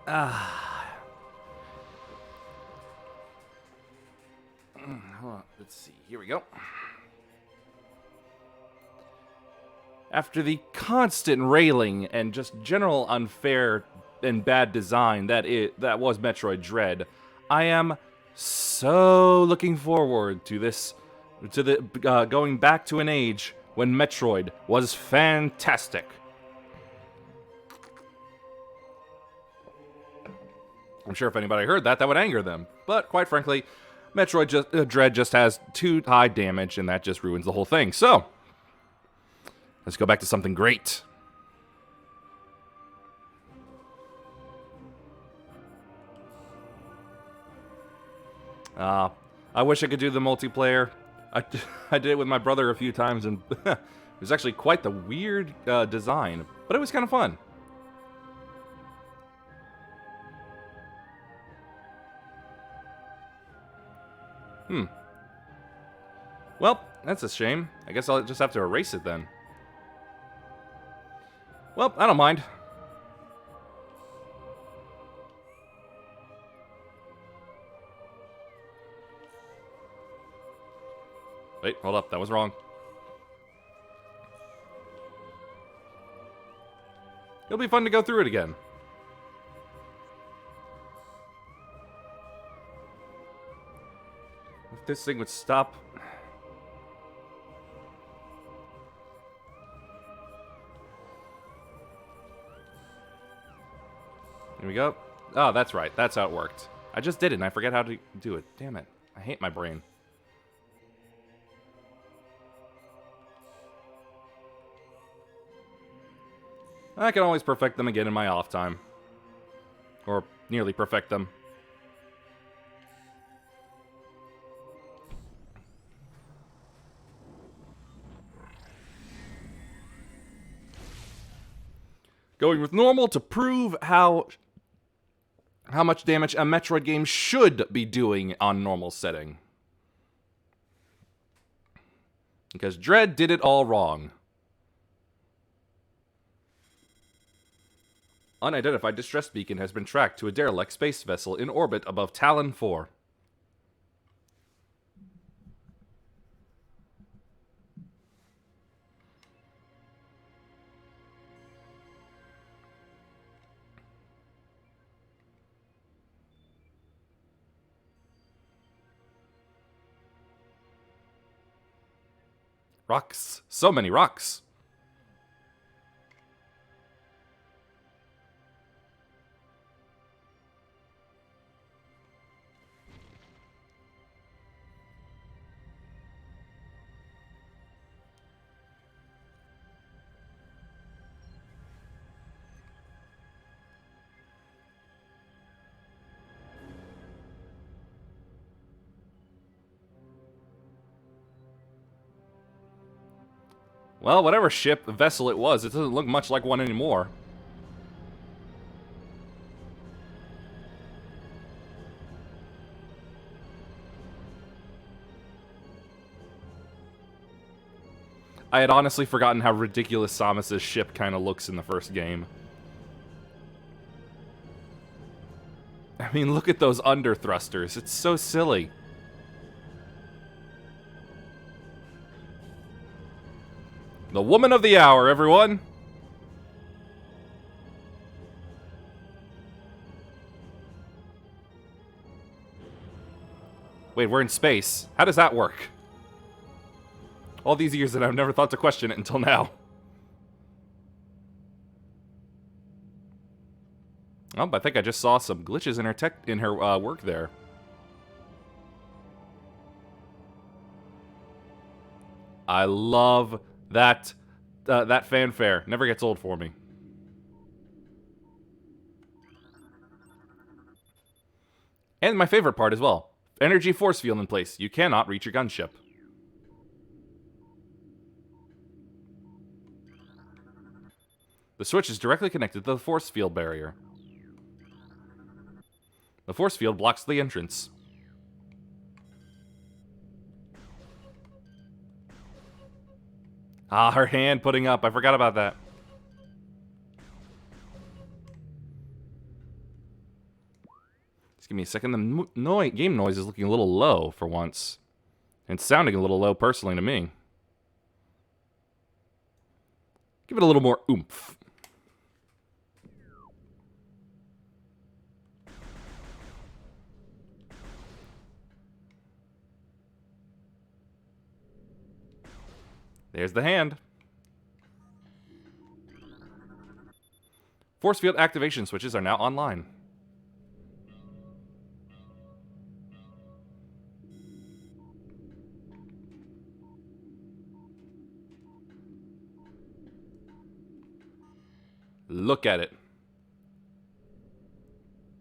Hold on. Let's see. Here we go. After the constant railing and just general unfair and bad design that was Metroid Dread, I am so looking forward to going back to an age when Metroid was fantastic. I'm sure if anybody heard that would anger them. But quite frankly, Metroid Dread just has too high damage, and that just ruins the whole thing. So, let's go back to something great. I wish I could do the multiplayer. I did it with my brother a few times, and it was actually quite the weird design. But it was kind of fun. Well, that's a shame. I guess I'll just have to erase it then. Well, I don't mind. Wait, hold up. That was wrong. It'll be fun to go through it again. If this thing would stop. Here we go. Oh, that's right. That's how it worked. I just did it and I forget how to do it. Damn it. I hate my brain. I can always perfect them again in my off time. Or nearly perfect them. Going with normal to prove how much damage a Metroid game should be doing on normal setting. Because Dread did it all wrong. Unidentified distress beacon has been tracked to a derelict space vessel in orbit above Talon 4. Rocks. So many rocks. Well, whatever ship, vessel it was, it doesn't look much like one anymore. I had honestly forgotten how ridiculous Samus's ship kind of looks in the first game. I mean, look at those under thrusters. It's so silly. The woman of the hour, everyone! Wait, we're in space. How does that work? All these years that I've never thought to question it until now. Oh, I think I just saw some glitches in her work there. I love that fanfare. Never gets old for me. And my favorite part as well. Energy force field in place. You cannot reach your gunship. The switch is directly connected to the force field barrier. The force field blocks the entrance. Ah, her hand putting up. I forgot about that. Just give me a second. The game noise is looking a little low for once. And it's sounding a little low personally to me. Give it a little more oomph. There's the hand. Force field activation switches are now online. Look at it.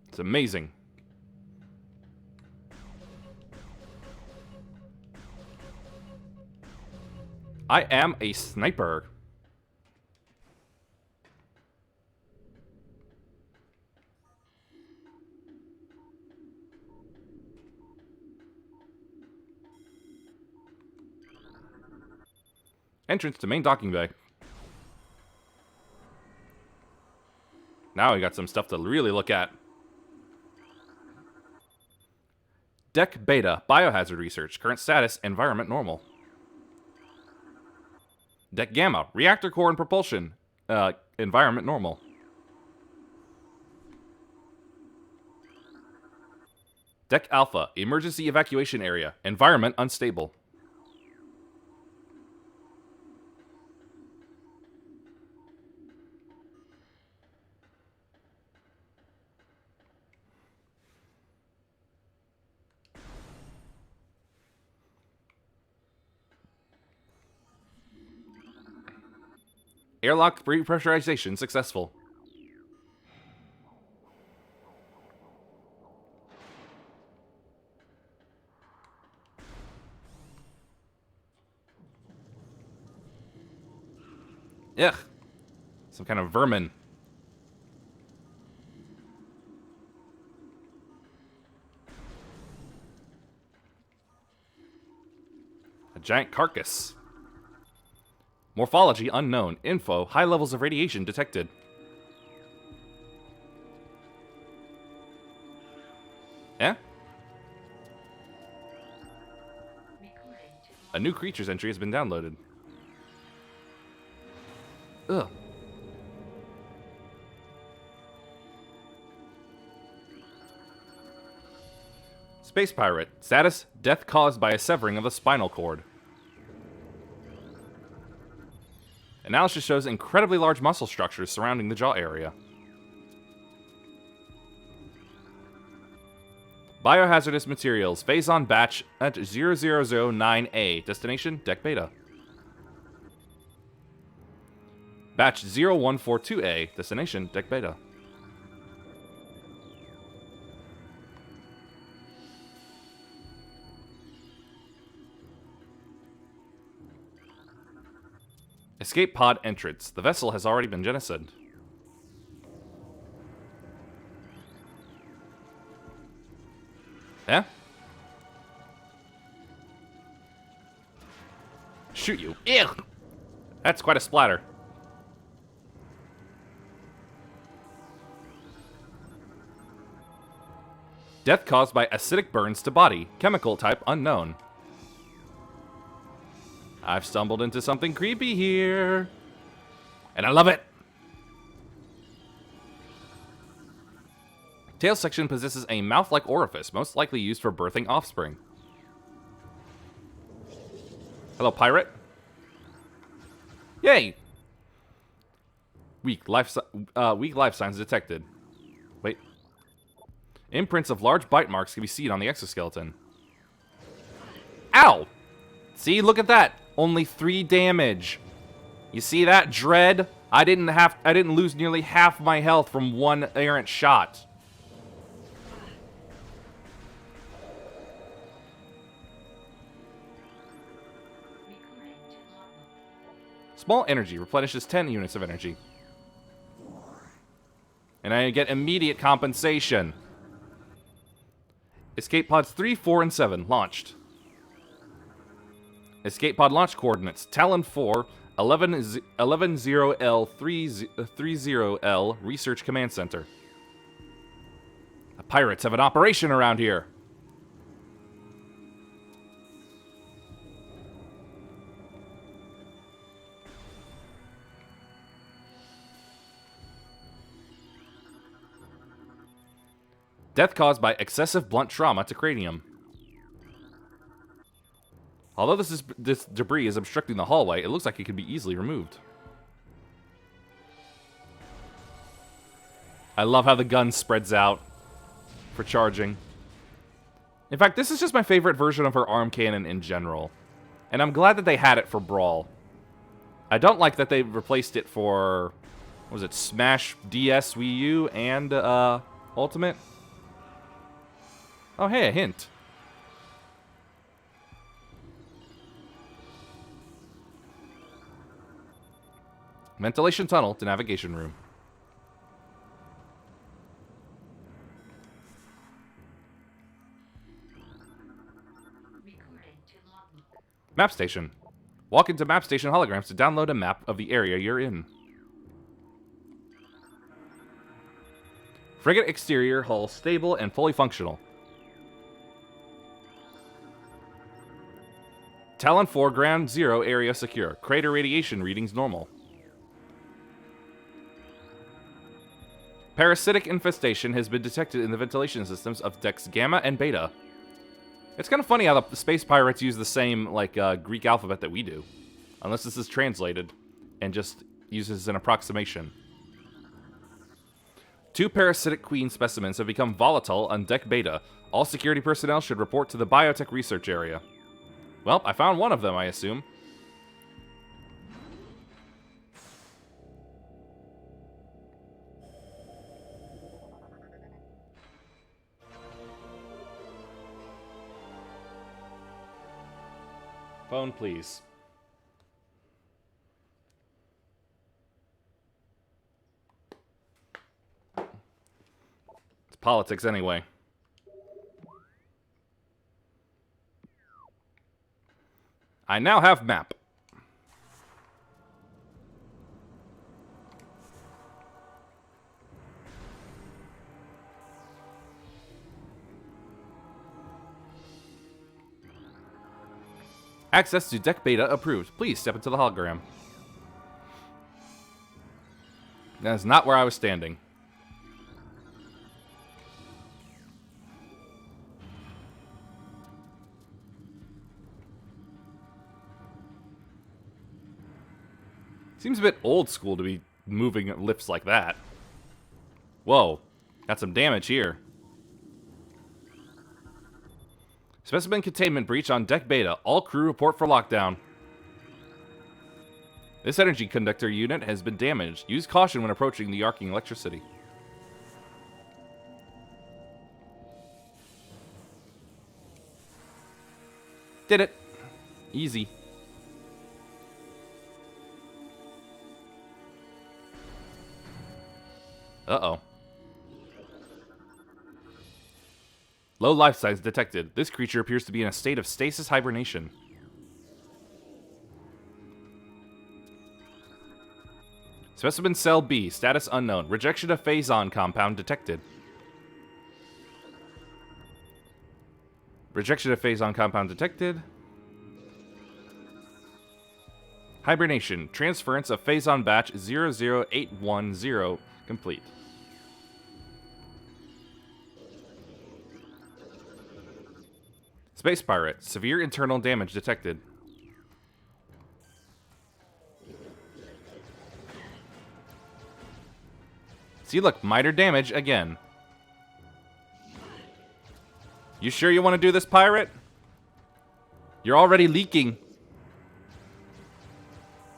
It's amazing. I am a sniper. Entrance to main docking bay. Now we got some stuff to really look at. Deck Beta, Biohazard Research. Current status, Environment Normal. Deck Gamma, Reactor Core and Propulsion. Environment Normal. Deck Alpha, Emergency Evacuation Area. Environment Unstable. Airlock repressurization successful. Ugh. Some kind of vermin. A giant carcass. Morphology unknown. Info. High levels of radiation detected. Eh? A new creatures entry has been downloaded. Ugh. Space pirate. Status: death caused by a severing of the spinal cord. Analysis shows incredibly large muscle structures surrounding the jaw area. Biohazardous materials. Phase on batch at 0009A. Destination: Deck Beta. Batch 0142A. Destination: Deck Beta. Escape pod entrance. The vessel has already been jettisoned. Yeah? Shoot you. Ew! That's quite a splatter. Death caused by acidic burns to body. Chemical type unknown. I've stumbled into something creepy here. And I love it. Tail section possesses a mouth-like orifice, most likely used for birthing offspring. Hello, pirate. Yay! Weak life signs detected. Wait. Imprints of large bite marks can be seen on the exoskeleton. Ow! See, look at that. Only 3 damage. You see that, Dread? I didn't lose nearly half my health from one errant shot. Small energy replenishes 10 units of energy. And I get immediate compensation. Escape pods 3, 4, and 7 launched. Escape pod launch coordinates: Talon 4, 110L30L Research Command Center. A Pirates have an operation around here. Death caused by excessive blunt trauma to cranium. Although this debris is obstructing the hallway, it looks like it can be easily removed. I love how the gun spreads out for charging. In fact, this is just my favorite version of her arm cannon in general. And I'm glad that they had it for Brawl. I don't like that they replaced it for, what was it, Smash DS, Wii U, and Ultimate? Oh, hey, a hint. Ventilation tunnel to navigation room. Map station. Walk into map station holograms to download a map of the area you're in. Frigate exterior hull stable and fully functional. Talon 4 ground 0 area secure. Crater radiation readings normal. Parasitic infestation has been detected in the ventilation systems of decks Gamma and Beta. It's kind of funny how the space pirates use the same Greek alphabet that we do. Unless this is translated and just uses an approximation. 2 parasitic queen specimens have become volatile on deck Beta. All security personnel should report to the biotech research area. Well, I found one of them, I assume. Phone, please. It's politics anyway. I now have map. Access to deck beta approved. Please step into the hologram. That is not where I was standing. Seems a bit old school to be moving lifts like that. Whoa. Got some damage here. Specimen containment breach on deck beta. All crew report for lockdown. This energy conductor unit has been damaged. Use caution when approaching the arcing electricity. Did it. Easy. Uh-oh. Low life signs detected. This creature appears to be in a state of stasis hibernation. Specimen cell B, status unknown. Rejection of phazon compound detected. Rejection of phazon compound detected. Hibernation. Transference of phazon batch 00810 complete. Space pirate. Severe internal damage detected. See, look, minor damage again. You sure you want to do this, pirate? You're already leaking.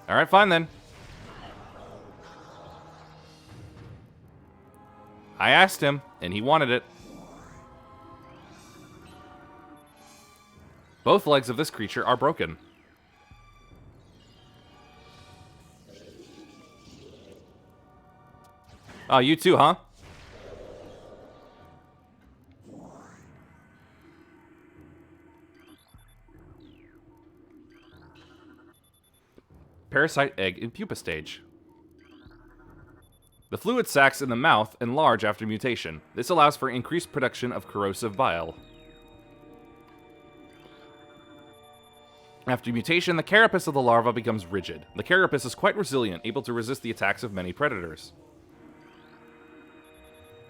Alright, fine then. I asked him, and he wanted it. Both legs of this creature are broken. Oh, you too, huh? Parasite egg in pupa stage. The fluid sacs in the mouth enlarge after mutation. This allows for increased production of corrosive bile. After mutation, the carapace of the larva becomes rigid. The carapace is quite resilient, able to resist the attacks of many predators.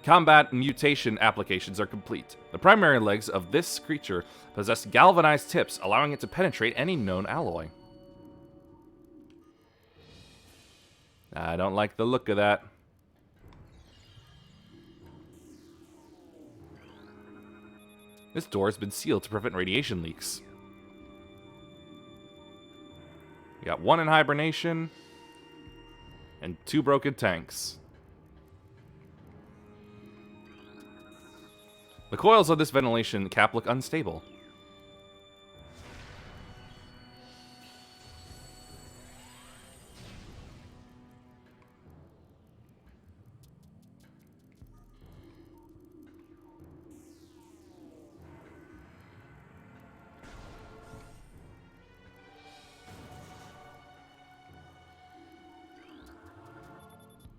Combat mutation applications are complete. The primary legs of this creature possess galvanized tips, allowing it to penetrate any known alloy. I don't like the look of that. This door has been sealed to prevent radiation leaks. We got 1 in hibernation and 2 broken tanks. The coils of this ventilation cap look unstable.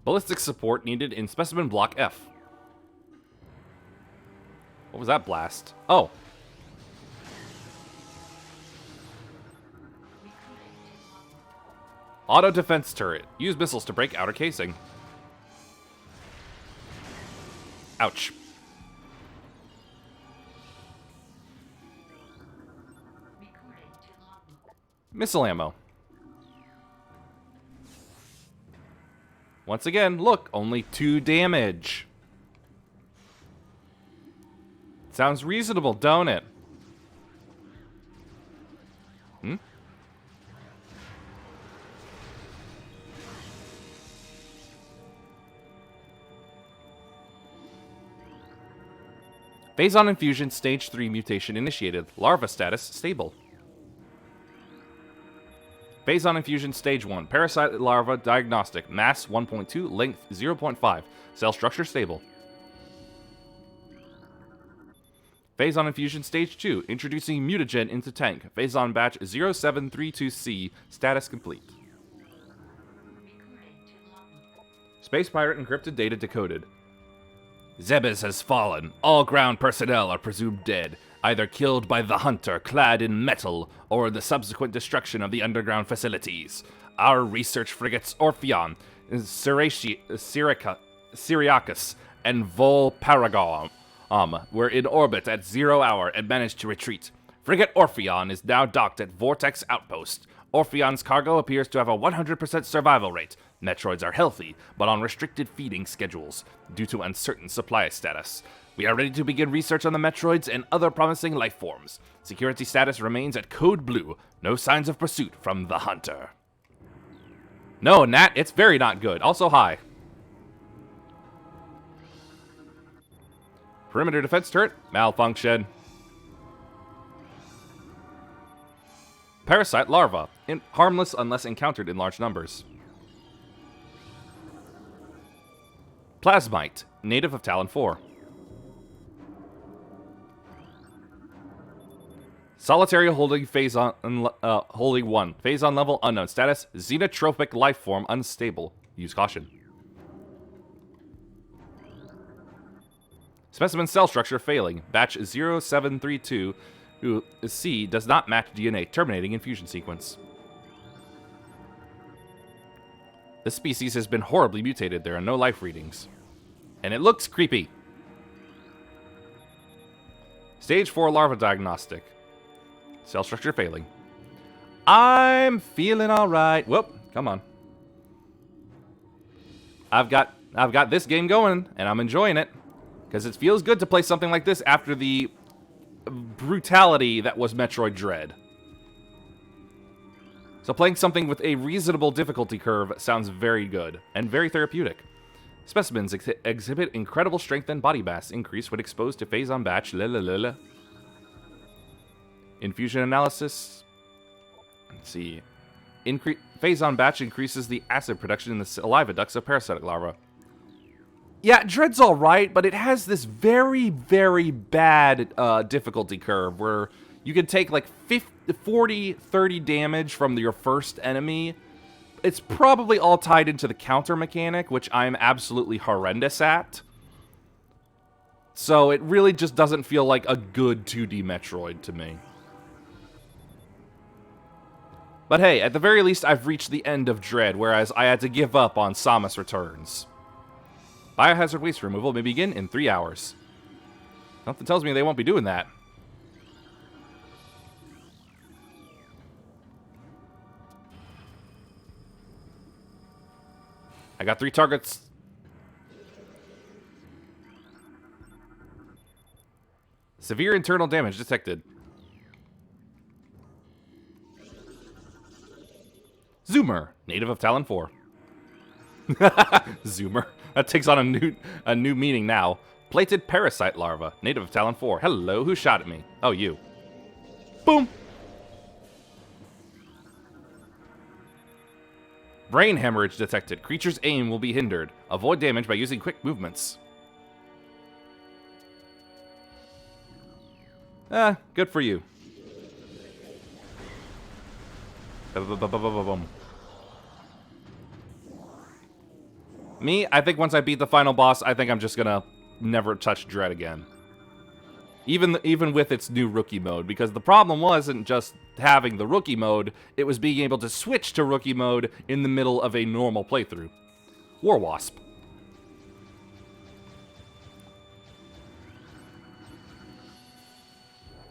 Ballistic support needed in Specimen Block F. What was that blast? Oh. Auto defense turret. Use missiles to break outer casing. Ouch. Missile ammo. Once again, look, only 2 damage. Sounds reasonable, don't it? Phazon infusion, stage 3 mutation initiated. Larva status stable. Phazon infusion, stage 1. Parasite larva diagnostic. Mass 1.2, length 0.5. Cell structure stable. Phazon infusion, stage 2. Introducing mutagen into tank. Phazon batch 0732C. Status complete. Space pirate encrypted data decoded. Zebes has fallen. All ground personnel are presumed dead, either killed by the hunter clad in metal or the subsequent destruction of the underground facilities. Our research frigates Orpheon, Syriacus, and Vol Paragon were in orbit at 0 hour and managed to retreat. Frigate Orpheon is now docked at Vortex Outpost. Orpheon's cargo appears to have a 100% survival rate. Metroids are healthy, but on restricted feeding schedules due to uncertain supply status. We are ready to begin research on the Metroids and other promising life forms. Security status remains at Code Blue. No signs of pursuit from the Hunter. No, Nat, it's very not good. Also high. Perimeter defense turret, malfunction. Parasite larva, harmless unless encountered in large numbers. Plasmite, native of Talon 4. Solitary holding Phazon, holding 1. Phazon level unknown. Status, xenotropic life form unstable. Use caution. Specimen cell structure failing. Batch 0732 C does not match DNA, terminating infusion sequence. This species has been horribly mutated. There are no life readings. And it looks creepy. Stage 4 larva diagnostic. Cell structure failing. I'm feeling alright. Whoop, come on. I've got this game going, and I'm enjoying it. Because it feels good to play something like this after the brutality that was Metroid Dread. So playing something with a reasonable difficulty curve sounds very good, and very therapeutic. Specimens exhibit incredible strength and body mass increase when exposed to Phazon batch. Infusion analysis. Let's see. Phazon batch increases the acid production in the saliva ducts of parasitic larvae. Yeah, Dread's alright, but it has this very, very bad difficulty curve where you can take like 40, 30 damage from your first enemy, it's probably all tied into the counter mechanic, which I'm absolutely horrendous at. So it really just doesn't feel like a good 2D Metroid to me. But hey, at the very least, I've reached the end of Dread, whereas I had to give up on Samus Returns. Biohazard waste removal may begin in 3 hours. Something tells me they won't be doing that. I got 3 targets. Severe internal damage detected. Zoomer, native of Talon 4. Zoomer. That takes on a new meaning now. Plated parasite larva, native of Talon 4. Hello, who shot at me? Oh, you. Boom! Brain hemorrhage detected. Creature's aim will be hindered. Avoid damage by using quick movements. Good for you. Boom. Me, I think once I beat the final boss, I think I'm just gonna never touch Dread again. Even with its new rookie mode, because the problem wasn't just having the rookie mode, it was being able to switch to rookie mode in the middle of a normal playthrough. War Wasp.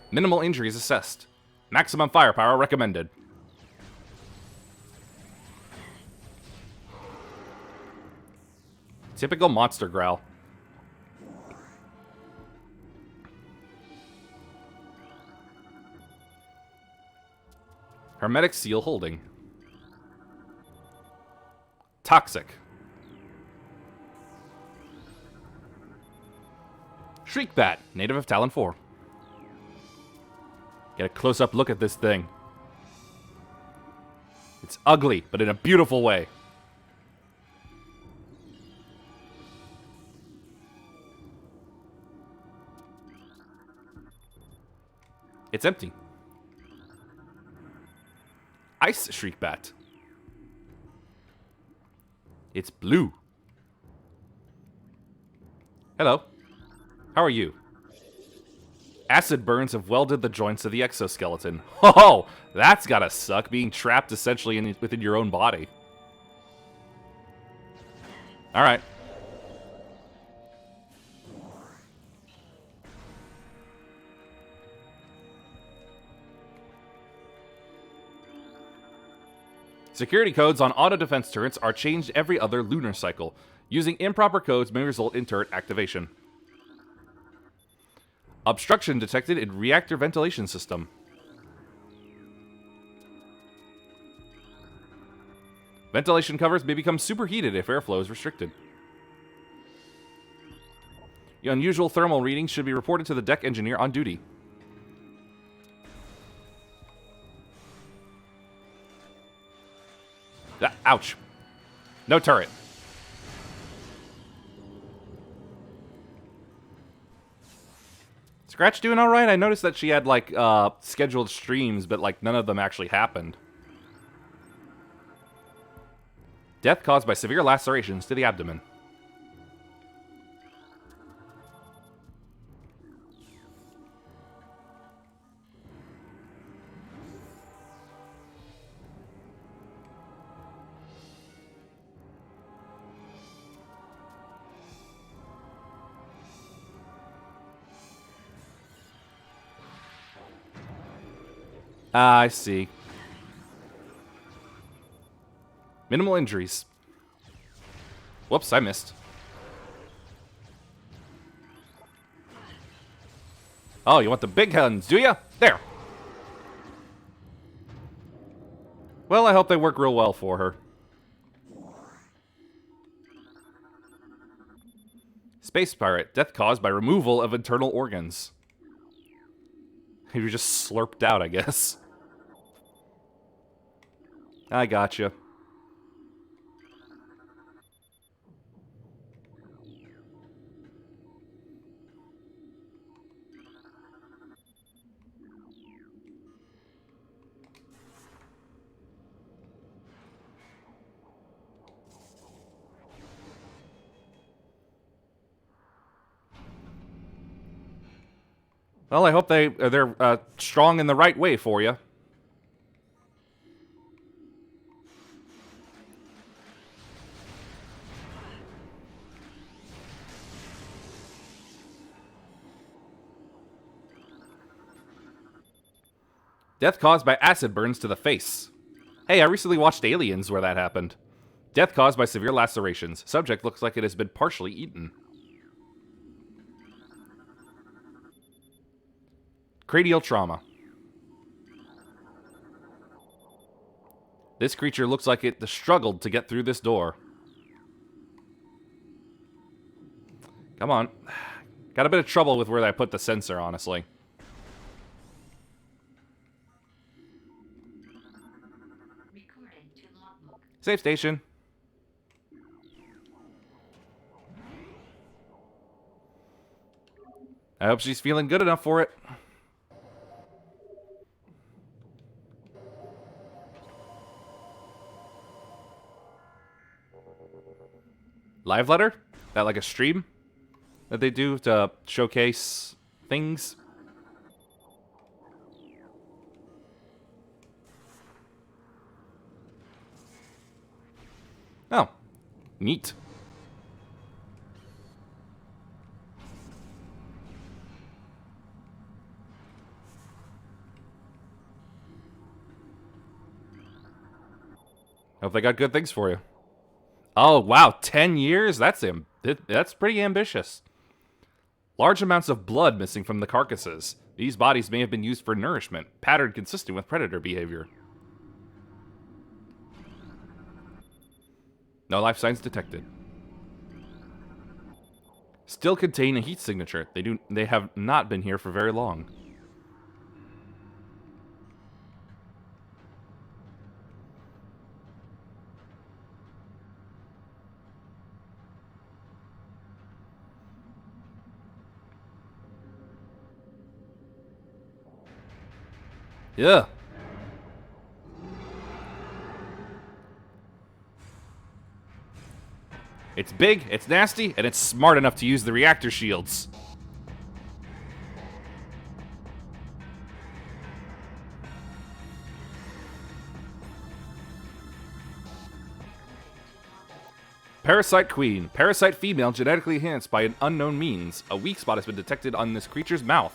Minimal injuries assessed. Maximum firepower recommended. Typical monster growl. Hermetic seal holding. Toxic. Shriek Bat, native of Talon 4. Get a close-up look at this thing. It's ugly, but in a beautiful way. It's empty. Ice Shriek Bat. It's blue. Hello. How are you? Acid burns have welded the joints of the exoskeleton. Oh, that's gotta suck, being trapped essentially within your own body. Alright. Security codes on auto defense turrets are changed every other lunar cycle. Using improper codes may result in turret activation. Obstruction detected in reactor ventilation system. Ventilation covers may become superheated if airflow is restricted. The unusual thermal readings should be reported to the deck engineer on duty. Ouch. No turret. Scratch doing alright? I noticed that she had, like, scheduled streams, but, like, none of them actually happened. Death caused by severe lacerations to the abdomen. Ah, I see. Minimal injuries. Whoops, I missed. Oh, you want the big guns, do ya? There. Well, I hope they work real well for her. Space Pirate. Death caused by removal of internal organs. He was just slurped out, I guess. I gotcha. Well, I hope they're strong in the right way for you. Death caused by acid burns to the face. Hey, I recently watched Aliens where that happened. Death caused by severe lacerations. Subject looks like it has been partially eaten. Cranial trauma. This creature looks like it struggled to get through this door. Come on. Got a bit of trouble with where I put the sensor, honestly. Safe station. I hope she's feeling good enough for it. Live letter? That like a stream that they do to showcase things? Oh, neat. Hope they got good things for you. Oh, wow, 10 years? That's pretty ambitious. Large amounts of blood missing from the carcasses. These bodies may have been used for nourishment, pattern consistent with predator behavior. No life signs detected. Still contain a heat signature. They have not been here for very long. Yeah. It's big, it's nasty, and it's smart enough to use the reactor shields. Parasite Queen. Parasite female genetically enhanced by an unknown means. A weak spot has been detected on this creature's mouth.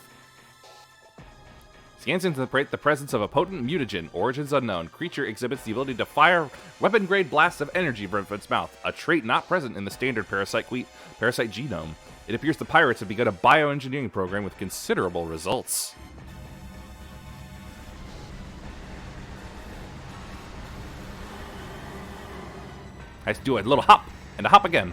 Scans interpret the presence of a potent mutagen. Origins unknown. Creature exhibits the ability to fire weapon-grade blasts of energy from its mouth, a trait not present in the standard parasite genome. It appears the pirates have begun a bioengineering program with considerable results. I do a little hop, and a hop again.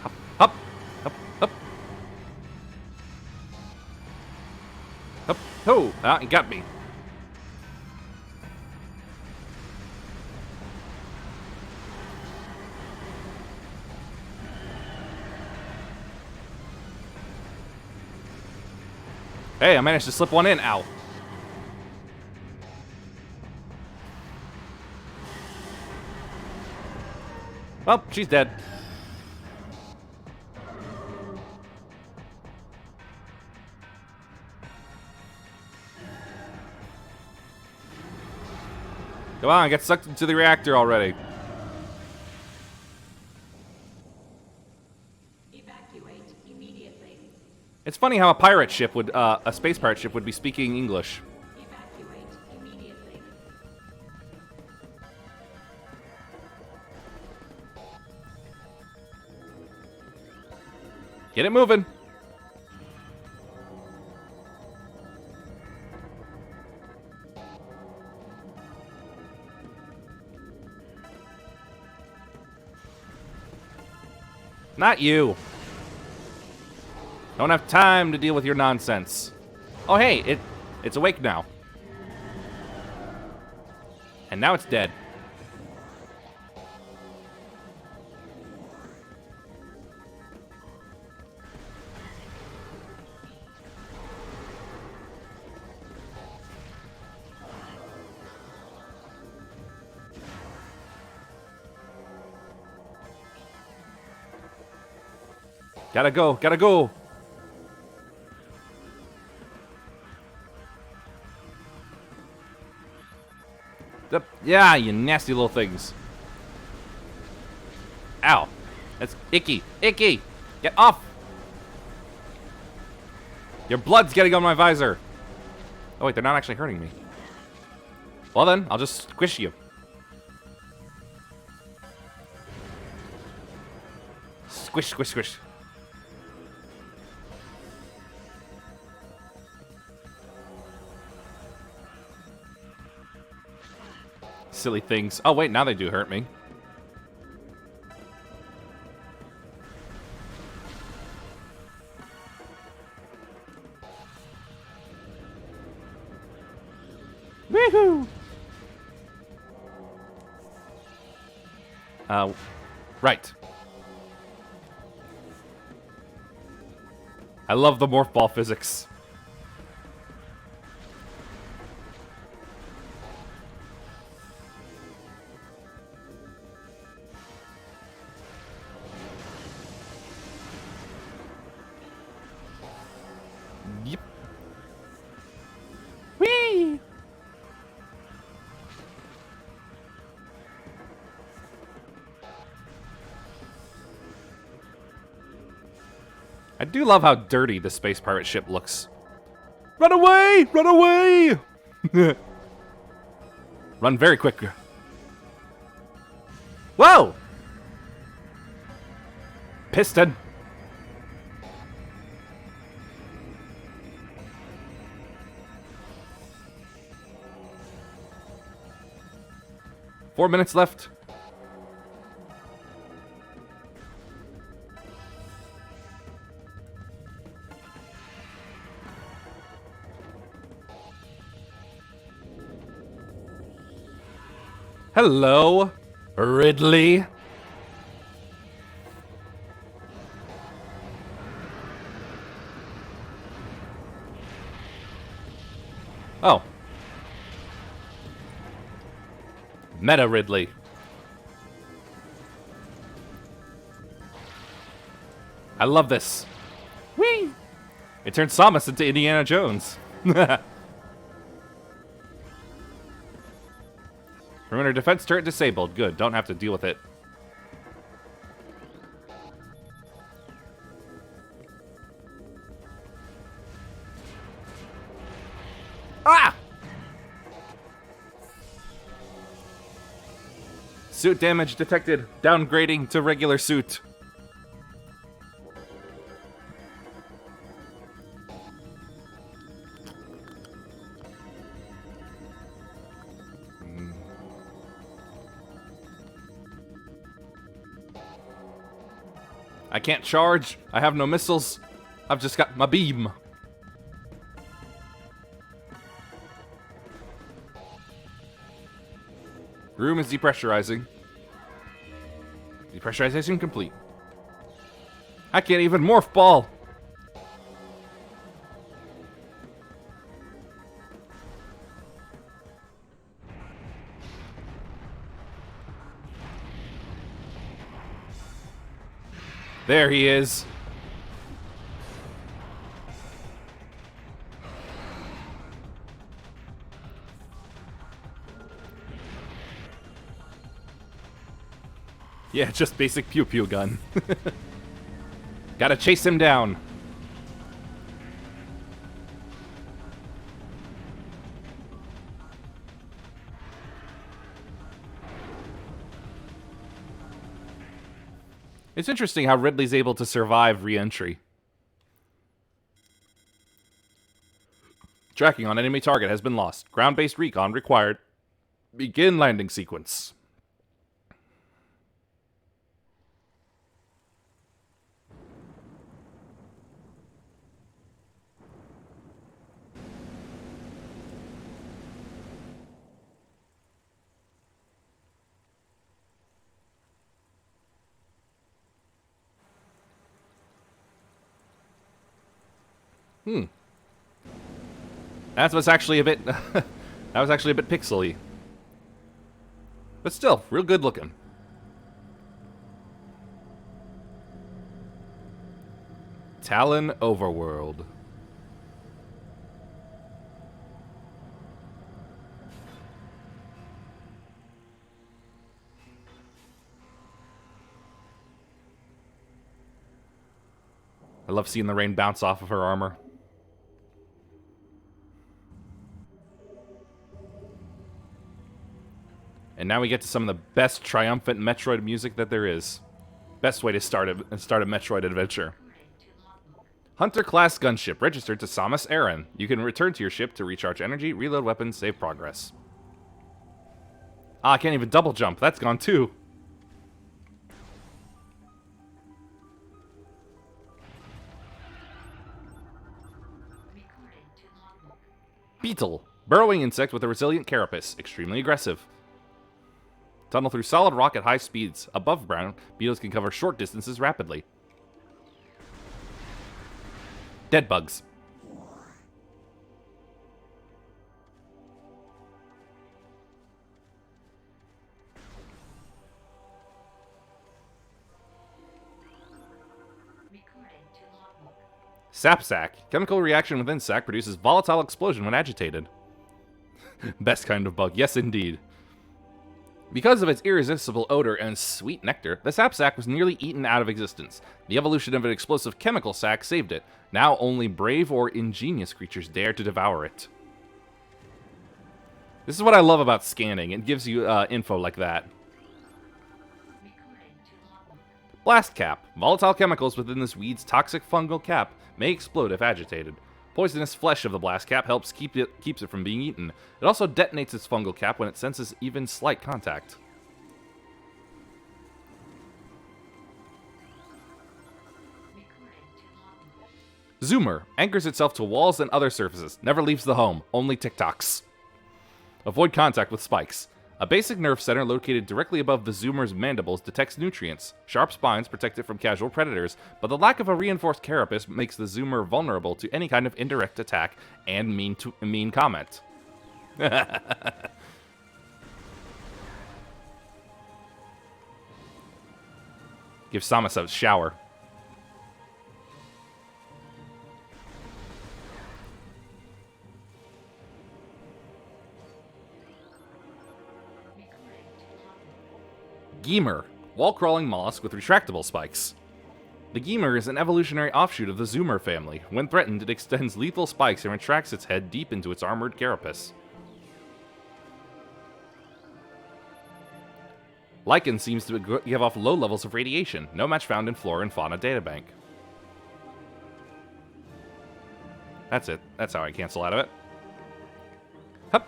Hop, hop, hop, hop. Hop, oh, he got me. Hey, I managed to slip one in, ow. Well, she's dead. Come on, get sucked into the reactor already. Evacuate immediately. It's funny how a pirate ship would, a space pirate ship would be speaking English. Evacuate immediately. Get it moving. Not you. Don't have time to deal with your nonsense. Oh, hey, it's awake now. And now it's dead. Gotta go, gotta go. Yep. Yeah, you nasty little things. Ow. That's icky. Icky! Get off! Your blood's getting on my visor. Oh wait, they're not actually hurting me. Well then, I'll just squish you. Squish, squish, squish. Silly things. Oh wait, now they do hurt me. Woohoo! Right. I love the morph ball physics. Yep. Whee! I do love how dirty the space pirate ship looks. Run away! Run away! Run very quick. Whoa! Piston. Four minutes left. Hello, Ridley. Oh. Meta Ridley. I love this. Whee! It turned Samus into Indiana Jones. Perimeter defense turret disabled. Good, don't have to deal with it. Ah! Suit damage detected. Downgrading to regular suit. I can't charge. I have no missiles. I've just got my beam. Room is depressurizing. Depressurization complete. I can't even morph ball. There he is. Yeah, just basic pew-pew gun. Gotta chase him down. It's interesting how Ridley's able to survive re-entry. Tracking on enemy target has been lost. Ground-based recon required. Begin landing sequence. That was actually a bit that was actually a bit pixely. But still, real good looking. Talon Overworld. I love seeing the rain bounce off of her armor. And now we get to some of the best triumphant Metroid music that there is. Best way to start a Metroid adventure. Hunter class gunship registered to Samus Aran. You can return to your ship to recharge energy, reload weapons, save progress. Ah, I can't even double jump. That's gone too. Beetle. Burrowing insect with a resilient carapace. Extremely aggressive. Tunnel through solid rock at high speeds. Above ground, beetles can cover short distances rapidly. Dead bugs. Sap sac. Chemical reaction within sac produces volatile explosion when agitated. Best kind of bug. Yes, indeed. Because of its irresistible odor and sweet nectar, the sap sac was nearly eaten out of existence. The evolution of an explosive chemical sac saved it. Now only brave or ingenious creatures dare to devour it. This is what I love about scanning. It gives you info like that. Blast cap. Volatile chemicals within this weed's toxic fungal cap may explode if agitated. Poisonous flesh of the blast cap helps keeps it from being eaten. It also detonates its fungal cap when it senses even slight contact. Zoomer anchors itself to walls and other surfaces. Never leaves the home. Only TikToks. Avoid contact with spikes. A basic nerve center located directly above the Zoomer's mandibles detects nutrients. Sharp spines protect it from casual predators, but the lack of a reinforced carapace makes the Zoomer vulnerable to any kind of indirect attack and mean comment. Give Samus a shower. Geemer, wall-crawling mollusk with retractable spikes. The Geemer is an evolutionary offshoot of the Zoomer family. When threatened, it extends lethal spikes and retracts its head deep into its armored carapace. Lichen seems to give off low levels of radiation, no match found in Flora and Fauna databank. That's it. That's how I cancel out of it. Hup.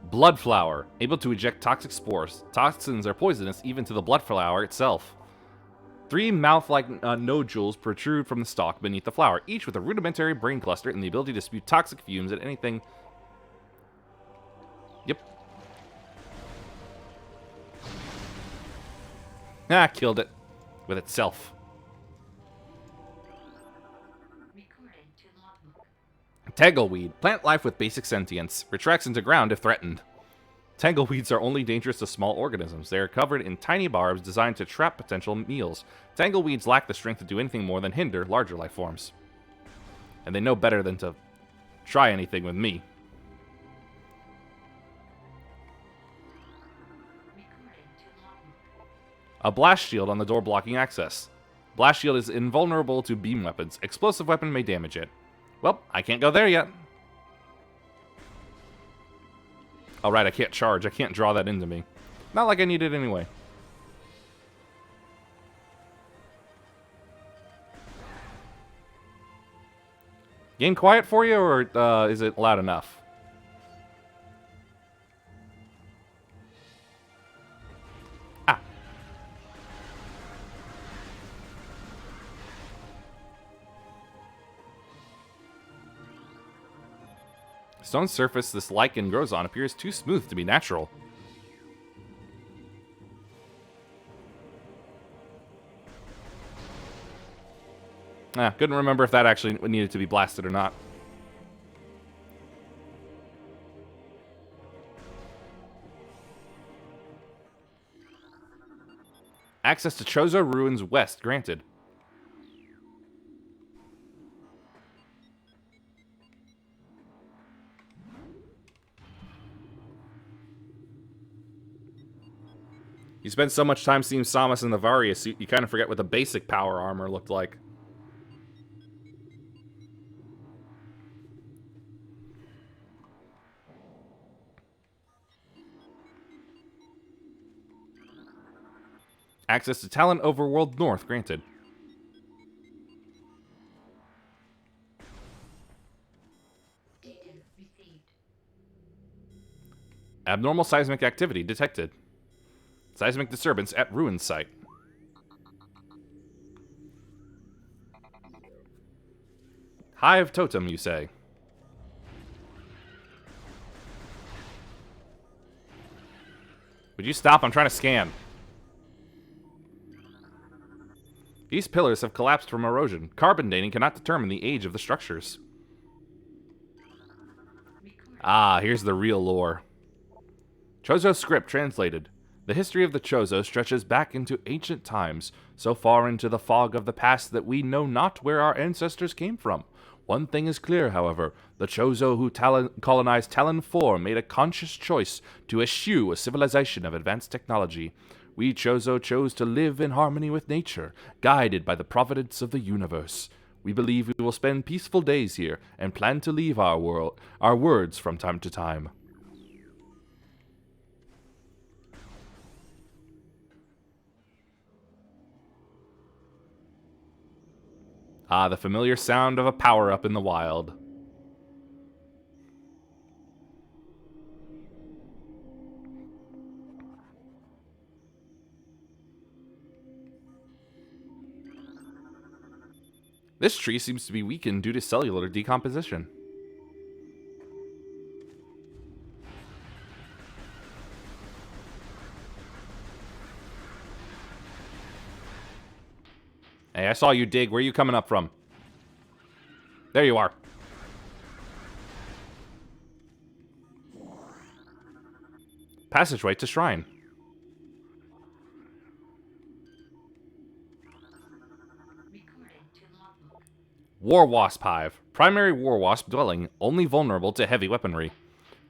Blood flower, able to eject toxic spores. Toxins are poisonous even to the blood flower itself. 3 mouth-like nodules protrude from the stalk beneath the flower, each with a rudimentary brain cluster and the ability to spew toxic fumes at anything. Yep. Ah, killed it. With itself. Tangleweed, plant life with basic sentience, retracts into ground if threatened. Tangleweeds are only dangerous to small organisms. They are covered in tiny barbs designed to trap potential meals. Tangleweeds lack the strength to do anything more than hinder larger life forms. And they know better than to try anything with me. A blast shield on the door blocking access. Blast shield is invulnerable to beam weapons. Explosive weapon may damage it. Well, I can't go there yet. Alright, I can't charge. I can't draw that into me. Not like I need it anyway. Game quiet for you, or is it loud enough? Ah. Stone surface this lichen grows on appears too smooth to be natural. Couldn't remember if that actually needed to be blasted or not. Access to Chozo Ruins West granted. You spend so much time seeing Samus in the Varia suit, you kind of forget what the basic power armor looked like. Access to Talon Overworld North granted. Data received. Abnormal seismic activity detected. Seismic disturbance at ruin site. Hive totem, you say? Would you stop? I'm trying to scan. These pillars have collapsed from erosion. Carbon dating cannot determine the age of the structures. Ah, here's the real lore. Chozo script translated. The history of the Chozo stretches back into ancient times, so far into the fog of the past that we know not where our ancestors came from. One thing is clear, however. The Chozo who colonized Talon 4 made a conscious choice to eschew a civilization of advanced technology. We Chozo chose to live in harmony with nature, guided by the providence of the universe. We believe we will spend peaceful days here, and plan to leave our words from time to time. Ah, the familiar sound of a power-up in the wild. This tree seems to be weakened due to cellular decomposition. Hey, I saw you dig. Where are you coming up from? There you are. Passageway to shrine. War Wasp Hive. Primary War Wasp dwelling, only vulnerable to heavy weaponry.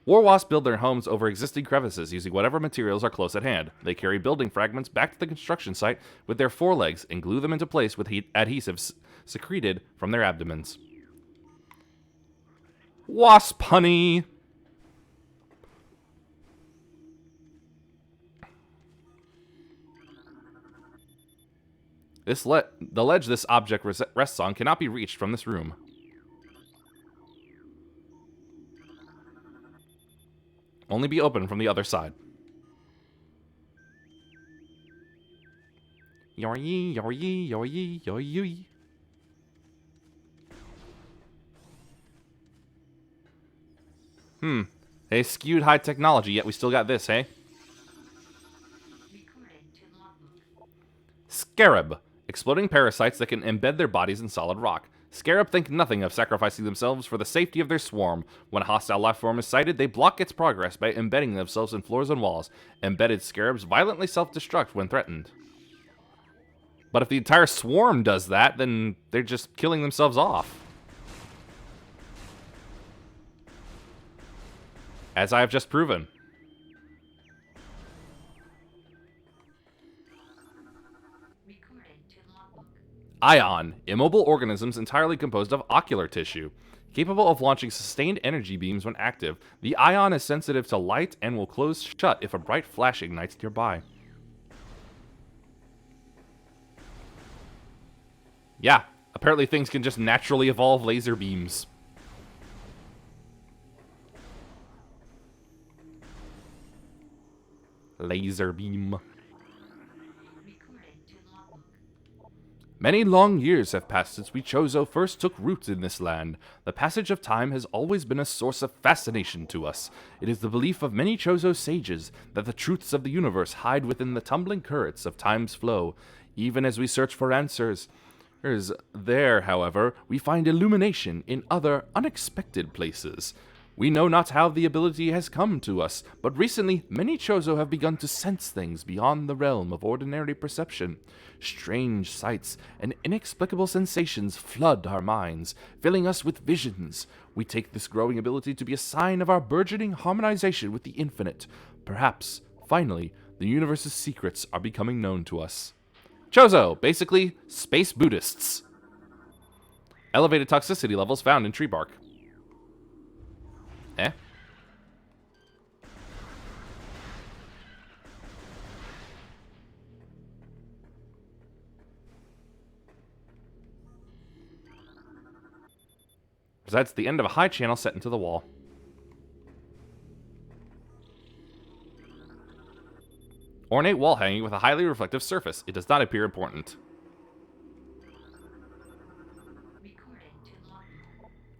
War Wasps build their homes over existing crevices using whatever materials are close at hand. They carry building fragments back to the construction site with their forelegs and glue them into place with adhesives secreted from their abdomens. Wasp honey! The ledge this object rests on cannot be reached from this room. Only be open from the other side. Yoy, yoy, yoy, yoy, yoy. They skewed high technology, yet we still got this, hey? Scarab. Exploding parasites that can embed their bodies in solid rock. Scarab think nothing of sacrificing themselves for the safety of their swarm. When a hostile life form is sighted, they block its progress by embedding themselves in floors and walls. Embedded scarabs violently self-destruct when threatened. But if the entire swarm does that, then they're just killing themselves off. As I have just proven. Ion, immobile organisms entirely composed of ocular tissue. Capable of launching sustained energy beams when active, the ion is sensitive to light and will close shut if a bright flash ignites nearby. Yeah, apparently things can just naturally evolve laser beams. Laser beam. Many long years have passed since we Chozo first took root in this land. The passage of time has always been a source of fascination to us. It is the belief of many Chozo sages that the truths of the universe hide within the tumbling currents of time's flow. Even as we search for answers, However, we find illumination in other unexpected places. We know not how the ability has come to us, but recently many Chozo have begun to sense things beyond the realm of ordinary perception. Strange sights and inexplicable sensations flood our minds, filling us with visions. We take this growing ability to be a sign of our burgeoning harmonization with the infinite. Perhaps, finally, the universe's secrets are becoming known to us. Chozo, basically, space Buddhists. Elevated toxicity levels found in tree bark. Eh? That's the end of a high channel set into the wall. Ornate wall hanging with a highly reflective surface. It does not appear important.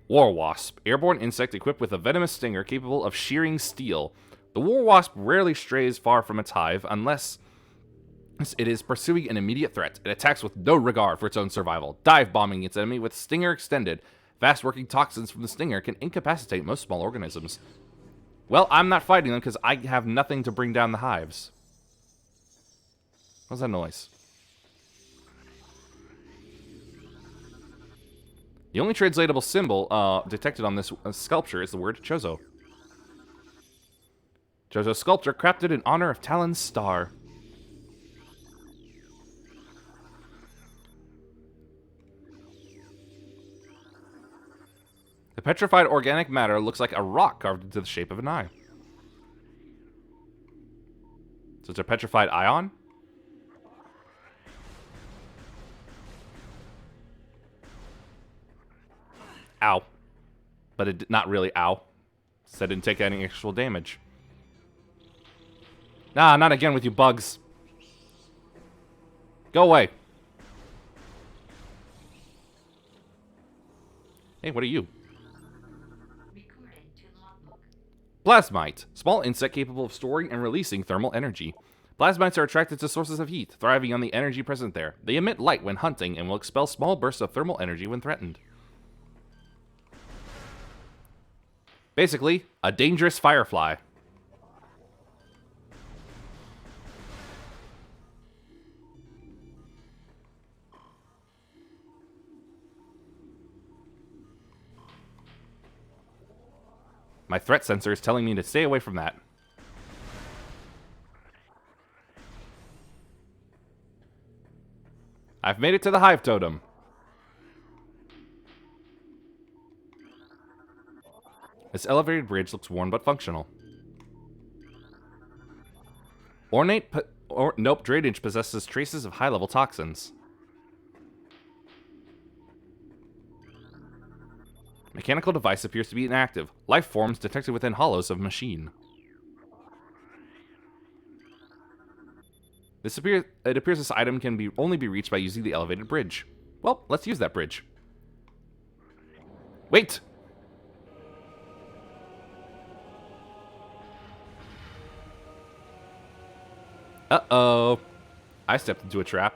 War Wasp, airborne insect equipped with a venomous stinger capable of shearing steel. The War Wasp rarely strays far from its hive unless it is pursuing an immediate threat. It attacks with no regard for its own survival, dive bombing its enemy with stinger extended. Fast-working toxins from the stinger can incapacitate most small organisms. Well, I'm not fighting them because I have nothing to bring down the hives. What's that noise? The only translatable symbol detected on this sculpture is the word Chozo. Chozo sculpture crafted in honor of Talon's star. The petrified organic matter looks like a rock carved into the shape of an eye. So it's a petrified ion? Ow. But it did not really ow. Said it didn't take any actual damage. Nah, not again with you bugs. Go away. Hey, what are you? Plasmite. Small insect capable of storing and releasing thermal energy. Plasmites are attracted to sources of heat, thriving on the energy present there. They emit light when hunting and will expel small bursts of thermal energy when threatened. Basically, a dangerous firefly. My threat sensor is telling me to stay away from that. I've made it to the hive totem. This elevated bridge looks worn but functional. Nope, drainage possesses traces of high-level toxins. Mechanical device appears to be inactive. Life forms detected within hollows of machine. It appears this item can only be reached by using the elevated bridge. Well, let's use that bridge. Wait! Uh-oh. I stepped into a trap.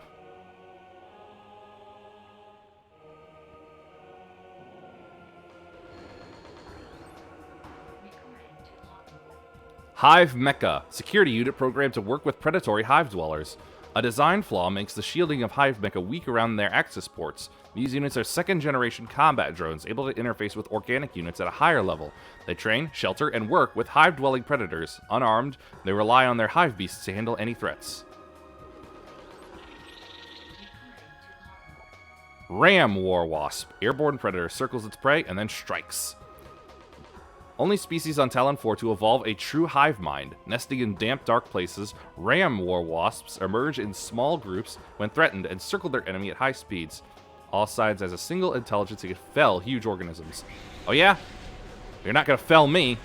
Hive Mecha. Security unit programmed to work with predatory hive dwellers. A design flaw makes the shielding of Hive Mecha weak around their access ports. These units are second-generation combat drones able to interface with organic units at a higher level. They train, shelter, and work with hive-dwelling predators. Unarmed, they rely on their hive beasts to handle any threats. Ram War Wasp. Airborne predator circles its prey and then strikes. Only species on Talon 4 to evolve a true hive mind. Nesting in damp, dark places, Ram War Wasps emerge in small groups when threatened and circle their enemy at high speeds. All sides as a single intelligence can fell huge organisms. Oh yeah? You're not gonna fell me.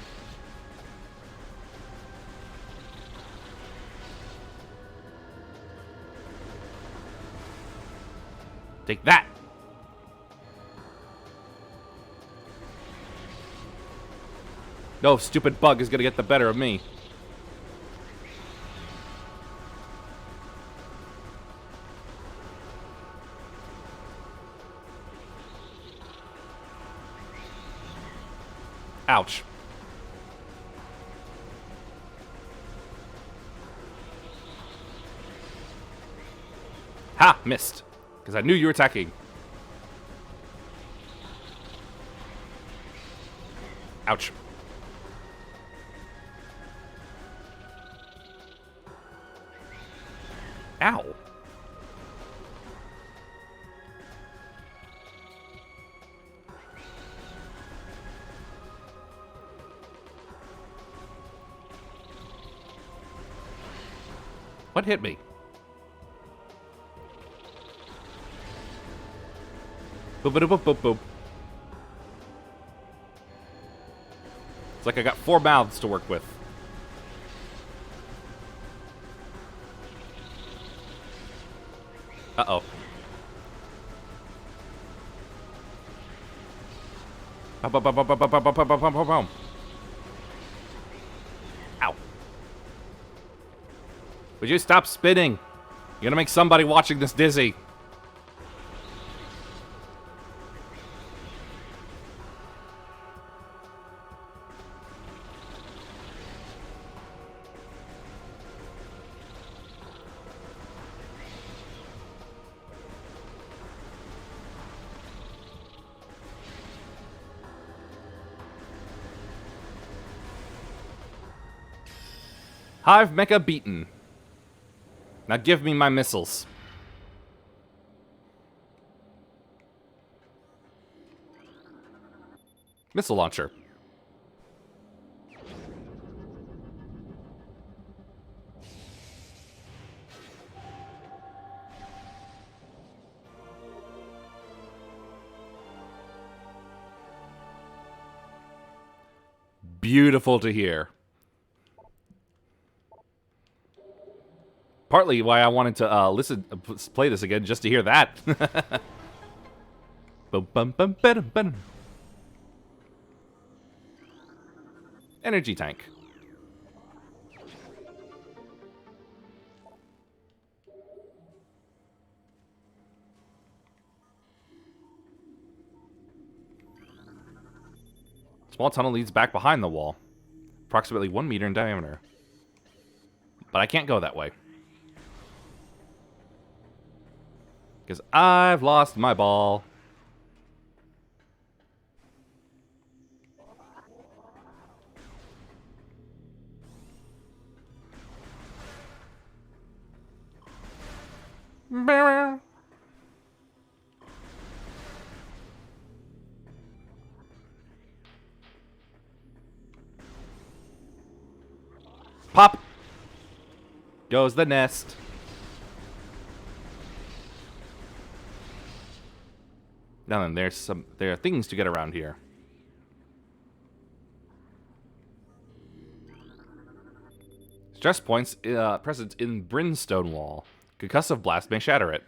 Take that! No stupid bug is gonna get the better of me. Ouch. Ha! Missed. Because I knew you were attacking. Ouch. Ow. What hit me? Boop, boop, boop, boop, boop. It's like I got 4 mouths to work with. Uh-oh. Ow. Would you stop spinning? You're gonna make somebody watching this dizzy. Hive Mecha beaten. Now give me my missiles. Missile launcher. Beautiful to hear. Partly why I wanted to play this again, just to hear that. Energy tank. Small tunnel leads back behind the wall, approximately 1 meter in diameter. But I can't go that way. Because I've lost my ball. Pop! Goes the nest. Now then, there are things to get around here. Stress points present in Brimstone Wall. Concussive blast may shatter it.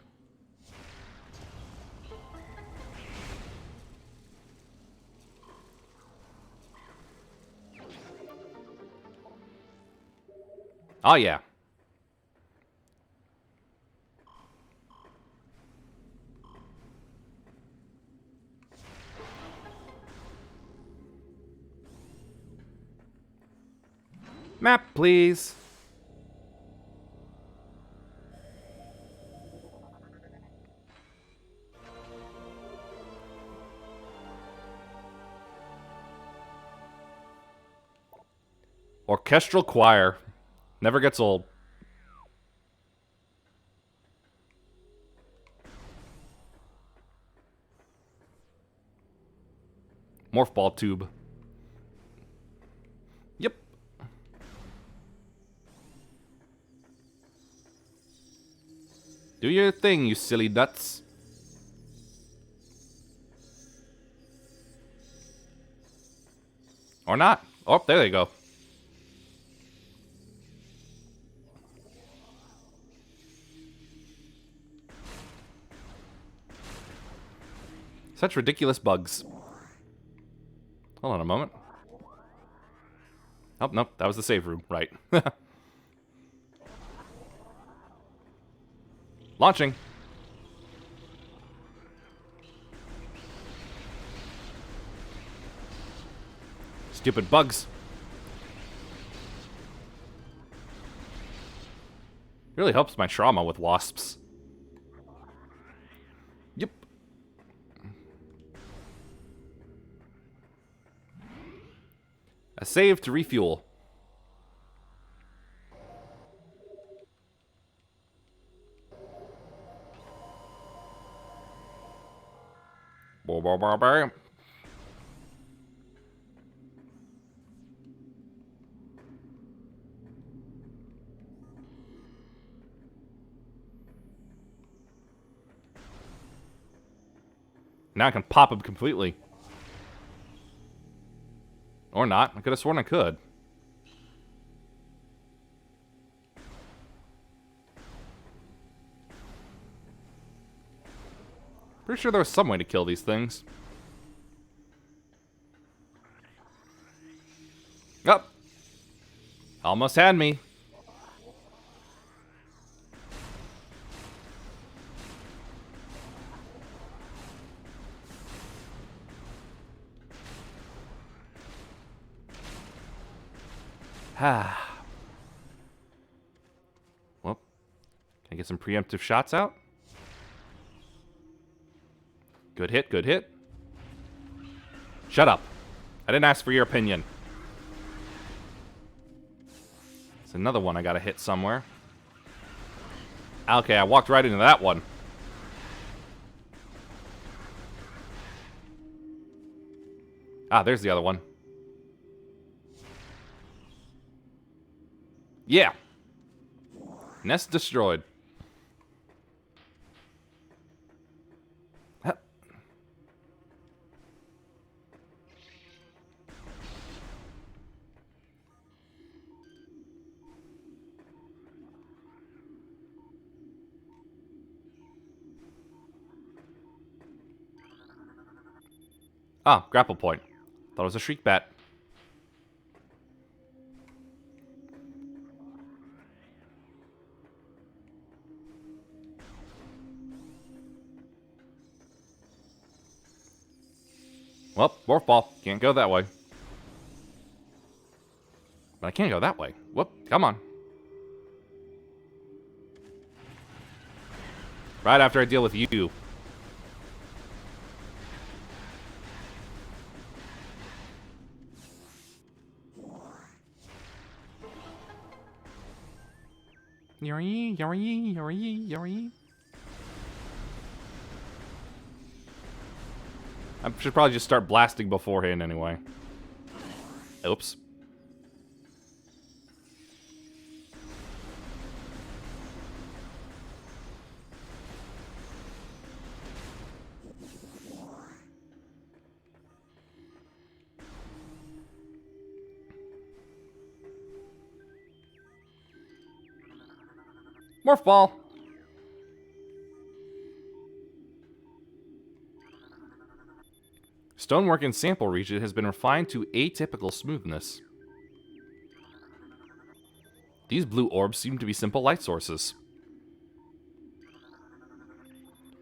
Oh yeah. Map, please. Orchestral choir. Never gets old. Morph ball tube. Yep. Do your thing, you silly nuts. Or not. Oh, there they go. Such ridiculous bugs. Hold on a moment. Oh, nope, that was the save room. Right. Launching. Stupid bugs. Really helps my trauma with wasps. Yep. A save to refuel. Now I can pop him completely. Or not. I could have sworn I could. Pretty sure there was some way to kill these things. Oh! Almost had me. Ah. Well, can I get some preemptive shots out? Good hit, good hit. Shut up. I didn't ask for your opinion. There's another one I gotta hit somewhere. Okay, I walked right into that one. Ah, there's the other one. Yeah. Nest destroyed. Huh. Ah, grapple point. Thought it was a Shriek Bat. Well, Morph Ball. Can't go that way. But I can't go that way. Whoop, come on. Right after I deal with you. Yori, yori, yori, yori. I should probably just start blasting beforehand anyway. Oops. Morph Ball. Stonework in sample region has been refined to atypical smoothness. These blue orbs seem to be simple light sources.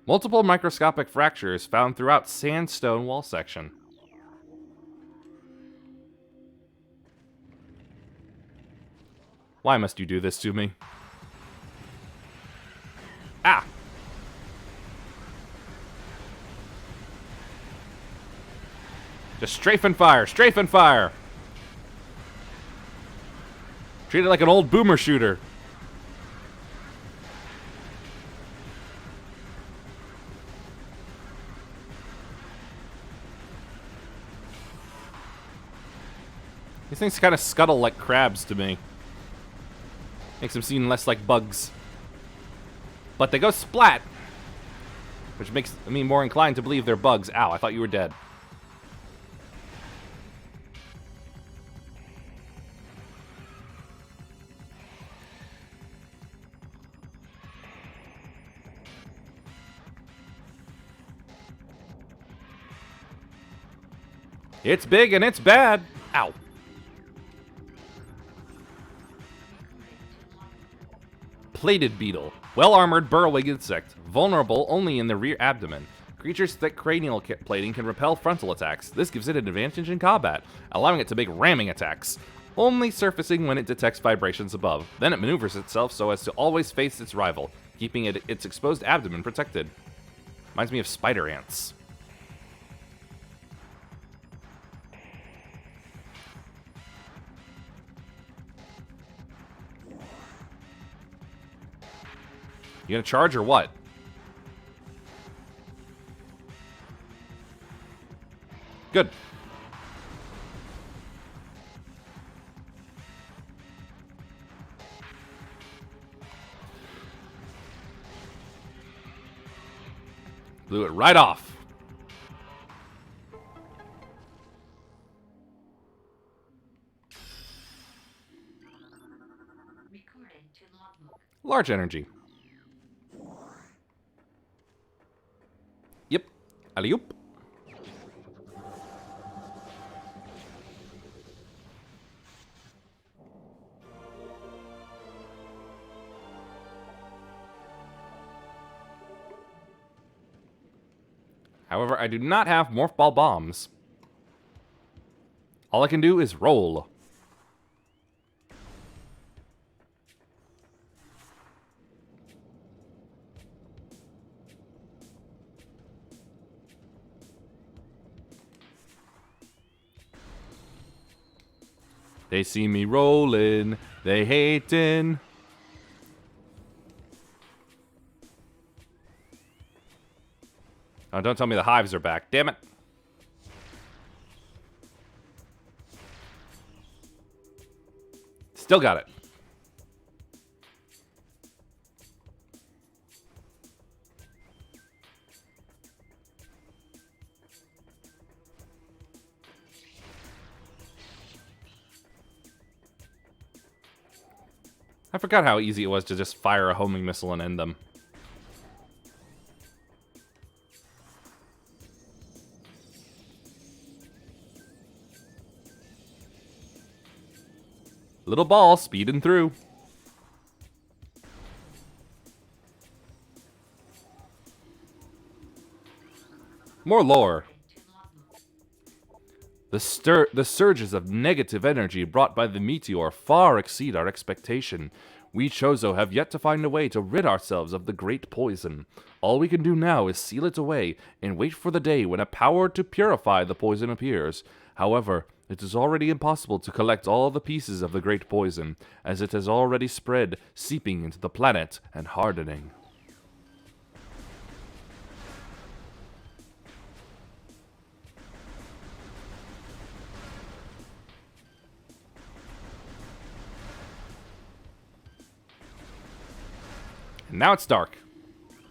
Multiple microscopic fractures found throughout sandstone wall section. Why must you do this to me? Ah! Just strafe and fire, strafe and fire! Treat it like an old boomer shooter. These things kind of scuttle like crabs to me. Makes them seem less like bugs. But they go splat! Which makes me more inclined to believe they're bugs. Ow, I thought you were dead. It's big and it's bad. Ow. Plated beetle. Well-armored burrowing insect. Vulnerable only in the rear abdomen. Creature's thick cranial plating can repel frontal attacks. This gives it an advantage in combat, allowing it to make ramming attacks, only surfacing when it detects vibrations above. Then it maneuvers itself so as to always face its rival, keeping its exposed abdomen protected. Reminds me of spider ants. You gonna charge or what? Good. Blew it right off. Recording to logbook. Large energy. Yep. Alley-oop. However, I do not have Morph Ball bombs. All I can do is roll. They see me rolling, they hatin'. Oh, don't tell me the hives are back. Damn it. Still got it. I forgot how easy it was to just fire a homing missile and end them. Little ball speeding through. More lore. The surges of negative energy brought by the meteor far exceed our expectation. We Chozo have yet to find a way to rid ourselves of the great poison. All we can do now is seal it away and wait for the day when a power to purify the poison appears. However, it is already impossible to collect all the pieces of the great poison, as it has already spread, seeping into the planet and hardening. And now it's dark.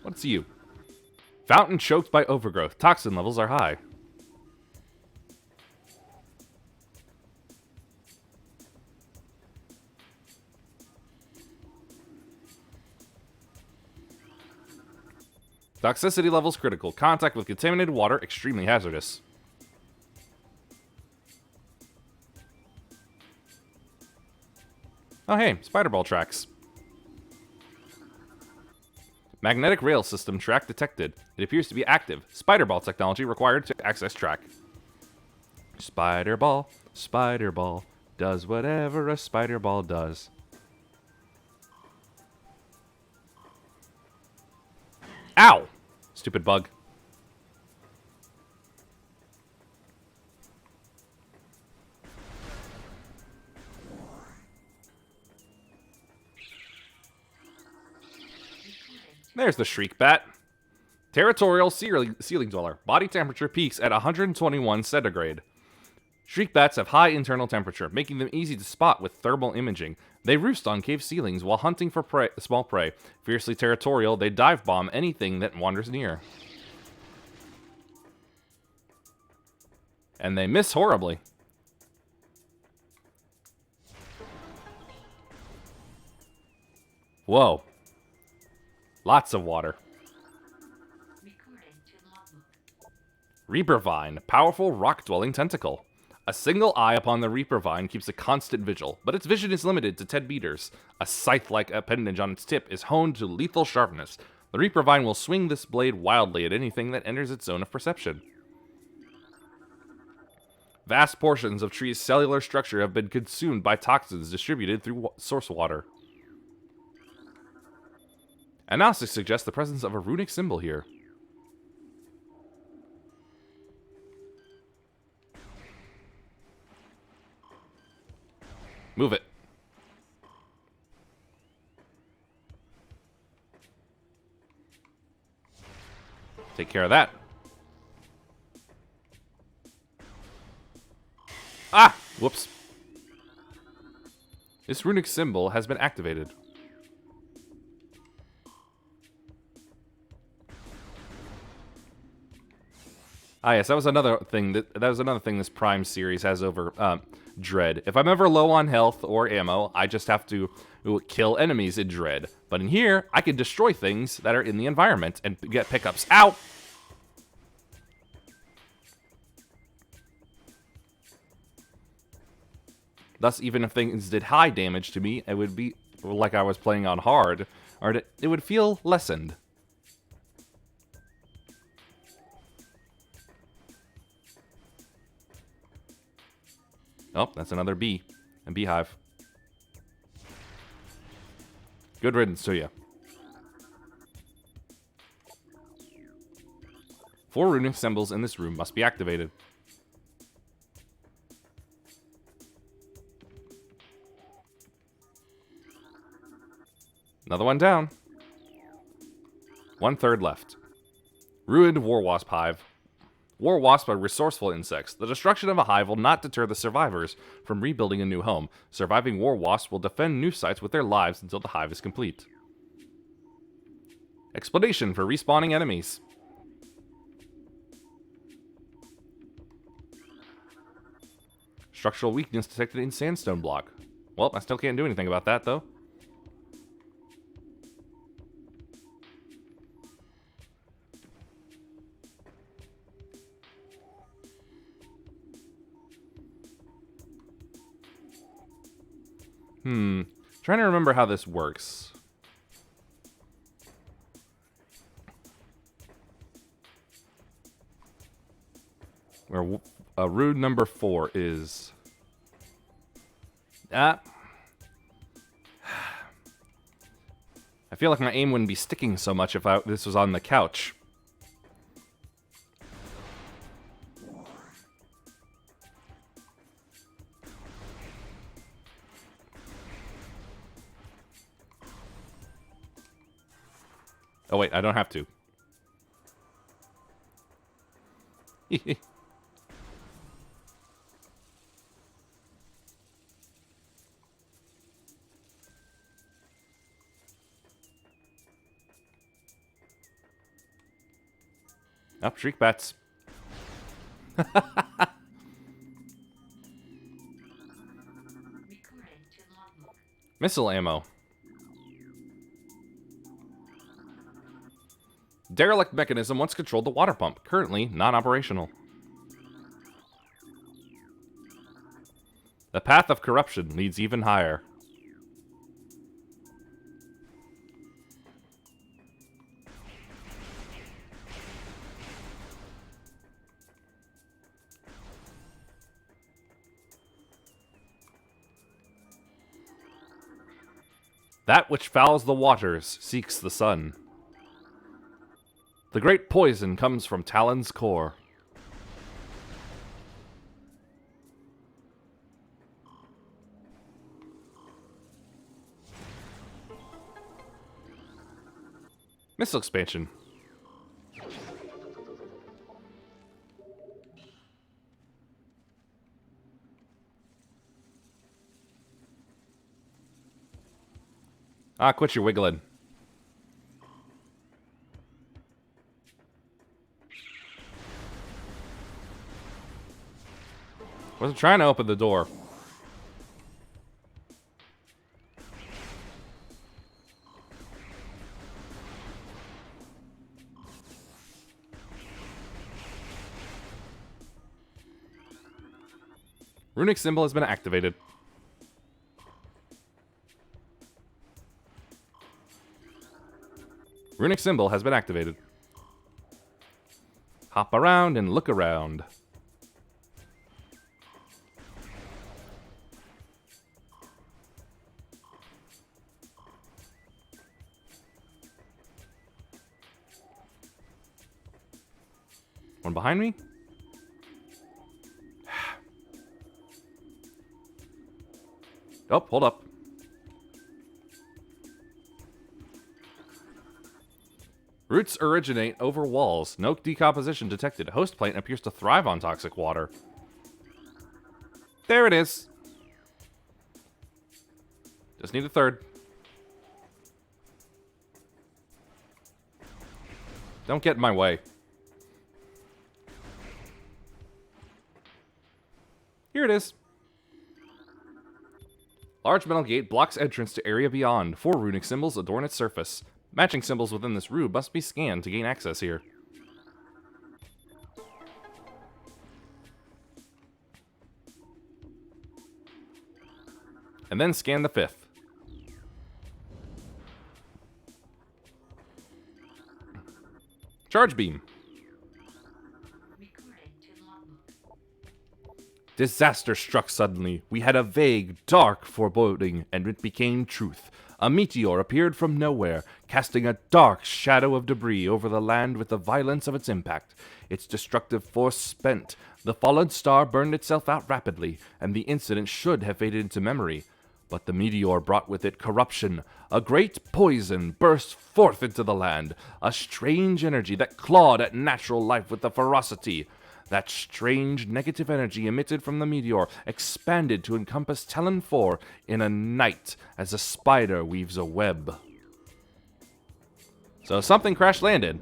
What's you? Fountain choked by overgrowth. Toxin levels are high. Toxicity levels critical. Contact with contaminated water extremely hazardous. Oh hey, spider ball tracks. Magnetic rail system track detected. It appears to be active. Spider ball technology required to access track. Spider ball does whatever a spider ball does. Ow! Stupid bug. There's the Shriek Bat. Territorial ceiling dweller. Body temperature peaks at 121 centigrade. Shriek Bats have high internal temperature, making them easy to spot with thermal imaging. They roost on cave ceilings while hunting for small prey. Fiercely territorial, they dive bomb anything that wanders near. And they miss horribly. Whoa. Lots of water. Reaper Vine, powerful rock-dwelling tentacle. A single eye upon the Reaper Vine keeps a constant vigil, but its vision is limited to 10 meters. A scythe-like appendage on its tip is honed to lethal sharpness. The Reaper Vine will swing this blade wildly at anything that enters its zone of perception. Vast portions of trees' cellular structure have been consumed by toxins distributed through source water. Analysis suggests the presence of a runic symbol here. Move it. Take care of that. Ah! Whoops. This runic symbol has been activated. Ah, yes, that was another thing this Prime series has over Dread. If I'm ever low on health or ammo, I just have to kill enemies in Dread. But in here, I can destroy things that are in the environment and get pickups. Ow! Thus, even if things did high damage to me, it would be like I was playing on hard, or it would feel lessened. Oh, that's another bee. A beehive. Good riddance to you. 4 runic symbols in this room must be activated. Another one down. 1/3 left. Ruined War Wasp hive. War Wasps are resourceful insects. The destruction of a hive will not deter the survivors from rebuilding a new home. Surviving War Wasps will defend new sites with their lives until the hive is complete. Explanation for respawning enemies. Structural weakness detected in sandstone block. Well, I still can't do anything about that, though. Trying to remember how this works. Where rune number 4 is... I feel like my aim wouldn't be sticking so much if this was on the couch. Oh wait, I don't have to. Up, Shriek Bats. Recording to logbook. Missile ammo. Derelict mechanism once controlled the water pump. Currently, non-operational. The path of corruption leads even higher. That which fouls the waters seeks the sun. The great poison comes from Talon's core. Missile expansion. Ah, quit your wiggling. Wasn't trying to open the door. Runic symbol has been activated. Runic symbol has been activated. Hop around and look around. One behind me? Oh, hold up. Roots originate over walls. No decomposition detected. Host plant appears to thrive on toxic water. There it is. Just need a third. Don't get in my way. Here it is. Large metal gate blocks entrance to area beyond. 4 runic symbols adorn its surface. Matching symbols within this rube must be scanned to gain access here. And then scan the 5th. Charge beam. Recording to logbook. Disaster struck suddenly. We had a vague, dark foreboding, and it became truth. A meteor appeared from nowhere, casting a dark shadow of debris over the land with the violence of its impact. Its destructive force spent. The fallen star burned itself out rapidly, and the incident should have faded into memory. But the meteor brought with it corruption. A great poison burst forth into the land, a strange energy that clawed at natural life with a ferocity. That strange negative energy emitted from the meteor expanded to encompass Talon 4 in a night as a spider weaves a web. So something crash landed.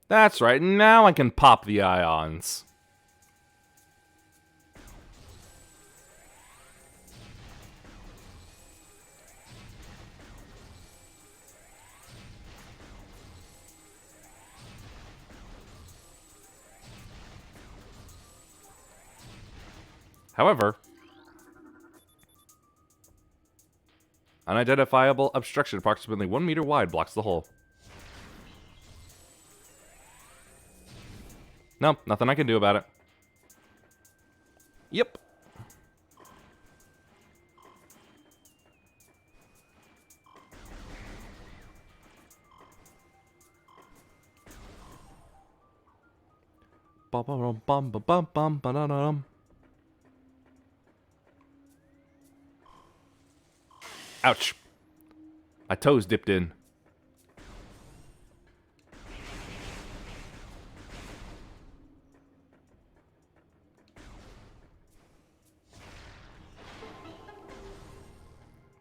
That's right, now I can pop the ions. However, unidentifiable obstruction approximately 1 meter wide blocks the hole. No, nothing I can do about it. Yep. Bum bum bum bum bum bum ba-da-dum. Ouch. My toes dipped in.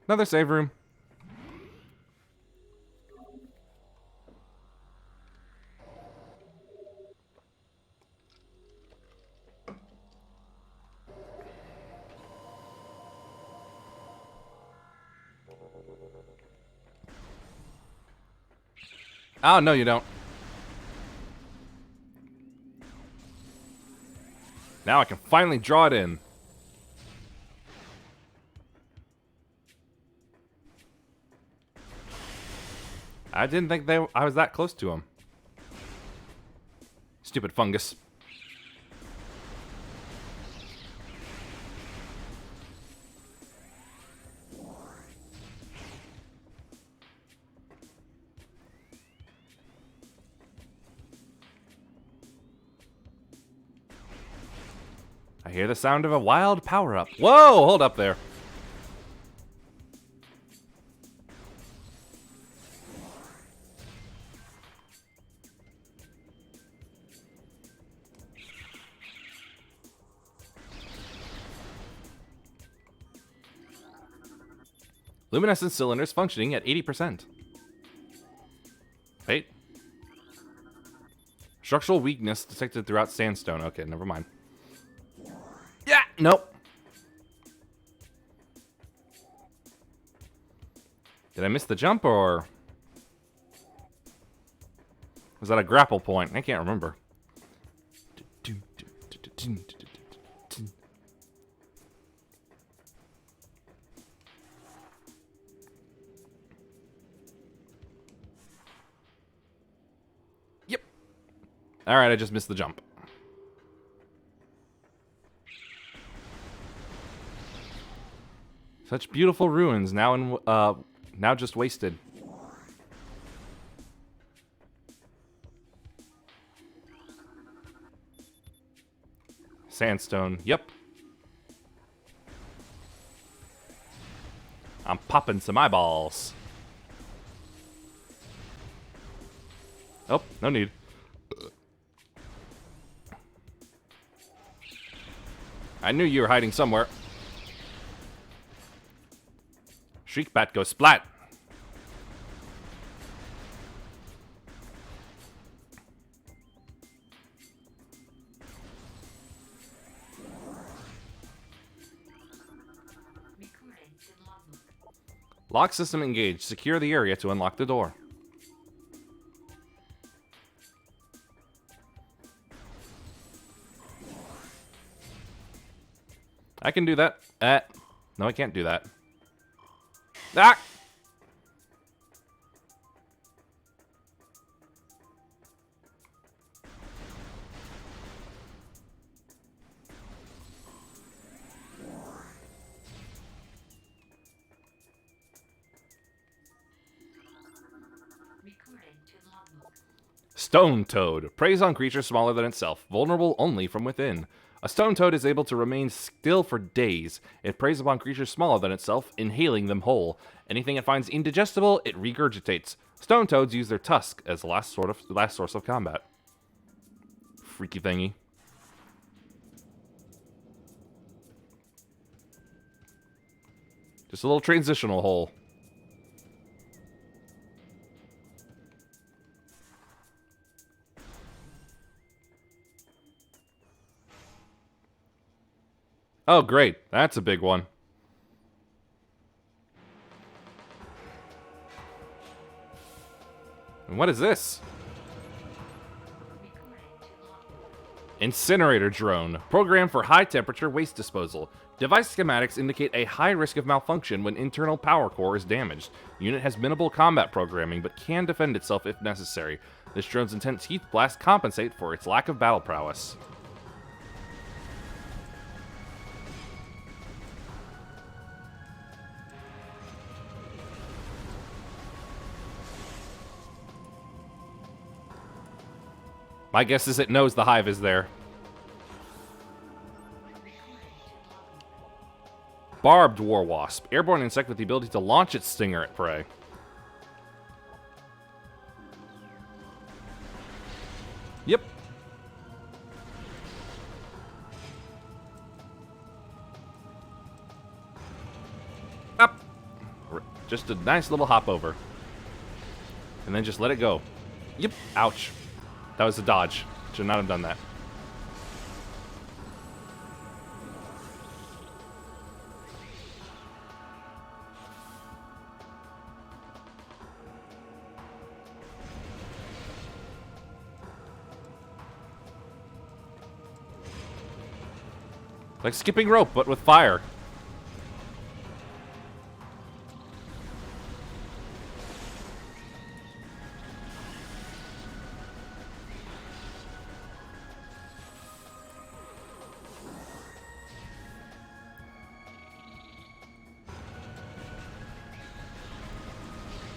Another save room. Oh, no, you don't. Now I can finally draw it in. I didn't think I was that close to him. Stupid fungus. I hear the sound of a wild power-up. Whoa, hold up there. Luminescent cylinders functioning at 80%. Wait. Structural weakness detected throughout sandstone. Okay, never mind. Yeah, nope. Did I miss the jump or? Was that a grapple point? I can't remember. Yep. Alright, I just missed the jump. Such beautiful ruins, now just wasted. Sandstone, yep. I'm popping some eyeballs. Oh, no need. I knew you were hiding somewhere. Shriek Bat goes splat. Lock system engaged. Secure the area to unlock the door. I can do that. No, I can't do that. Ah! Stone Toad. Preys on creatures smaller than itself, vulnerable only from within. A stone toad is able to remain still for days. It preys upon creatures smaller than itself, inhaling them whole. Anything it finds indigestible, it regurgitates. Stone toads use their tusk as the last source of combat. Freaky thingy. Just a little transitional hole. Oh, great. That's a big one. And what is this? Incinerator Drone. Programmed for high-temperature waste disposal. Device schematics indicate a high risk of malfunction when internal power core is damaged. The unit has minimal combat programming, but can defend itself if necessary. This drone's intense heat blasts compensate for its lack of battle prowess. My guess is it knows the hive is there. Barbed War Wasp. Airborne insect with the ability to launch its stinger at prey. Yep. Up. Just a nice little hop over. And then just let it go. Yep. Ouch. That was a dodge. Should not have done that. Like skipping rope, but with fire.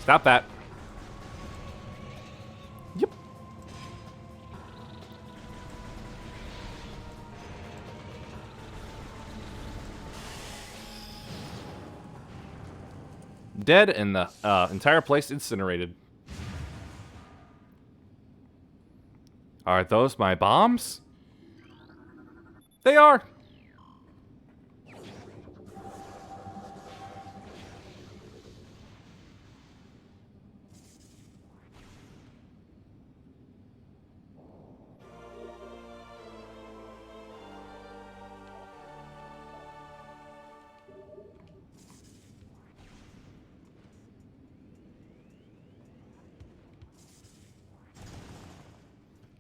Stop that. Yep. Dead and the entire place incinerated. Are those my bombs? They are.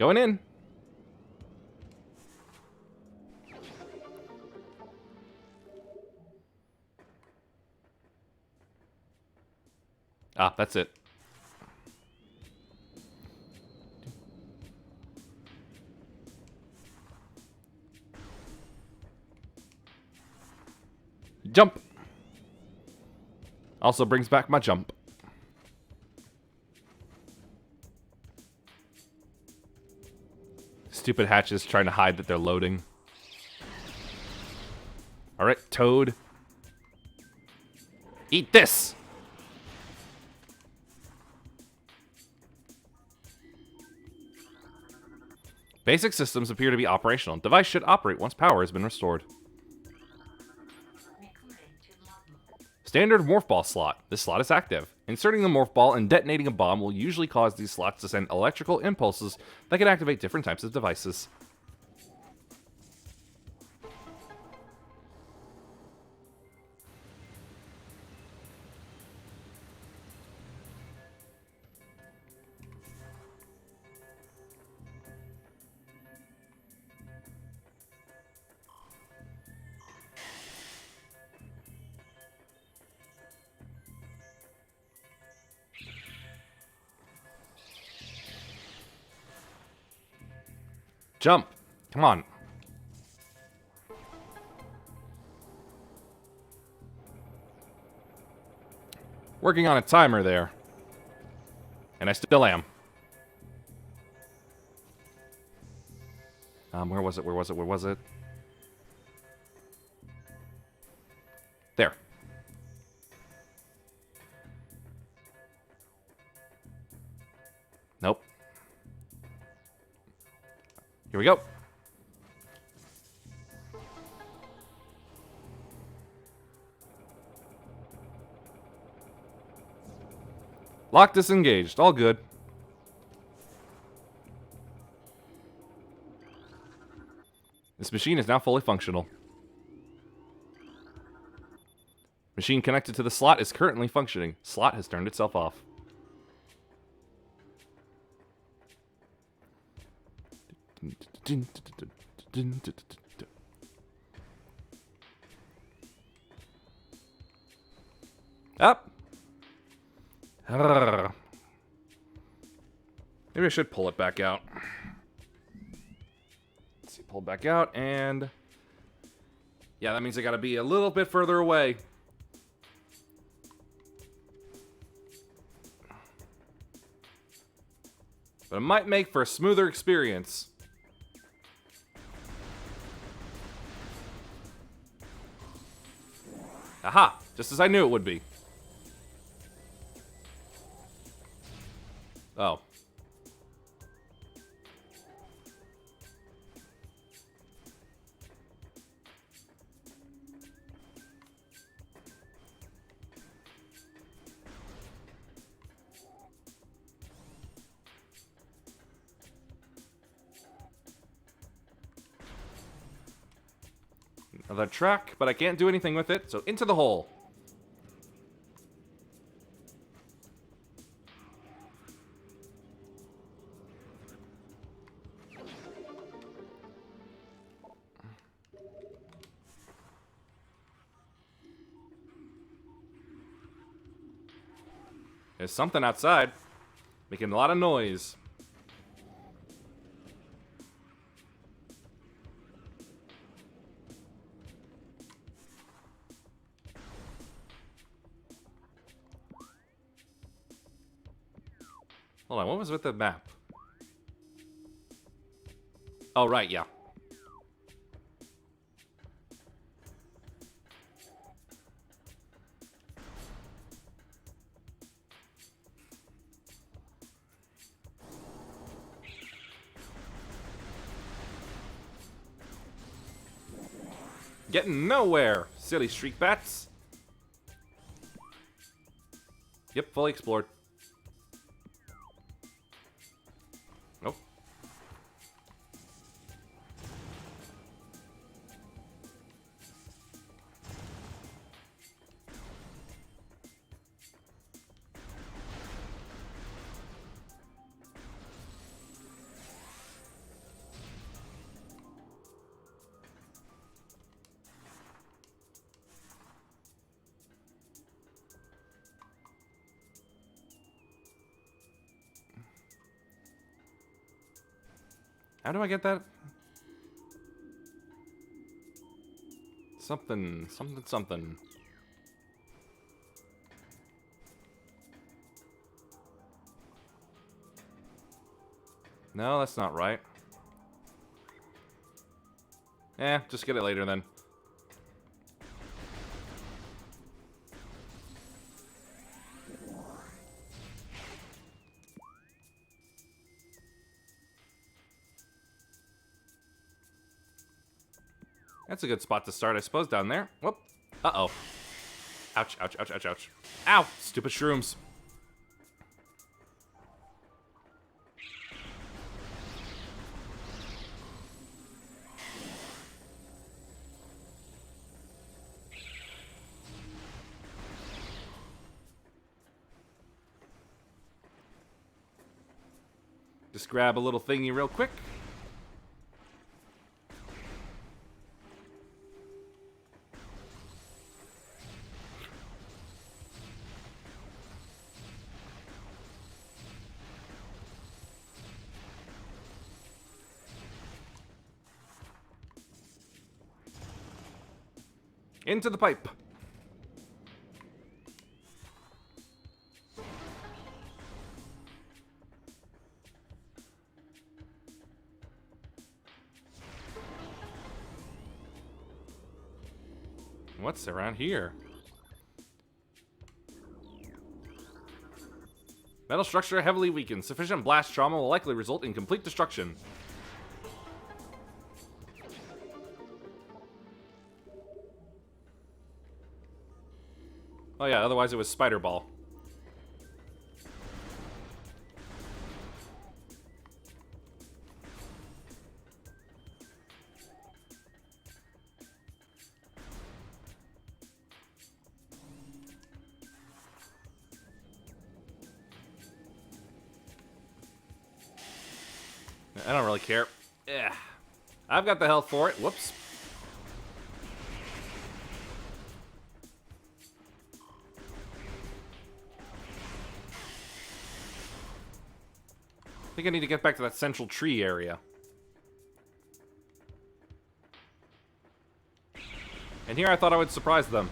Going in. Ah, that's it. Jump. Also brings back my jump. Stupid hatches trying to hide that they're loading. Alright, Toad. Eat this! Basic systems appear to be operational. Device should operate once power has been restored. Standard morph ball slot. This slot is active. Inserting the morph ball and detonating a bomb will usually cause these slots to send electrical impulses that can activate different types of devices. Jump. Come on. Working on a timer there. And I still am. Where was it? Where was it? Where was it? There. Nope. Here we go. Lock disengaged. All good. This machine is now fully functional. Machine connected to the slot is currently functioning. Slot has turned itself off. Up. Maybe I should pull it back out. Let's see, pull it back out, and yeah, that means I gotta be a little bit further away. But it might make for a smoother experience. Aha! Just as I knew it would be. Oh. Another track, but I can't do anything with it, so into the hole. There's something outside, making a lot of noise. Hold on, what was with the map? Oh, right, yeah. Getting nowhere, silly Shriek Bats. Yep, fully explored. Nope. How do I get that? Something, something, something. No, that's not right. Just get it later then. That's a good spot to start, I suppose, down there. Whoop. Uh-oh. Ouch, ouch, ouch, ouch, ouch. Ow! Stupid shrooms. Just grab a little thingy real quick. Into the pipe. What's around here? Metal structure heavily weakened. Sufficient blast trauma will likely result in complete destruction. Oh yeah, otherwise it was Spider Ball. I don't really care. Yeah, I've got the health for it. Whoops. I think I need to get back to that central tree area. And here I thought I would surprise them.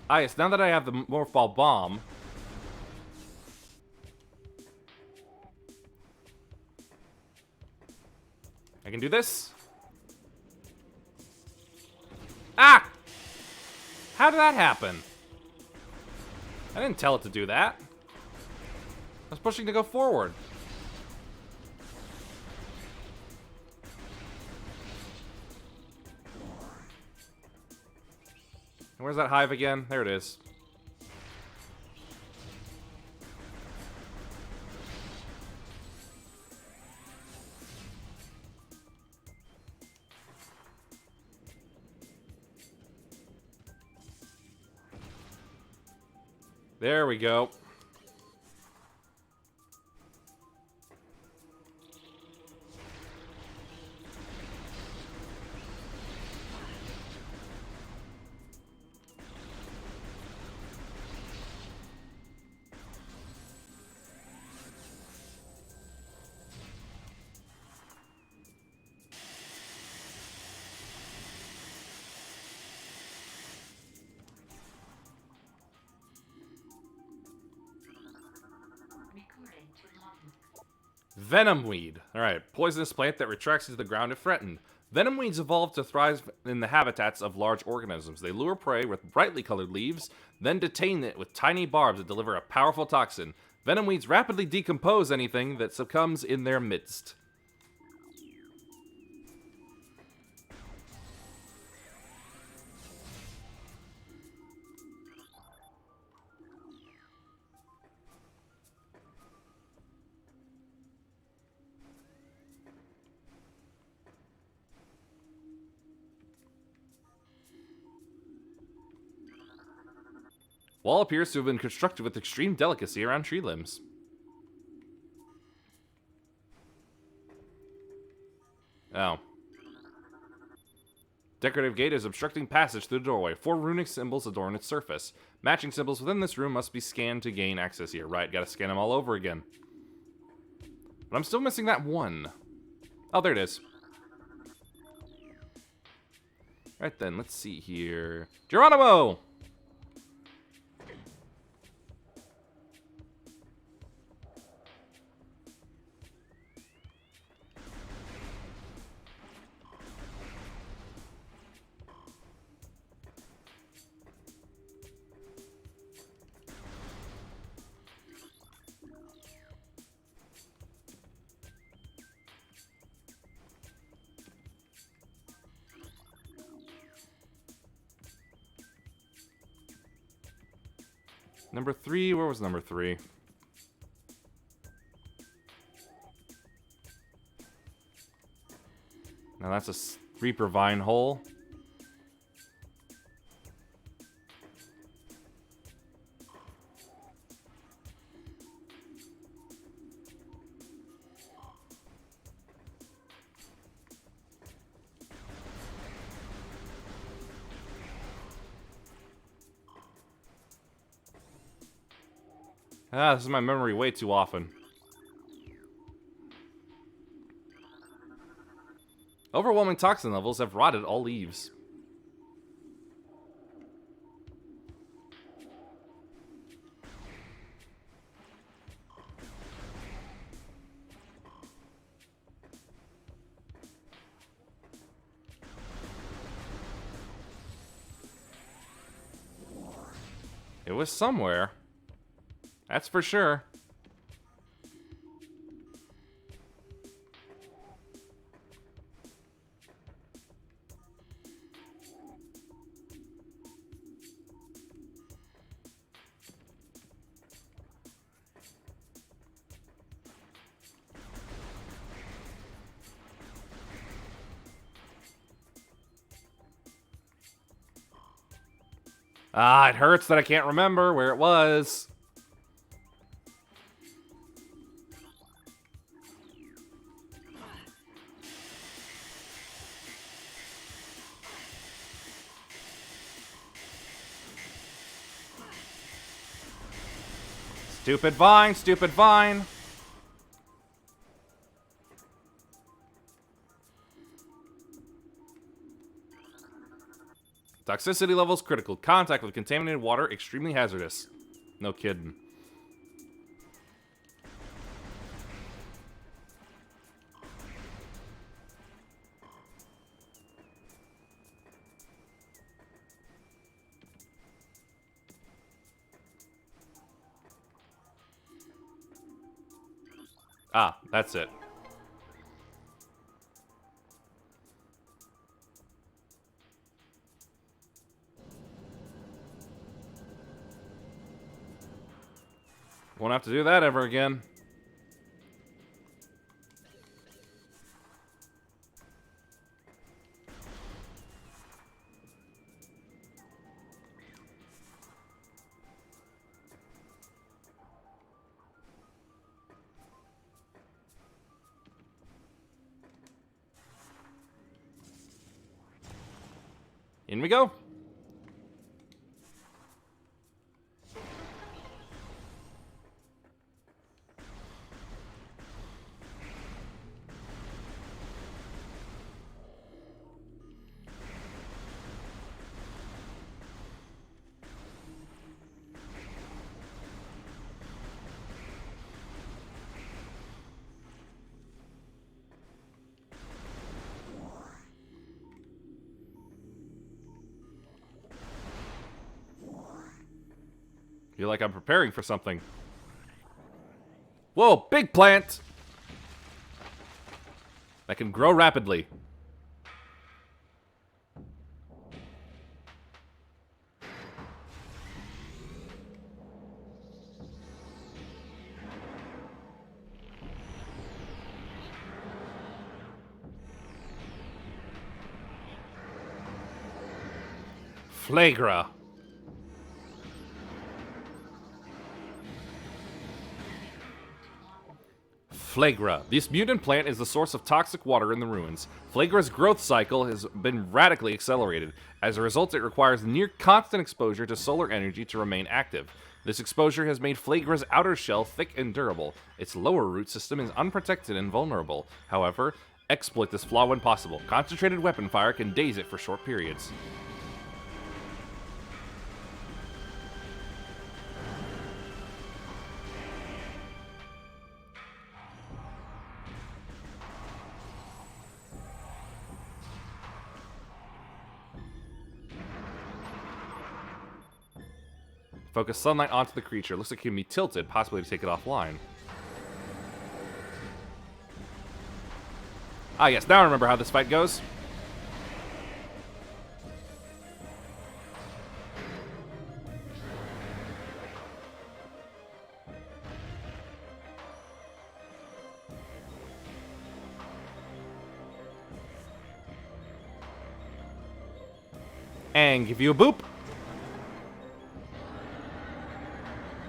Ah, yes, now that I have the Morphball Bomb. I can do this. Ah! How did that happen? I didn't tell it to do that. I was pushing to go forward. Where's that hive again? There it is. There we go. Recording to login. Venom Weed. Alright, poisonous plant that retracts into the ground if threatened. Venom weeds evolved to thrive in the habitats of large organisms. They lure prey with brightly colored leaves, then detain it with tiny barbs that deliver a powerful toxin. Venom weeds rapidly decompose anything that succumbs in their midst. Wall appears to have been constructed with extreme delicacy around tree limbs. Oh. Decorative gate is obstructing passage through the doorway. 4 runic symbols adorn its surface. Matching symbols within this room must be scanned to gain access here. Right, gotta scan them all over again. But I'm still missing that one. Oh, there it is. Right then, let's see here. Geronimo! Number 3, where was number 3? Now that's a Reaper Vine hole. Ah, this is my memory way too often. Overwhelming toxin levels have rotted all leaves. It was somewhere. That's for sure. Ah, it hurts that I can't remember where it was. Stupid vine, stupid vine. Toxicity levels critical. Contact with contaminated water extremely hazardous. No kidding. Ah, that's it. Won't have to do that ever again. In we go. Feel like I'm preparing for something. Whoa, big plant! That can grow rapidly. Flagra. Flagra. This mutant plant is the source of toxic water in the ruins. Flagra's growth cycle has been radically accelerated. As a result, it requires near constant exposure to solar energy to remain active. This exposure has made Flagra's outer shell thick and durable. Its lower root system is unprotected and vulnerable. However, exploit this flaw when possible. Concentrated weapon fire can daze it for short periods. Focus sunlight onto the creature. Looks like it can be tilted, possibly to take it offline. Ah, yes, now I remember how this fight goes. And give you a boop.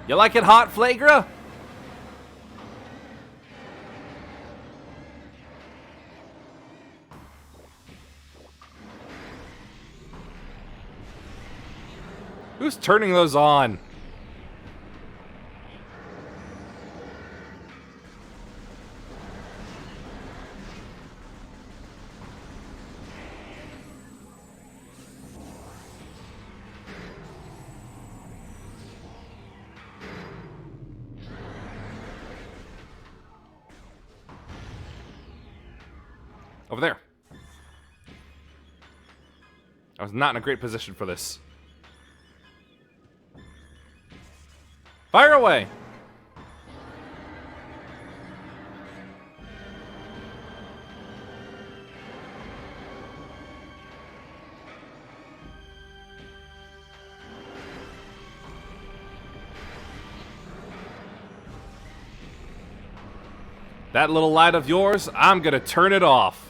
You like it hot, Flagra? Who's turning those on? Over there. I was not in a great position for this. Fire away! That little light of yours, I'm gonna turn it off.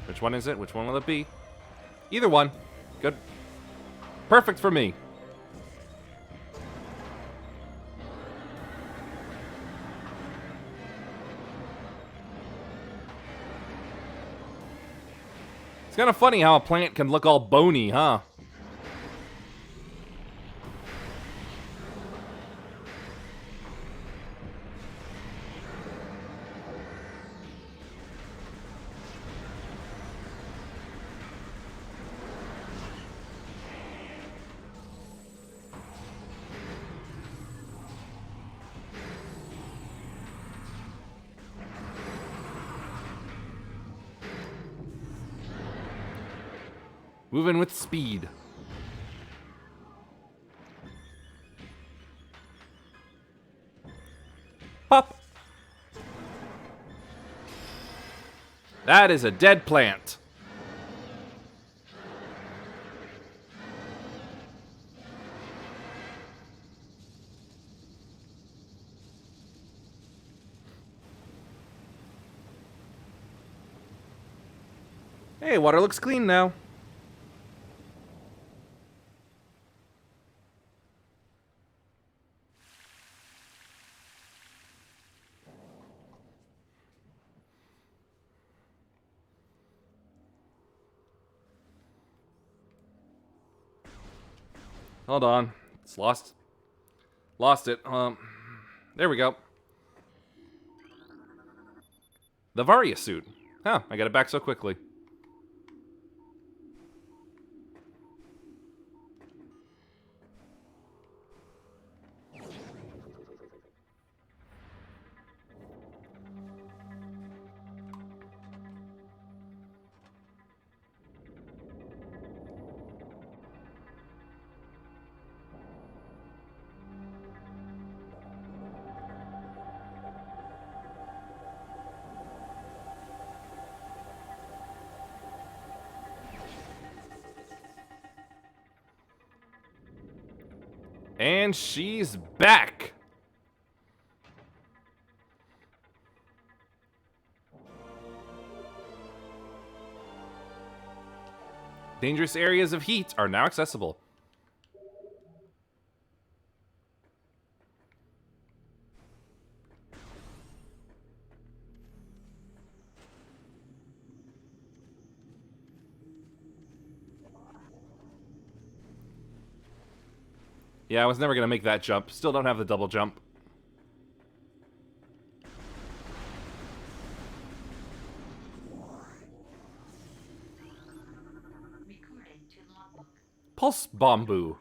Which one is it? Which one will it be? Either one. Good. Perfect for me. It's kind of funny how a plant can look all bony, huh? Moving with speed. Pop! That is a dead plant. Hey, water looks clean now. Hold on. It's lost. Lost it. There we go. The Varia suit. Huh, I got it back so quickly. And she's back! Dangerous areas of heat are now accessible. Yeah, I was never going to make that jump. Still don't have the double jump. Recording to logbook. Pulse Bamboo.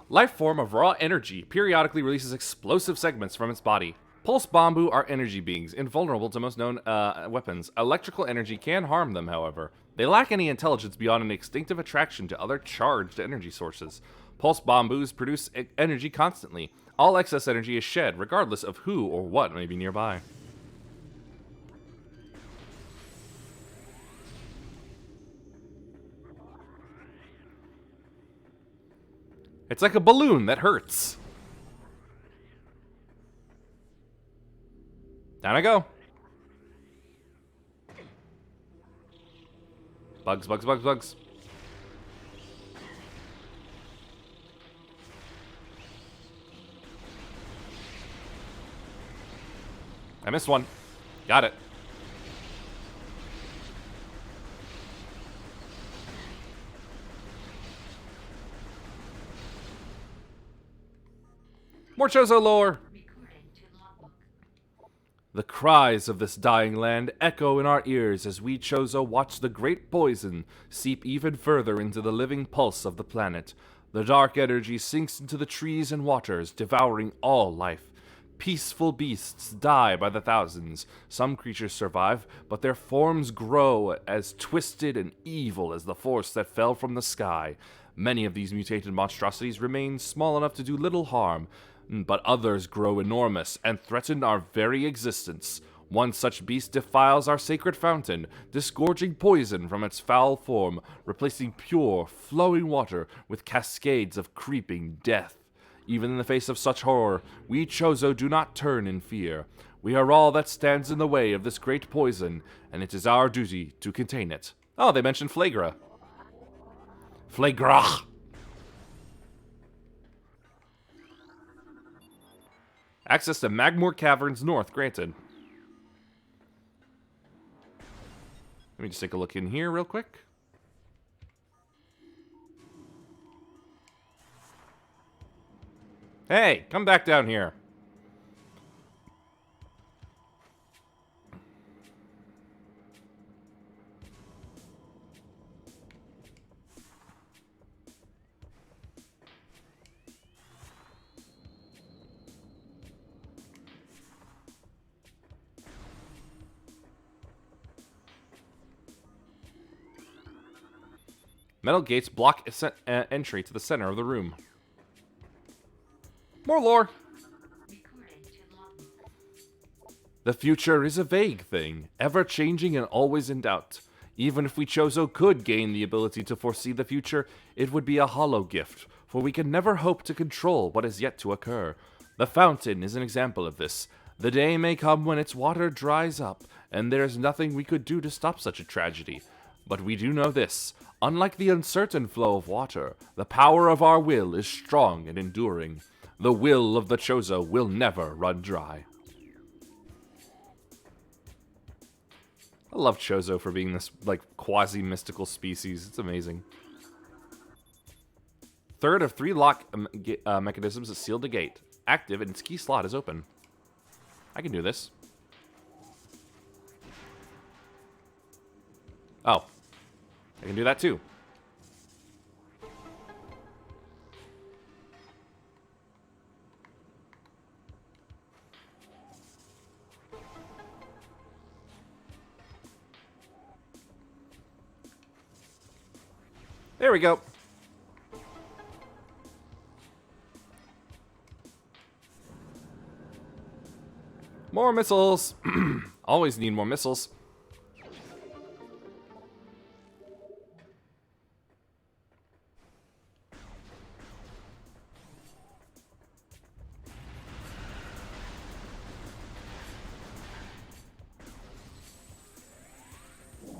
Life form of raw energy periodically releases explosive segments from its body. Pulse Bamboo are energy beings, invulnerable to most known weapons. Electrical energy can harm them, however. They lack any intelligence beyond an instinctive attraction to other charged energy sources. Pulse Bamboos produce energy constantly. All excess energy is shed, regardless of who or what may be nearby. It's like a balloon that hurts. Down I go. Bugs, bugs, bugs, bugs. I missed one. Got it. More Chozo lore. Recording to logbook. The cries of this dying land echo in our ears as we Chozo watch the great poison seep even further into the living pulse of the planet. The dark energy sinks into the trees and waters, devouring all life. Peaceful beasts die by the thousands. Some creatures survive, but their forms grow as twisted and evil as the force that fell from the sky. Many of these mutated monstrosities remain small enough to do little harm, but others grow enormous and threaten our very existence. One such beast defiles our sacred fountain, disgorging poison from its foul form, replacing pure, flowing water with cascades of creeping death. Even in the face of such horror, we Chozo do not turn in fear. We are all that stands in the way of this great poison, and it is our duty to contain it. Oh, they mentioned Flagra. Flagra! Access to Magmore Caverns North granted. Let me just take a look in here real quick. Hey, come back down here. Metal gates block entry to the center of the room. More lore. Recording to logbook. The future is a vague thing, ever-changing and always in doubt. Even if we Chozo could gain the ability to foresee the future, it would be a hollow gift, for we can never hope to control what is yet to occur. The fountain is an example of this. The day may come when its water dries up, and there is nothing we could do to stop such a tragedy. But we do know this. Unlike the uncertain flow of water, the power of our will is strong and enduring. The will of the Chozo will never run dry. I love Chozo for being this, like, quasi-mystical species. It's amazing. Third of 3 lock mechanisms that seal the gate. Active and its key slot is open. I can do this. Oh. I can do that too. There we go. More missiles. Always need more missiles.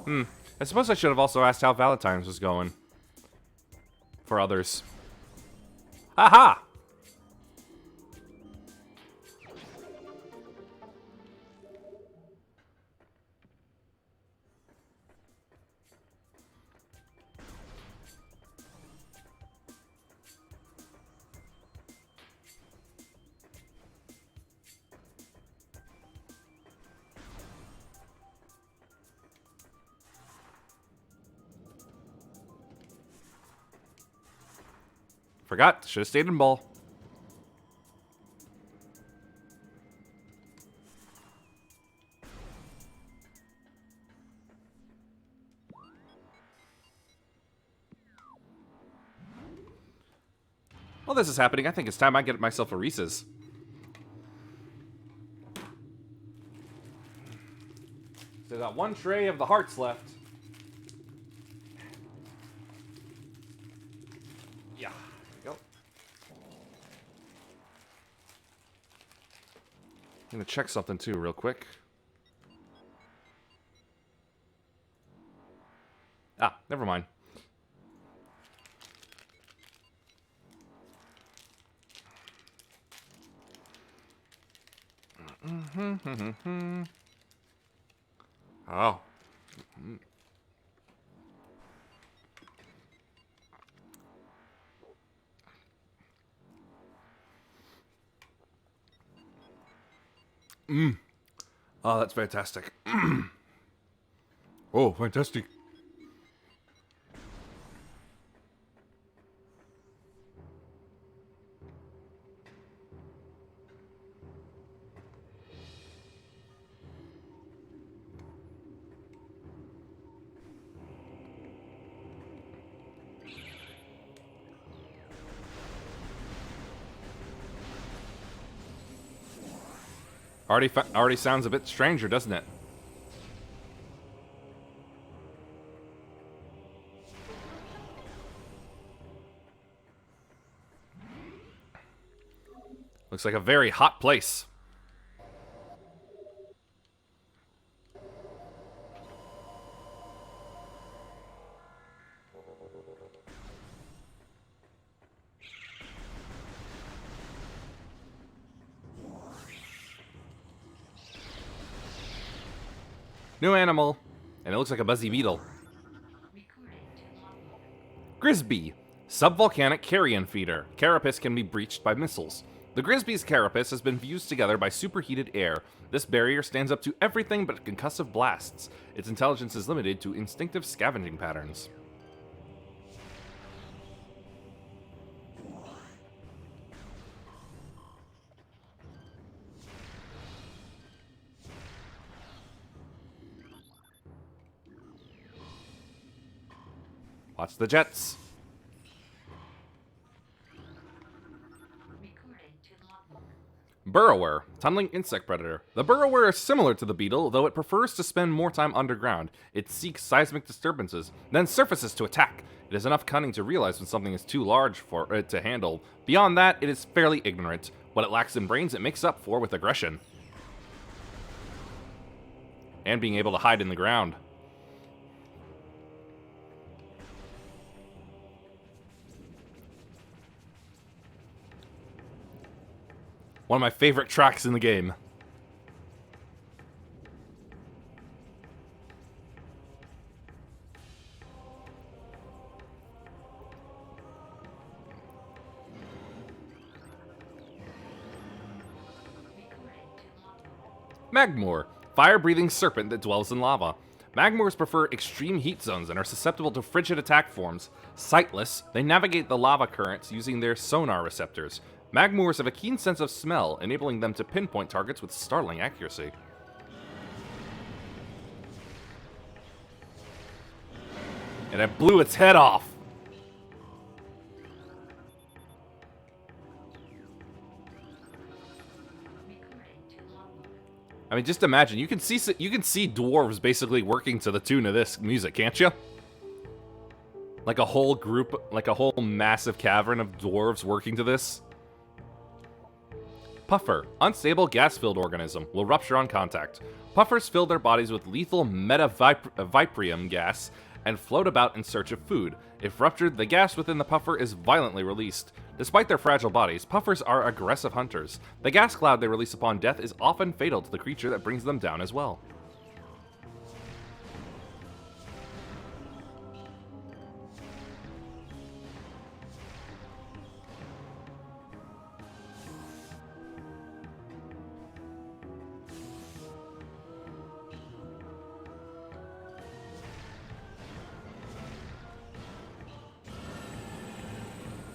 I suppose I should have also asked how Valentine's was going. For others. Aha! Forgot. Should have stayed in ball. While this is happening, I think it's time I get myself a Reese's. Still got one tray of the hearts left. Yeah, there we go. I'm gonna check something too, real quick. Ah, never mind. Oh. Oh, that's fantastic. Oh, fantastic. Already sounds a bit stranger, doesn't it? Looks like a very hot place. New animal, and it looks like a buzzy beetle. Grisby, subvolcanic carrion feeder. Carapace can be breached by missiles. The Grisby's carapace has been fused together by superheated air. This barrier stands up to everything but concussive blasts. Its intelligence is limited to instinctive scavenging patterns. Watch the jets. Burrower, tunneling insect predator. The Burrower is similar to the Beetle, though it prefers to spend more time underground. It seeks seismic disturbances, then surfaces to attack. It has enough cunning to realize when something is too large for it to handle. Beyond that, it is fairly ignorant. What it lacks in brains, it makes up for with aggression. And being able to hide in the ground. One of my favorite tracks in the game. Magmore, fire-breathing serpent that dwells in lava. Magmores prefer extreme heat zones and are susceptible to frigid attack forms. Sightless, they navigate the lava currents using their sonar receptors. Magmores have a keen sense of smell, enabling them to pinpoint targets with startling accuracy. And it blew its head off! I mean, just imagine, you can see dwarves basically working to the tune of this music, can't you? Like a whole group, like a whole massive cavern of dwarves working to this. Puffer, unstable gas-filled organism, will rupture on contact. Puffers fill their bodies with lethal metaviprium gas and float about in search of food. If ruptured, the gas within the puffer is violently released. Despite their fragile bodies, puffers are aggressive hunters. The gas cloud they release upon death is often fatal to the creature that brings them down as well.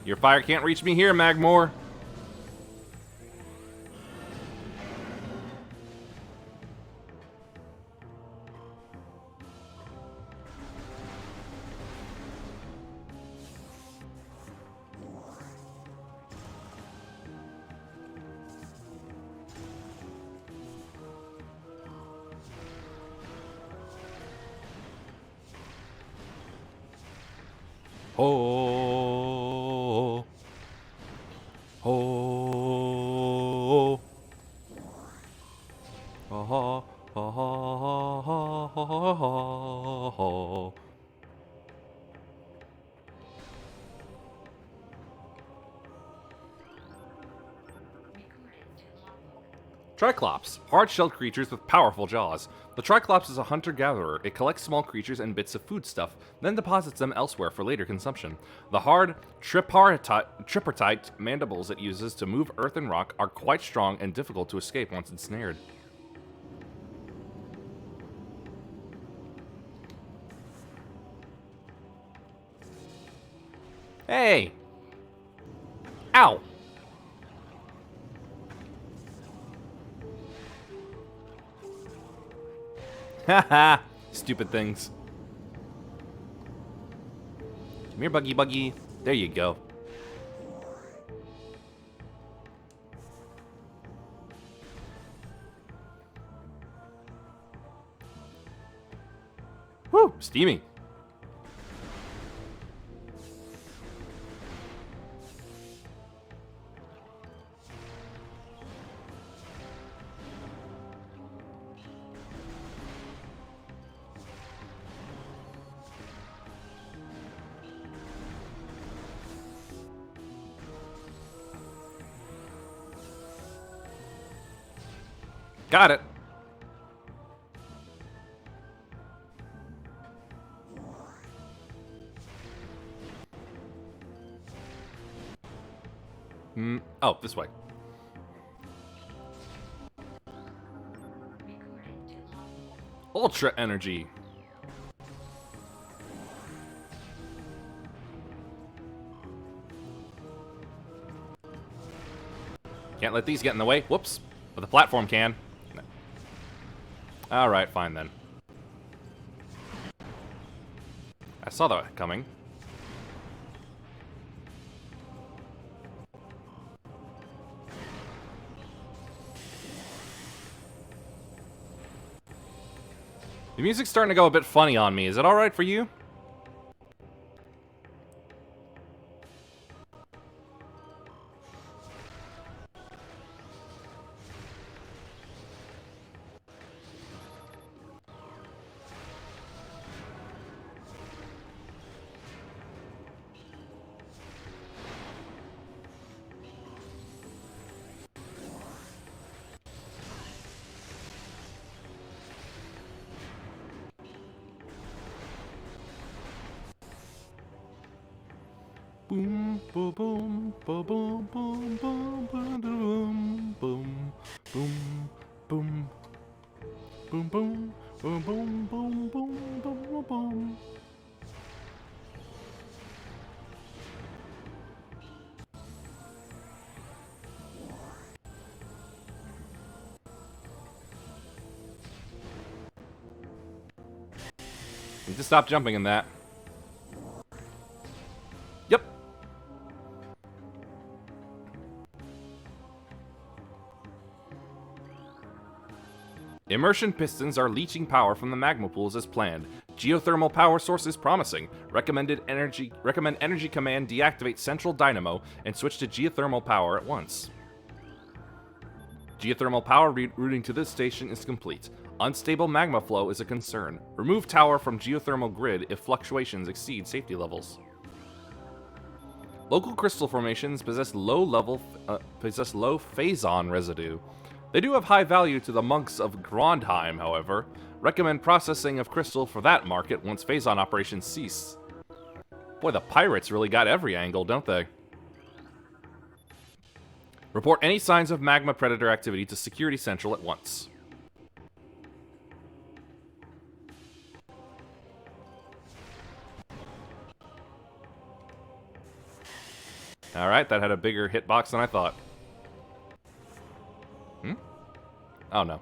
Your fire can't reach me here, Magmore. Oh. Oh. Oh. Oh. Triclops, hard-shelled creatures with powerful jaws. The Triclops is a hunter-gatherer. It collects small creatures and bits of foodstuff, then deposits them elsewhere for later consumption. The hard, tripartite mandibles it uses to move earth and rock are quite strong and difficult to escape once ensnared. Hey! Ow! Haha! Stupid things. Come here, Buggy. There you go. Woo! Steamy. Got it. Oh, this way. Ultra energy. Can't let these get in the way. Whoops. But the platform can. Alright, fine then. I saw that coming. The music's starting to go a bit funny on me. Is it alright for you? Boom, boom, boom, boom, boom, boom, boom, boom, boom, boom, boom, boom, boom, boom, boom, boom, boom, boom, boom, boom. Need to stop jumping in that. Yep. Immersion pistons are leaching power from the magma pools as planned. Geothermal power source is promising. Recommend energy command deactivate central dynamo and switch to geothermal power at once. Geothermal power routing to this station is complete. Unstable magma flow is a concern. Remove tower from geothermal grid if fluctuations exceed safety levels. Local crystal formations possess low phazon residue. They do have high value to the monks of Grondheim, however. Recommend processing of crystal for that market once phazon operations cease. Boy, the pirates really got every angle, don't they? Report any signs of magma predator activity to Security Central at once. Alright, that had a bigger hitbox than I thought. Oh no.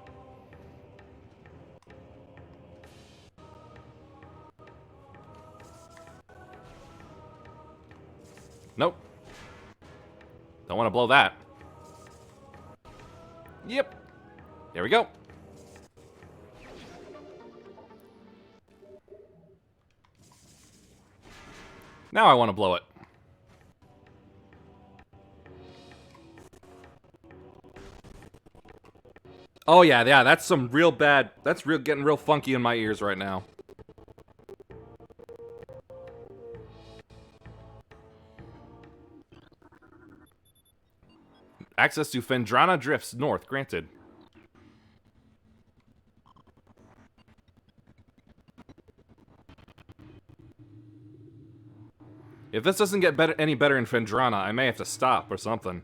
Nope. Don't want to blow that. Yep. There we go. Now I want to blow it. Oh yeah, that's some real bad. That's getting real funky in my ears right now. Access to Phendrana Drifts North granted. If this doesn't get any better in Phendrana, I may have to stop or something.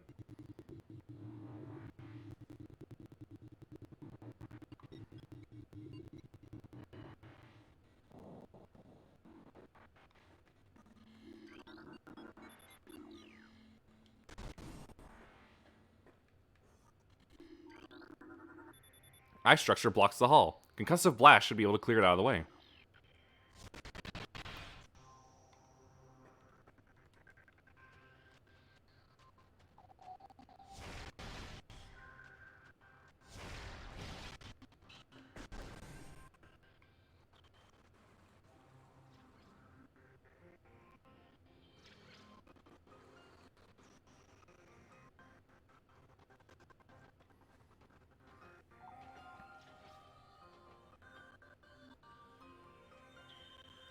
Ice structure blocks the hull. Concussive blast should be able to clear it out of the way.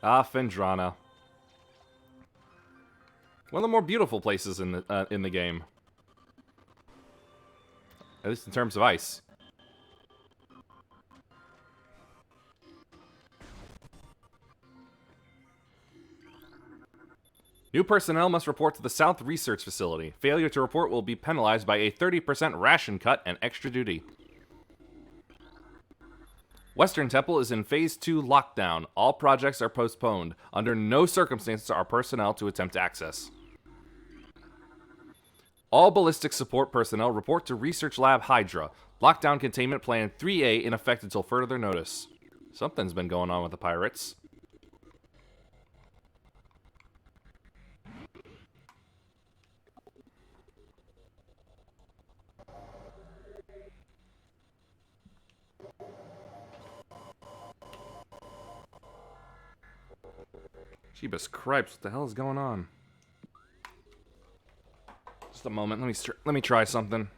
Ah, Phendrana. One of the more beautiful places in the game. At least in terms of ice. New personnel must report to the South Research Facility. Failure to report will be penalized by a 30% ration cut and extra duty. Western Temple is in Phase 2 lockdown. All projects are postponed. Under no circumstances are personnel to attempt access. All ballistic support personnel report to Research Lab Hydra. Lockdown Containment Plan 3A in effect until further notice. Something's been going on with the pirates. Jeebus cripes, what the hell is going on? Just a moment, let me try something.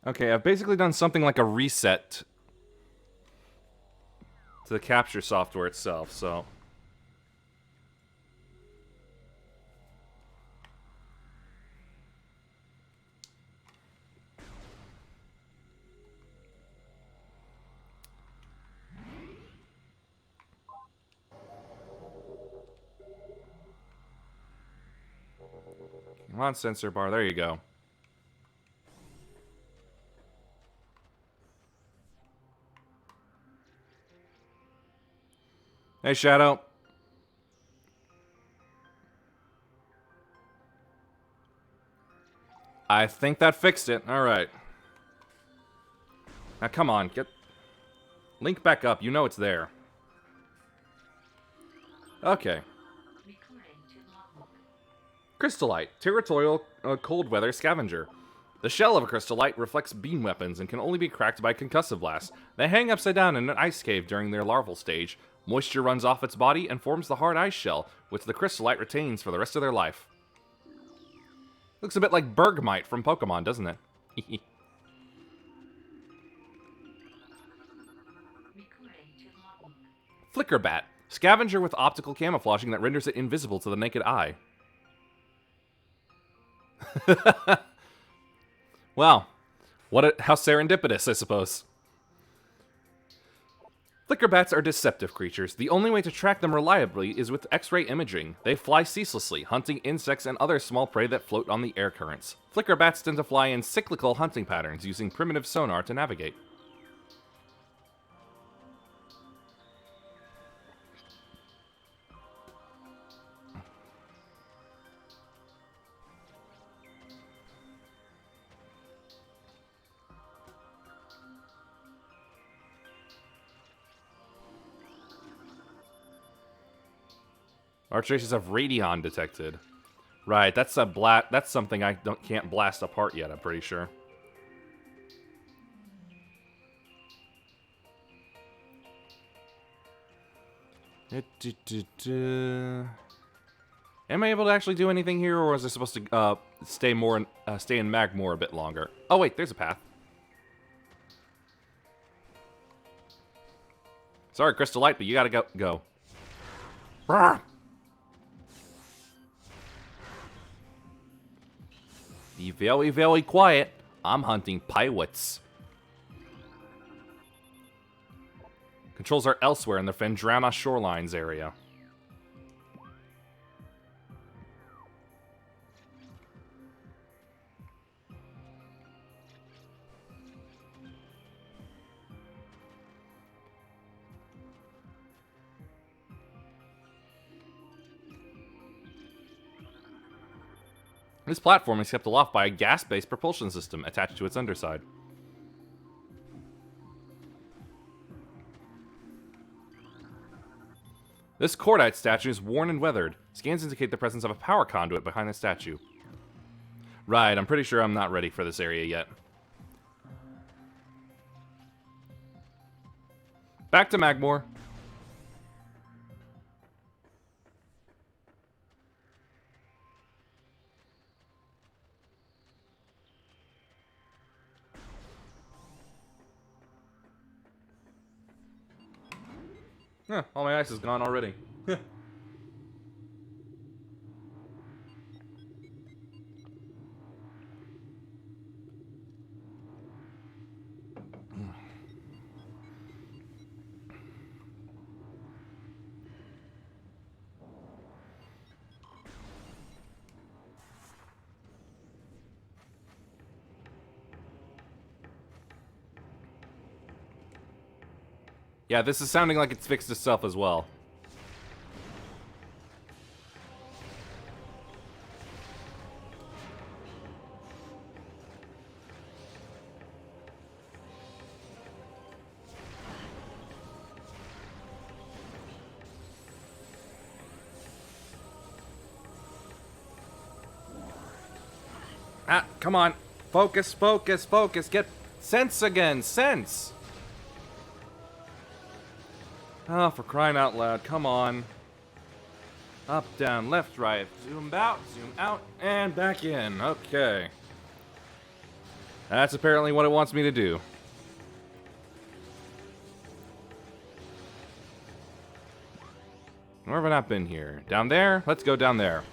Okay, I've basically done something like a reset to the capture software itself, so... Come on, sensor bar. There you go. Hey, Shadow. I think that fixed it. All right. Now, come on. Get Link back up. You know it's there. Okay. Recording to logbook. Crystallite, territorial cold weather scavenger. The shell of a crystallite reflects beam weapons and can only be cracked by concussive blasts. They hang upside down in an ice cave during their larval stage. Moisture runs off its body and forms the hard ice shell, which the crystallite retains for the rest of their life. Looks a bit like Bergmite from Pokemon, doesn't it? Recording to logbook. Flicker Bat, scavenger with optical camouflaging that renders it invisible to the naked eye. Wow, how serendipitous, I suppose. Flicker bats are deceptive creatures. The only way to track them reliably is with X-ray imaging. They fly ceaselessly, hunting insects and other small prey that float on the air currents. Flicker bats tend to fly in cyclical hunting patterns, using primitive sonar to navigate. Our traces of Radion detected. Right, that's something I can't blast apart yet, I'm pretty sure. Am I able to actually do anything here, or was I supposed to stay in Magmore a bit longer? Oh wait, there's a path. Sorry, Crystallite, but you gotta go. Rawr! Be very, very quiet. I'm hunting pirates. Controls are elsewhere in the Fendrana shorelines area. This platform is kept aloft by a gas-based propulsion system attached to its underside. This cordite statue is worn and weathered. Scans indicate the presence of a power conduit behind the statue. Right, I'm pretty sure I'm not ready for this area yet. Back to Magmore. Huh, all my ice is gone already. Yeah, this is sounding like it's fixed itself as well. Ah, come on. Focus, focus, focus. Get sense again. Sense. Oh, for crying out loud. Come on. Up, down, left, right. Zoom out, and back in. Okay. That's apparently what it wants me to do. Where have I not been here? Down there? Let's go down there.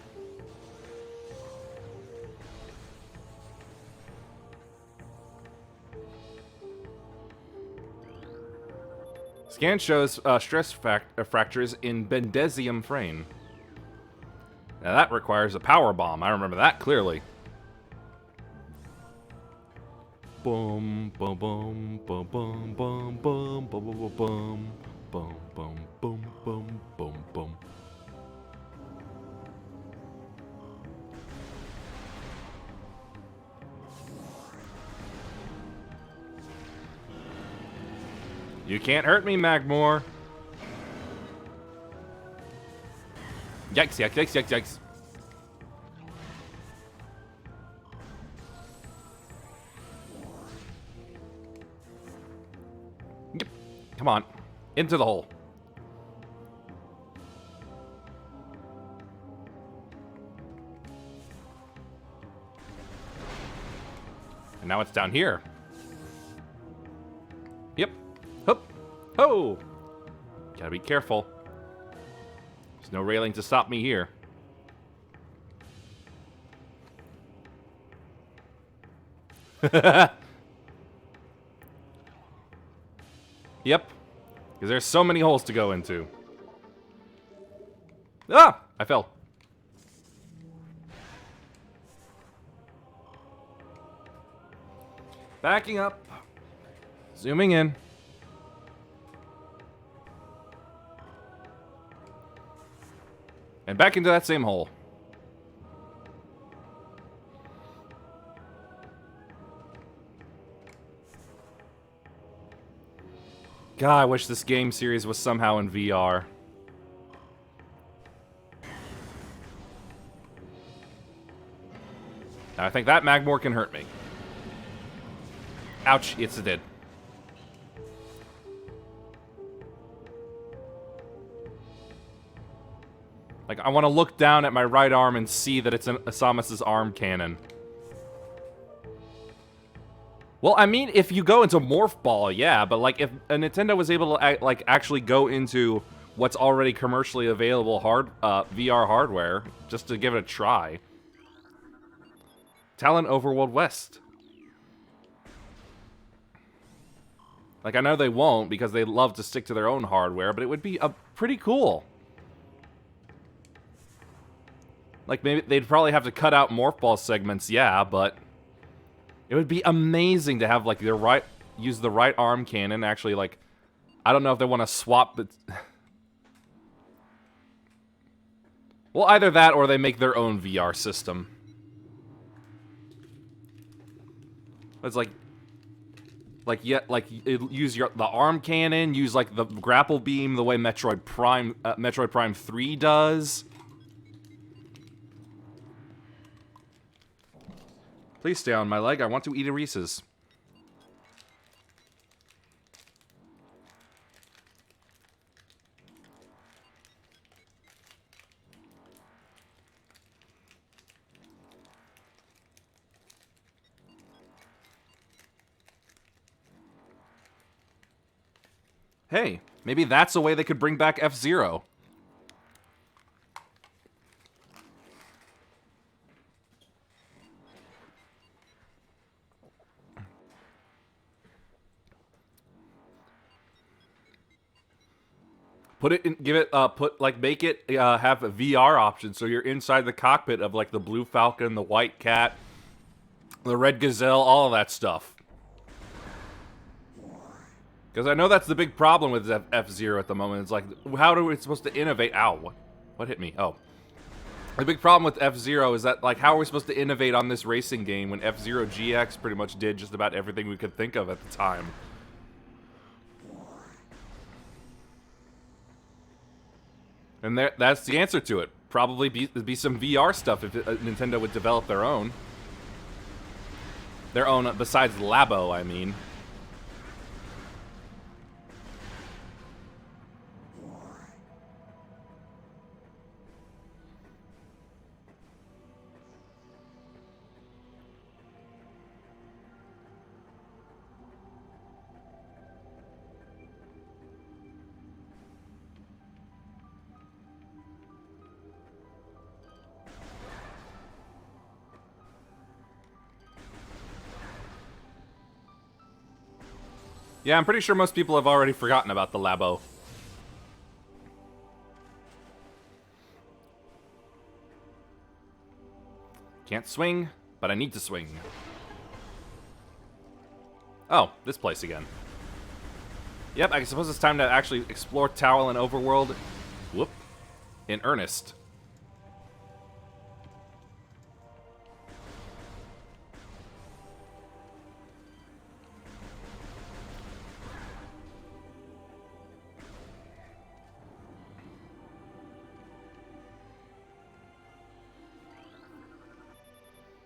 Scan shows stress fractures in Bendesium frame. Now that requires a power bomb. I remember that clearly. Boom, boom, boom, boom, boom, boom, boom, boom, boom, boom, boom, boom, boom, boom, boom, boom. You can't hurt me, Magmore. Yikes, yikes, yikes, yikes, yikes. Yep. Come on. Into the hole. And now it's down here. Yep. Hup. Ho! Gotta be careful. There's no railing to stop me here. Yep. Because there's so many holes to go into. Ah! I fell. Backing up. Zooming in. And back into that same hole. God, I wish this game series was somehow in VR. Now, I think that Magmore can hurt me. Ouch, yes it did. Like, I want to look down at my right arm and see that it's an Samus's arm cannon. Well, I mean, if you go into Morph Ball, yeah, but like, if a Nintendo was able to like actually go into what's already commercially available VR hardware, just to give it a try. Talon Overworld West. Like, I know they won't because they love to stick to their own hardware, but it would be pretty cool. Like, maybe they'd probably have to cut out Morph Ball segments, yeah, but it would be amazing to have, like, use the right arm cannon, actually, like, I don't know if they want to swap the... Well, either that or they make their own VR system. It's like use the arm cannon, use, like, the grapple beam the way Metroid Prime 3 does. Please stay on my leg. I want to eat a Reese's. Hey, maybe that's a way they could bring back F-Zero. Put it in, make it have a VR option, so you're inside the cockpit of, like, the Blue Falcon, the White Cat, the Red Gazelle, all of that stuff. Because I know that's the big problem with F-Zero at the moment. It's like, how are we supposed to innovate? Ow, what hit me? Oh. The big problem with F-Zero is that, like, how are we supposed to innovate on this racing game when F-Zero GX pretty much did just about everything we could think of at the time? And that's the answer to it. Probably be some VR stuff if Nintendo would develop their own. Their own, besides Labo, I mean. Yeah, I'm pretty sure most people have already forgotten about the Labo. Can't swing, but I need to swing. Oh, this place again. Yep, I suppose it's time to actually explore Towel and Overworld. Whoop. In earnest.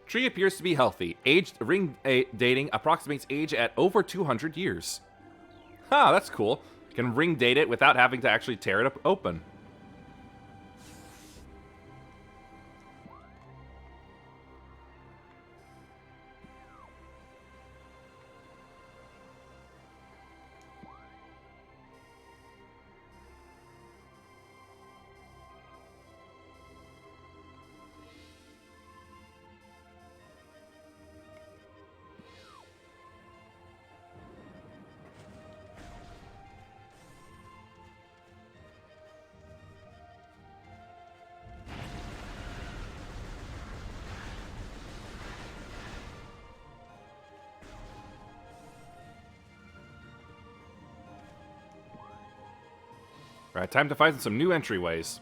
Tree appears to be healthy. Age ring dating approximates age at over 200 years. Huh, that's cool. Can ring date it without having to actually tear it up open. Right, time to find some new entryways.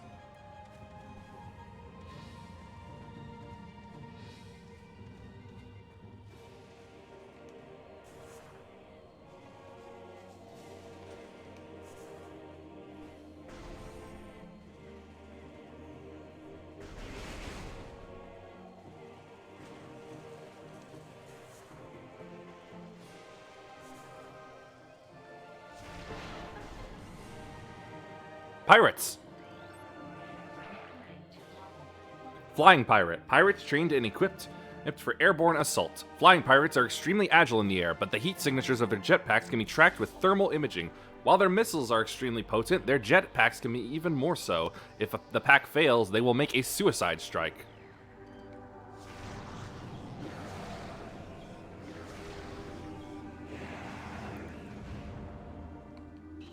Pirates! Flying pirate. Pirates trained and equipped for airborne assault. Flying pirates are extremely agile in the air, but the heat signatures of their jetpacks can be tracked with thermal imaging. While their missiles are extremely potent, their jetpacks can be even more so. If the pack fails, they will make a suicide strike.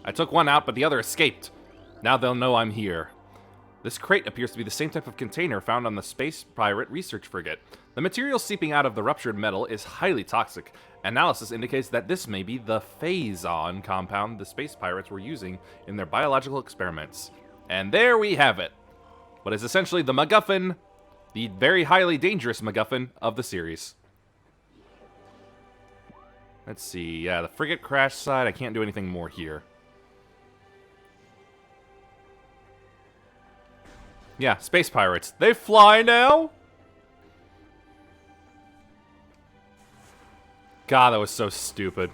I took one out, but the other escaped. Now they'll know I'm here. This crate appears to be the same type of container found on the Space Pirate Research Frigate. The material seeping out of the ruptured metal is highly toxic. Analysis indicates that this may be the Phazon compound the Space Pirates were using in their biological experiments. And there we have it. What is essentially the MacGuffin, the very highly dangerous MacGuffin of the series. Let's see, yeah, the frigate crash side, I can't do anything more here. Yeah, space pirates. They fly now? God, that was so stupid.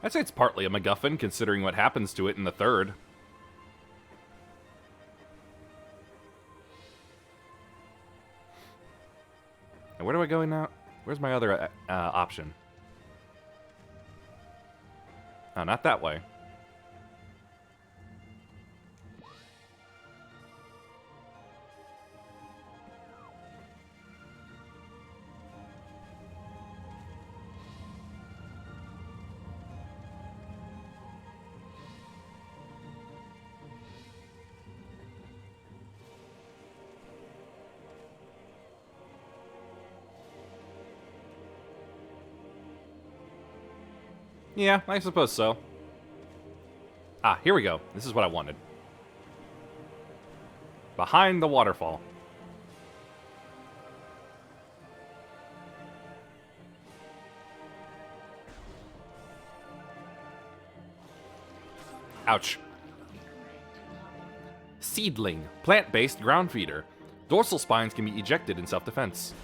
I'd say it's partly a MacGuffin, considering what happens to it in the third. And where do I go now? Where's my other option? Oh, not that way. Yeah, I suppose so. Ah, here we go. This is what I wanted. Behind the waterfall. Ouch. Seedling. Plant-based ground feeder. Dorsal spines can be ejected in self-defense.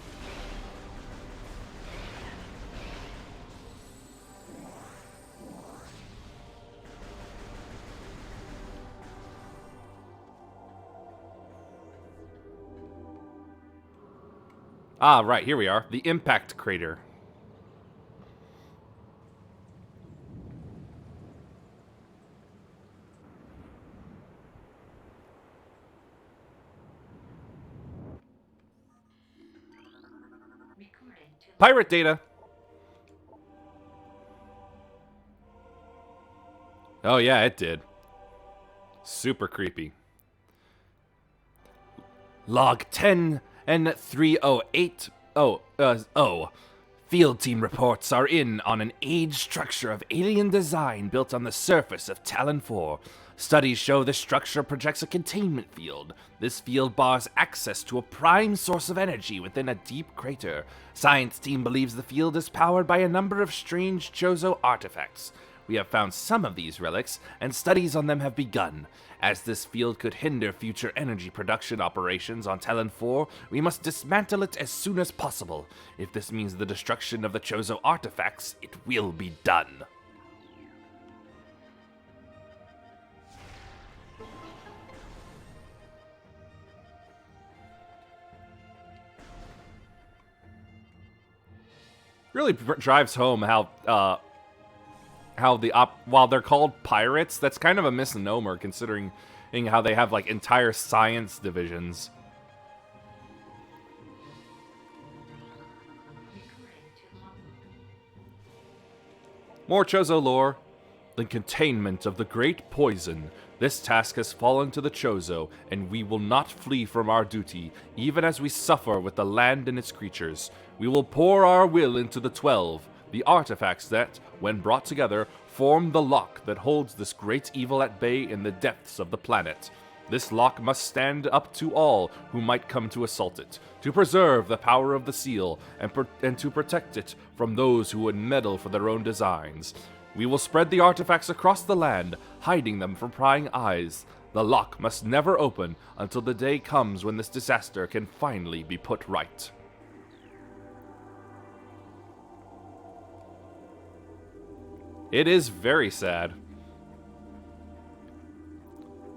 Ah, right, here we are. The impact crater. Pirate data. Oh yeah, it did. Super creepy. Log 10 and 308. Field team reports are in on an aged structure of alien design built on the surface of Talon 4. Studies show this structure projects a containment field. This field bars access to a prime source of energy within a deep crater. Science team believes the field is powered by a number of strange Chozo artifacts. We have found some of these relics, and studies on them have begun. As this field could hinder future energy production operations on Talon 4, we must dismantle it as soon as possible. If this means the destruction of the Chozo artifacts, it will be done. Really drives home how while they're called pirates, that's kind of a misnomer considering how they have like entire science divisions. More Chozo lore. The containment of the great poison. This task has fallen to the Chozo, and we will not flee from our duty, even as we suffer with the land and its creatures. We will pour our will into the 12, the artifacts that, when brought together, form the lock that holds this great evil at bay in the depths of the planet. This lock must stand up to all who might come to assault it, to preserve the power of the seal, and to protect it from those who would meddle for their own designs. We will spread the artifacts across the land, hiding them from prying eyes. The lock must never open until the day comes when this disaster can finally be put right. It is very sad.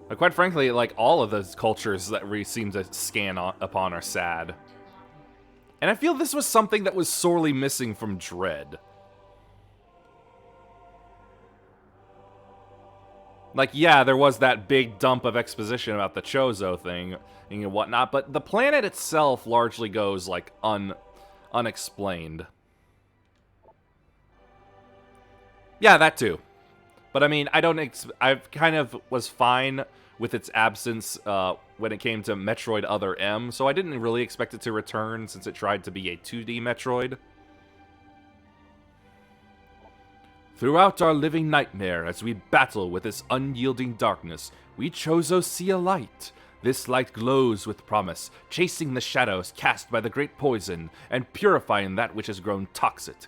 But quite frankly, like, all of those cultures that we seem to scan upon are sad. And I feel this was something that was sorely missing from Dread. Like, yeah, there was that big dump of exposition about the Chozo thing and whatnot, but the planet itself largely goes, like, unexplained. Yeah, that too. But I mean, I kind of was fine with its absence when it came to Metroid Other M, so I didn't really expect it to return since it tried to be a 2D Metroid. Throughout our living nightmare, as we battle with this unyielding darkness, we Chozo see a light. This light glows with promise, chasing the shadows cast by the great poison, and purifying that which has grown toxic.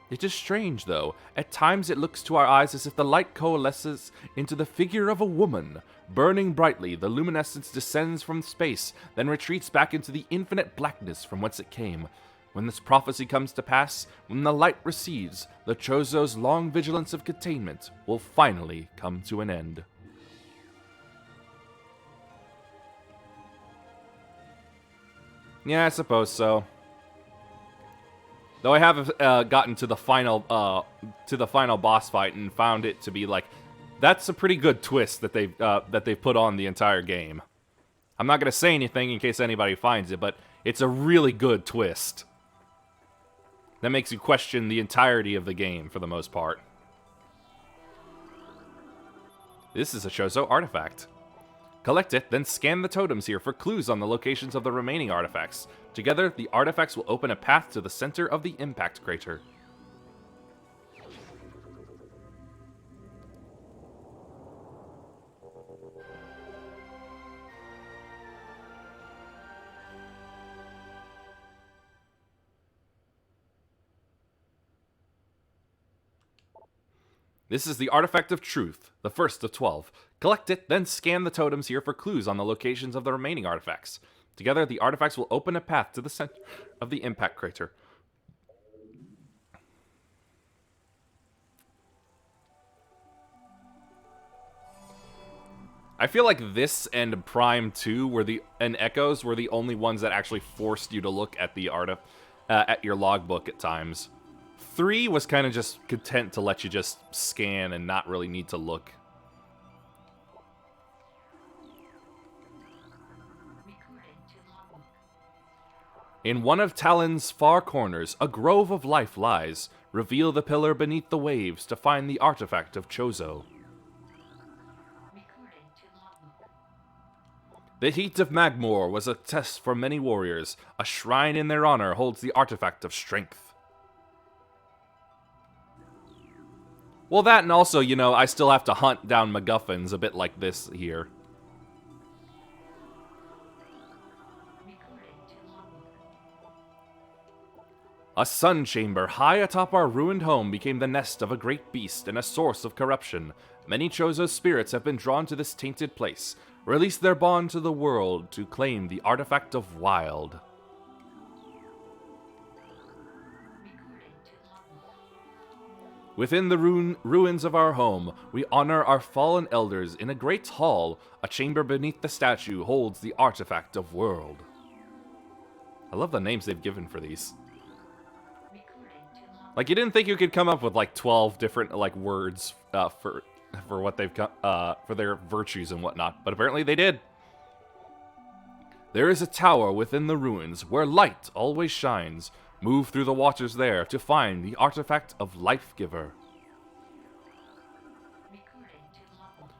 It is strange, though. At times it looks to our eyes as if the light coalesces into the figure of a woman. Burning brightly, the luminescence descends from space, then retreats back into the infinite blackness from whence it came. When this prophecy comes to pass, when the light recedes, the Chozo's long vigilance of containment will finally come to an end. Yeah, I suppose so. Though I have gotten to the final boss fight and found it to be like, that's a pretty good twist that they've put on the entire game. I'm not gonna say anything in case anybody finds it, but it's a really good twist. That makes you question the entirety of the game for the most part. This is a Chozo artifact. Collect it, then scan the totems here for clues on the locations of the remaining artifacts. Together, the artifacts will open a path to the center of the impact crater. This is the Artifact of Truth, the first of 12. Collect it, then scan the totems here for clues on the locations of the remaining artifacts. Together, the artifacts will open a path to the center of the impact crater. I feel like this and Prime 2 and Echoes were the only ones that actually forced you to look at the at your logbook at times. 3 was kind of just content to let you just scan and not really need to look. In one of Talon's far corners, a grove of life lies. Reveal the pillar beneath the waves to find the artifact of Chozo. The heat of Magmore was a test for many warriors. A shrine in their honor holds the artifact of strength. Well, that and also, you know, I still have to hunt down MacGuffins a bit like this here. Recording to logbook. A sun chamber high atop our ruined home became the nest of a great beast and a source of corruption. Many Chozo spirits have been drawn to this tainted place, release their bond to the world to claim the artifact of wild. Recording to logbook. Within the ruins of our home, we honor our fallen elders in a great hall. A chamber beneath the statue holds the artifact of world. I love the names they've given for these. Recording to logbook. Like, you didn't think you could come up with like 12 different like words for what they've for their virtues and whatnot, but apparently they did. There is a tower within the ruins where light always shines. Move through the waters there to find the artifact of Life Giver. Recording to logbook.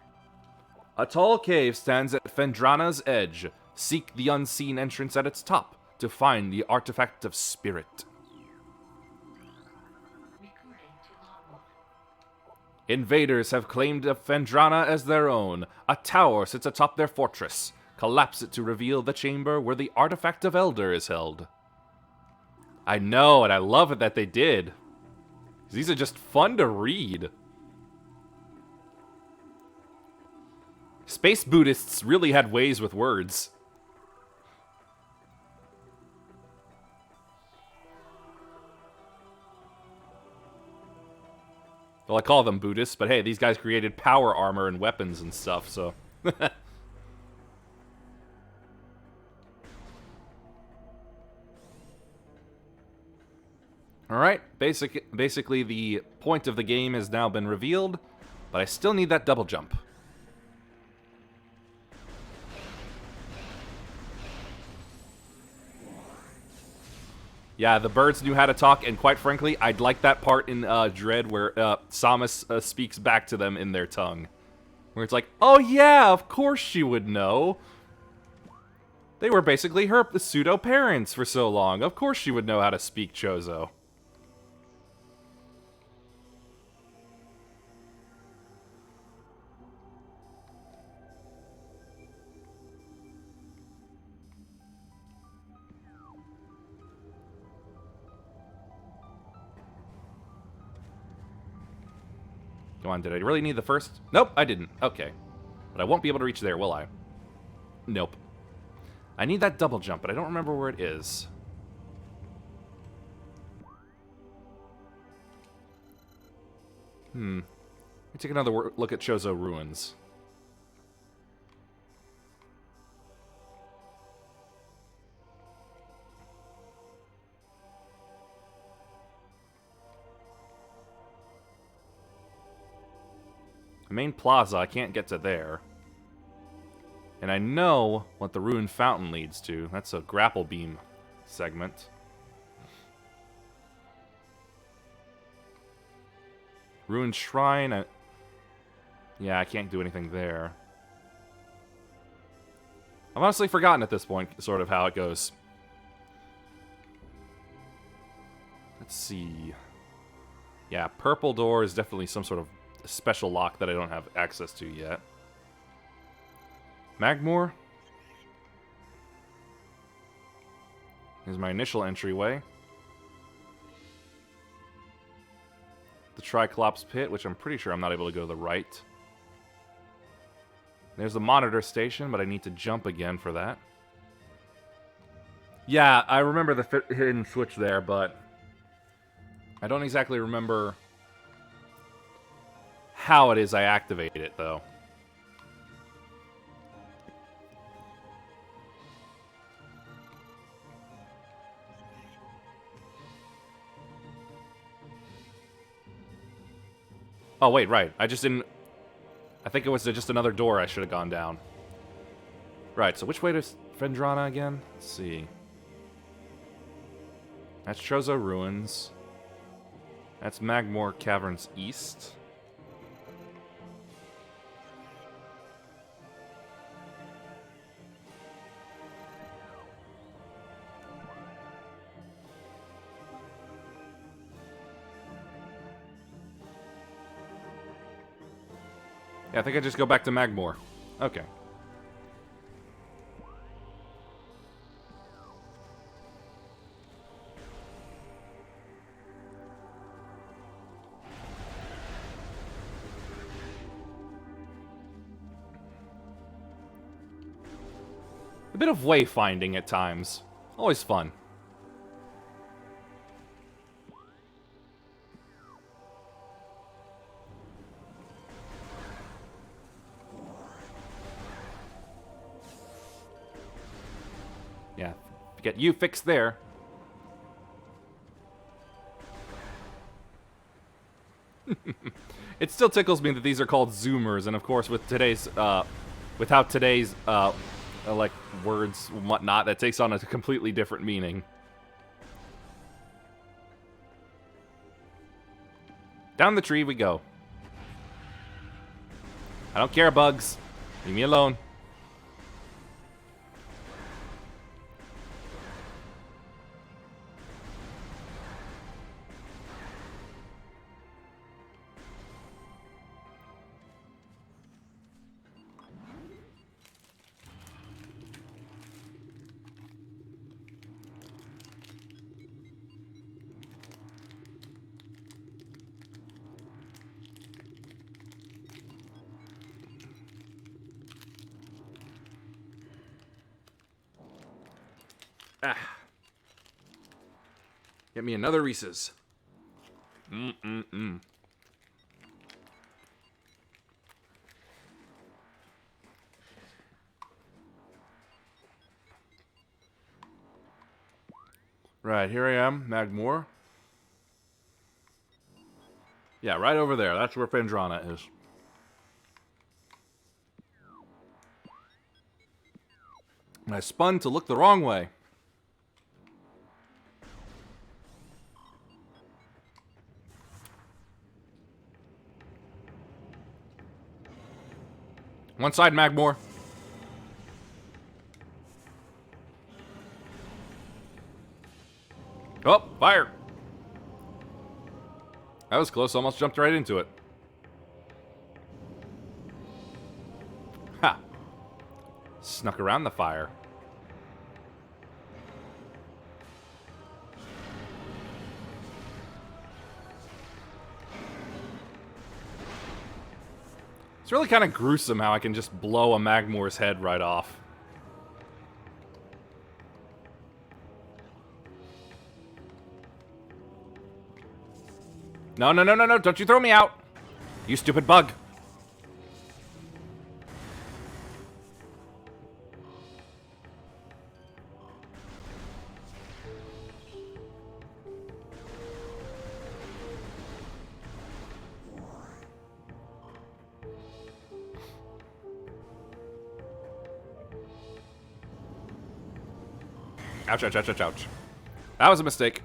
A tall cave stands at Phendrana's edge. Seek the unseen entrance at its top to find the artifact of Spirit. Recording to logbook. Invaders have claimed Phendrana as their own. A tower sits atop their fortress. Collapse it to reveal the chamber where the artifact of Elder is held. I know, and I love it that they did. These are just fun to read. Space Buddhists really had ways with words. Well, I call them Buddhists, but hey, these guys created power armor and weapons and stuff, so... Alright, basically the point of the game has now been revealed, but I still need that double jump. Yeah, the birds knew how to talk, and quite frankly, I'd like that part in Dread where Samus speaks back to them in their tongue. Where it's like, oh yeah, of course she would know. They were basically her pseudo-parents for so long. Of course she would know how to speak Chozo. Come on, did I really need the first? Nope, I didn't. Okay. But I won't be able to reach there, will I? Nope. I need that double jump, but I don't remember where it is. Let me take another look at Chozo Ruins. The main plaza, I can't get to there. And I know what the Ruined Fountain leads to. That's a grapple beam segment. Ruined Shrine, yeah, I can't do anything there. I've honestly forgotten at this point sort of how it goes. Let's see. Yeah, purple door is definitely some sort of special lock that I don't have access to yet. Magmore. Here's my initial entryway. The Triclops pit, which I'm pretty sure I'm not able to go to the right. There's the monitor station, but I need to jump again for that. Yeah, I remember the hidden switch there, but I don't exactly remember how it is I activate it, though. Oh, wait, right. I just didn't... I think it was just another door I should have gone down. Right, so which way to Phendrana again? Let's see. That's Chozo Ruins. That's Magmore Caverns East. Yeah, I think I just go back to Magmore. Okay. A bit of wayfinding at times. Always fun. Yeah, get you fixed there. It still tickles me that these are called zoomers, and of course with today's, without today's, like, words and whatnot, that takes on a completely different meaning. Down the tree we go. I don't care, bugs. Leave me alone. Ah. Get me another Reese's. Right, here I am, Magmore. Yeah, right over there. That's where Phendrana is. And I spun to look the wrong way. One side, Magmore. Oh, fire! That was close, almost jumped right into it. Ha! Snuck around the fire. It's really kind of gruesome how I can just blow a Magmore's head right off. No, no, no, no, no, don't you throw me out! You stupid bug! Ouch, ouch, ouch, ouch, ouch. That was a mistake.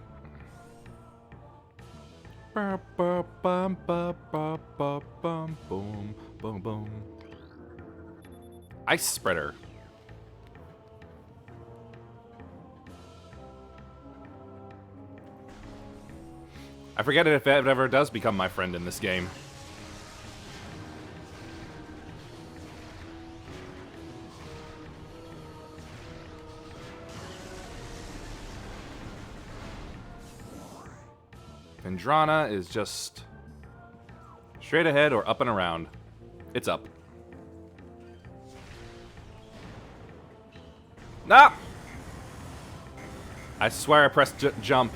Ice spreader. I forget it if it ever does become my friend in this game. Phendrana is just straight ahead or up and around. It's up. Nah! I swear I pressed jump.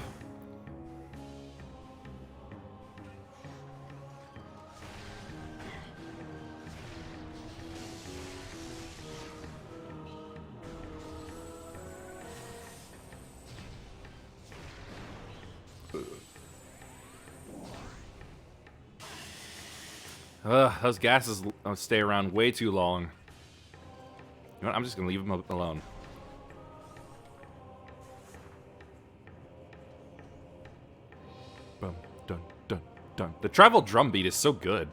Ugh, those gases stay around way too long. You know what? I'm just gonna leave them alone. Boom, dun, dun, dun. The travel drum beat is so good.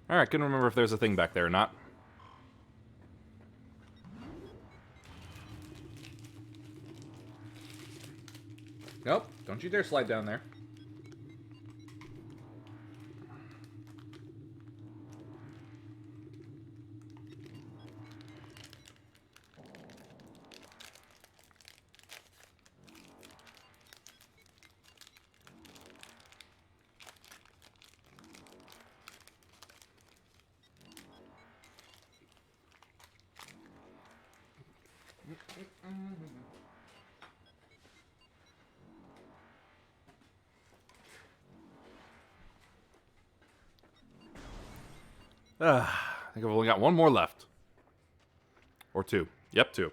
Alright, couldn't remember if there's a thing back there or not. Nope, don't you dare slide down there. I think I've only got one more left. Or two. Yep, two.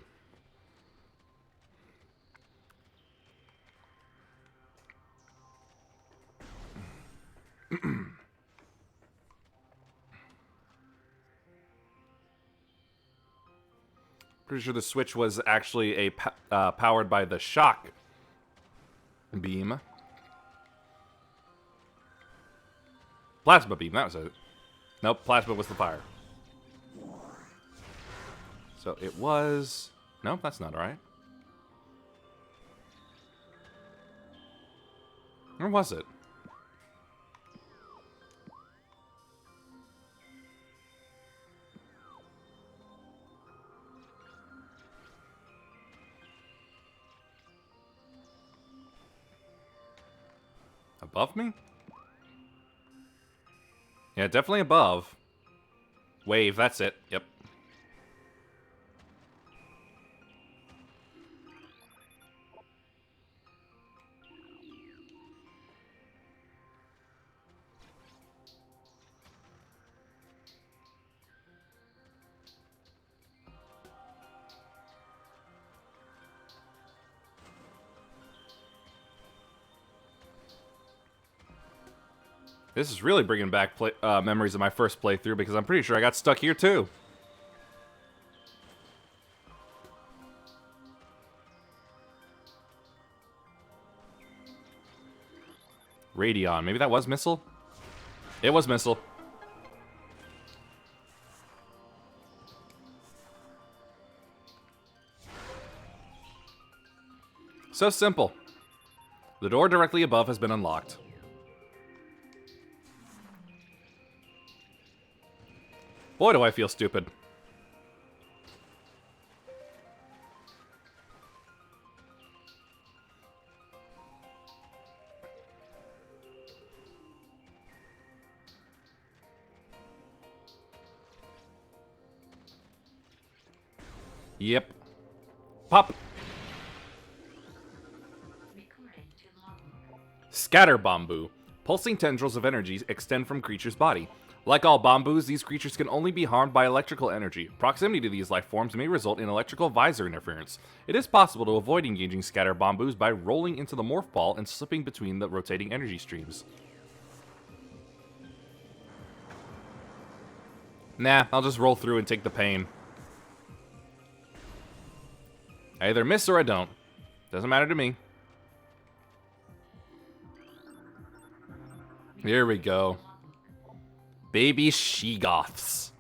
Pretty sure the switch was actually powered by the shock beam. Plasma beam, that was it. Nope, plasma was the fire. So it was... Nope, that's not right. Or was it? Above me? Yeah, definitely above. Wave, that's it. Yep. This is really bringing back memories of my first playthrough because I'm pretty sure I got stuck here too. Radion. Maybe that was Missile? It was Missile. So simple. The door directly above has been unlocked. Boy, do I feel stupid. Yep. Pop. Recording to logbook. Scatter Bamboo. Pulsing tendrils of energy extend from creatures' body. Like all bamboos, these creatures can only be harmed by electrical energy. Proximity to these life forms may result in electrical visor interference. It is possible to avoid engaging scatter bamboos by rolling into the morph ball and slipping between the rotating energy streams. Nah, I'll just roll through and take the pain. I either miss or I don't. Doesn't matter to me. Here we go. Baby Sheegoths.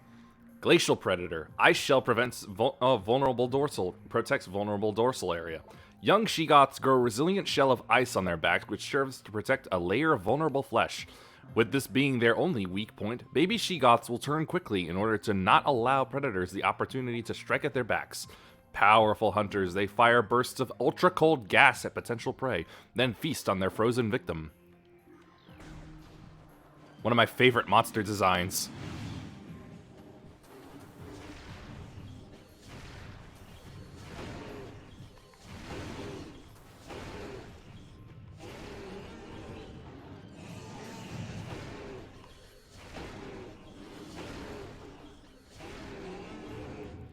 Glacial Predator. Ice Shell protects vulnerable dorsal area. Young Sheegoths grow a resilient shell of ice on their backs, which serves to protect a layer of vulnerable flesh. With this being their only weak point, baby Sheegoths will turn quickly in order to not allow predators the opportunity to strike at their backs. Powerful hunters, they fire bursts of ultra-cold gas at potential prey, then feast on their frozen victim. One of my favorite monster designs.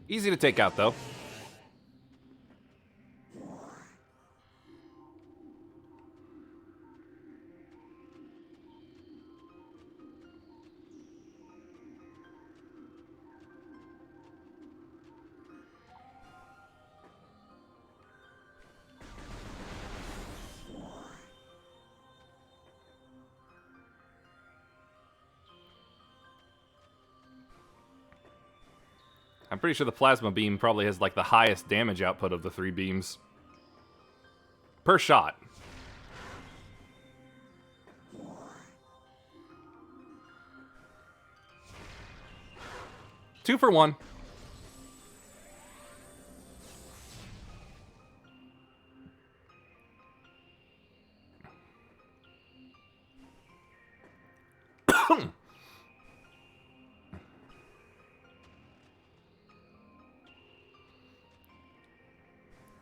Easy to take out, though. pretty sure the plasma beam probably has like the highest damage output of the 3 beams. Per shot. Two for one.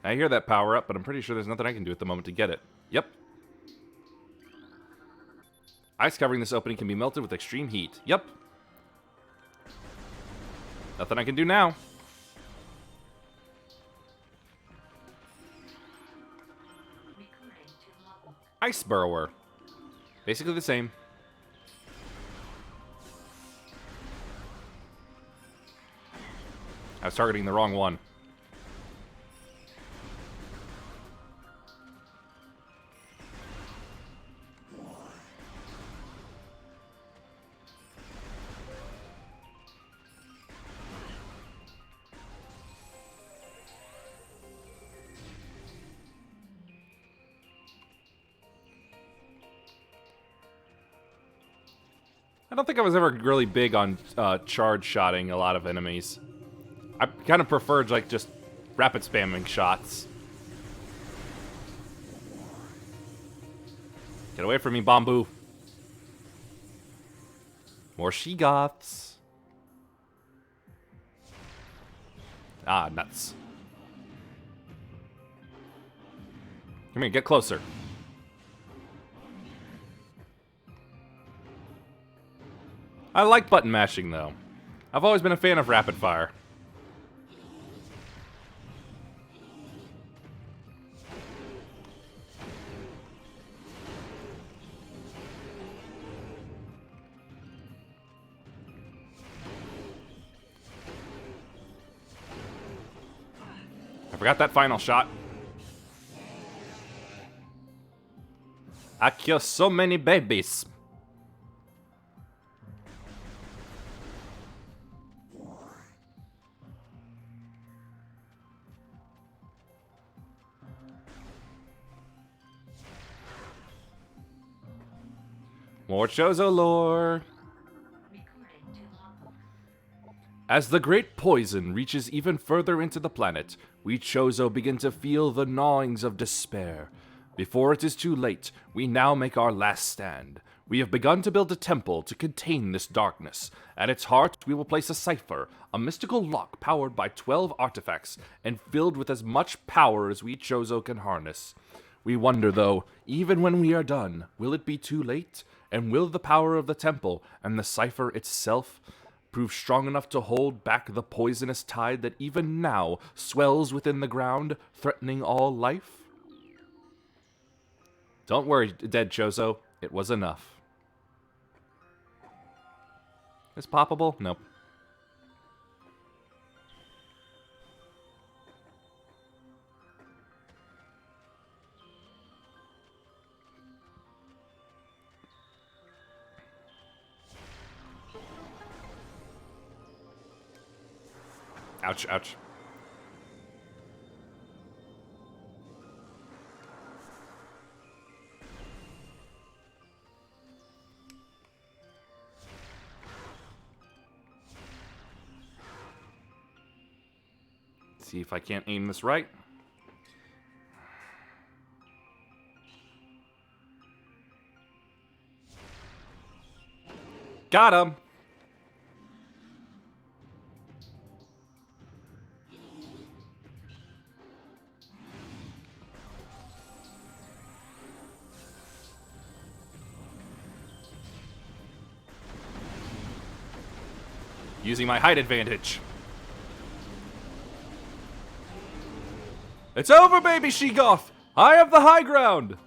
I hear that power up, but I'm pretty sure there's nothing I can do at the moment to get it. Yep. Ice covering this opening can be melted with extreme heat. Yep. Nothing I can do now. Recording to logbook. Ice Burrower. Basically the same. I was targeting the wrong one. I don't think I was ever really big on charge shotting a lot of enemies. I kind of preferred like just rapid spamming shots. Get away from me, Bamboo. More she-goths. Ah, nuts. Come here, get closer. I like button mashing, though. I've always been a fan of rapid fire. I forgot that final shot. I kill so many babies. More Chozo lore. Recording to logbook. As the great poison reaches even further into the planet, we Chozo begin to feel the gnawings of despair. Before it is too late, we now make our last stand. We have begun to build a temple to contain this darkness. At its heart, we will place a cipher, a mystical lock powered by 12 artifacts and filled with as much power as we Chozo can harness. We wonder, though, even when we are done, will it be too late? And will the power of the temple and the cipher itself prove strong enough to hold back the poisonous tide that even now swells within the ground, threatening all life? Don't worry, dead Chozo. It was enough. Is poppable? Nope. Ouch, ouch. See if I can't aim this right. Got him! Using my height advantage. It's over, baby She-Goth! I have the high ground!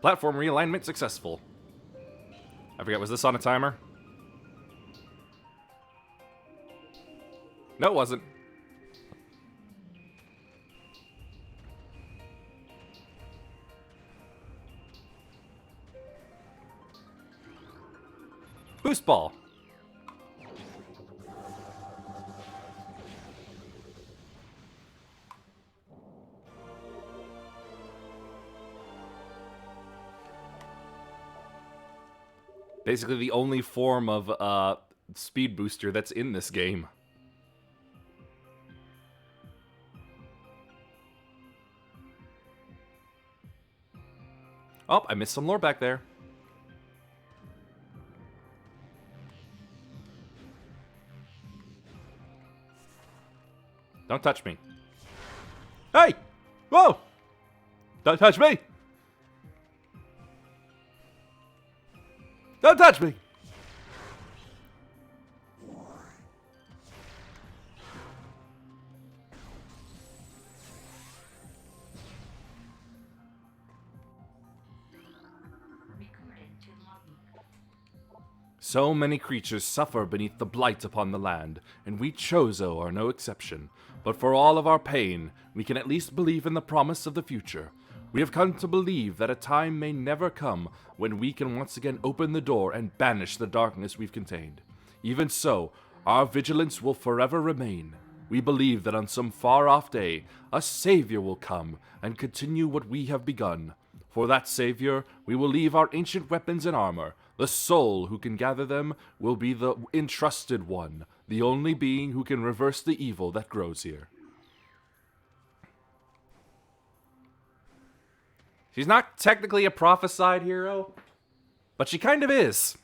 Platform realignment successful. I forget, was this on a timer? No, it wasn't. Boost ball. Basically the only form of speed booster that's in this game. Oh, I missed some lore back there. Don't touch me. Hey! Whoa! Don't touch me! Don't touch me! Recorded to logbook. So many creatures suffer beneath the blight upon the land, and we Chozo are no exception. But for all of our pain, we can at least believe in the promise of the future. We have come to believe that a time may never come when we can once again open the door and banish the darkness we've contained. Even so, our vigilance will forever remain. We believe that on some far-off day, a savior will come and continue what we have begun. For that savior, we will leave our ancient weapons and armor. The soul who can gather them will be the entrusted one, the only being who can reverse the evil that grows here. She's not technically a prophesied hero, but she kind of is.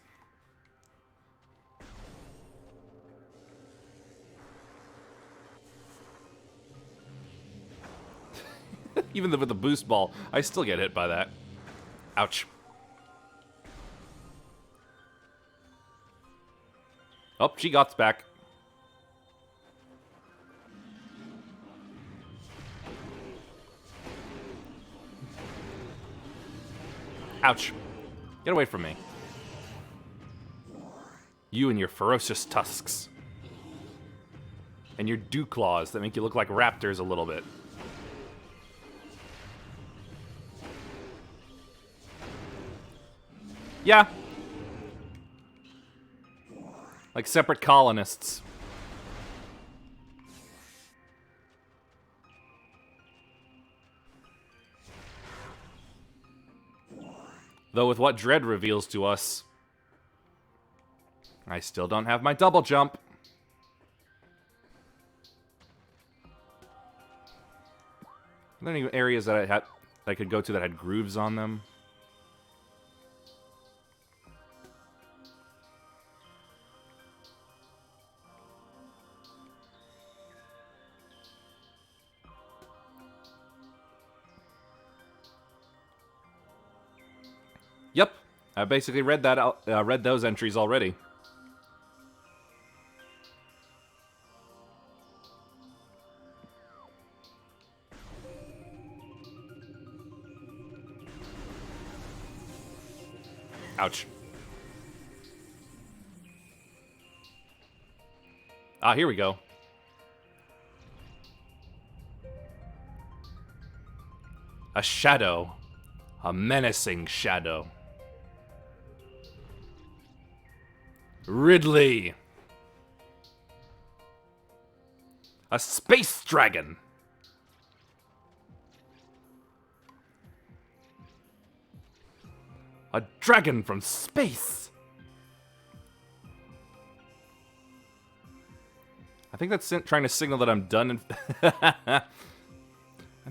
Even with the boost ball, I still get hit by that. Ouch. Oh, she got back. Ouch. Get away from me. You and your ferocious tusks. And your dew claws that make you look like raptors a little bit. Yeah. Like separate colonists. Though with what Dread reveals to us, I still don't have my double jump. Are there any areas that I could go to that had grooves on them? Yep, I basically read that out, read those entries already. Ouch. Ah, here we go. A shadow. A menacing shadow. Ridley. A space dragon. A dragon from space. I think that's trying to signal that I'm done in... I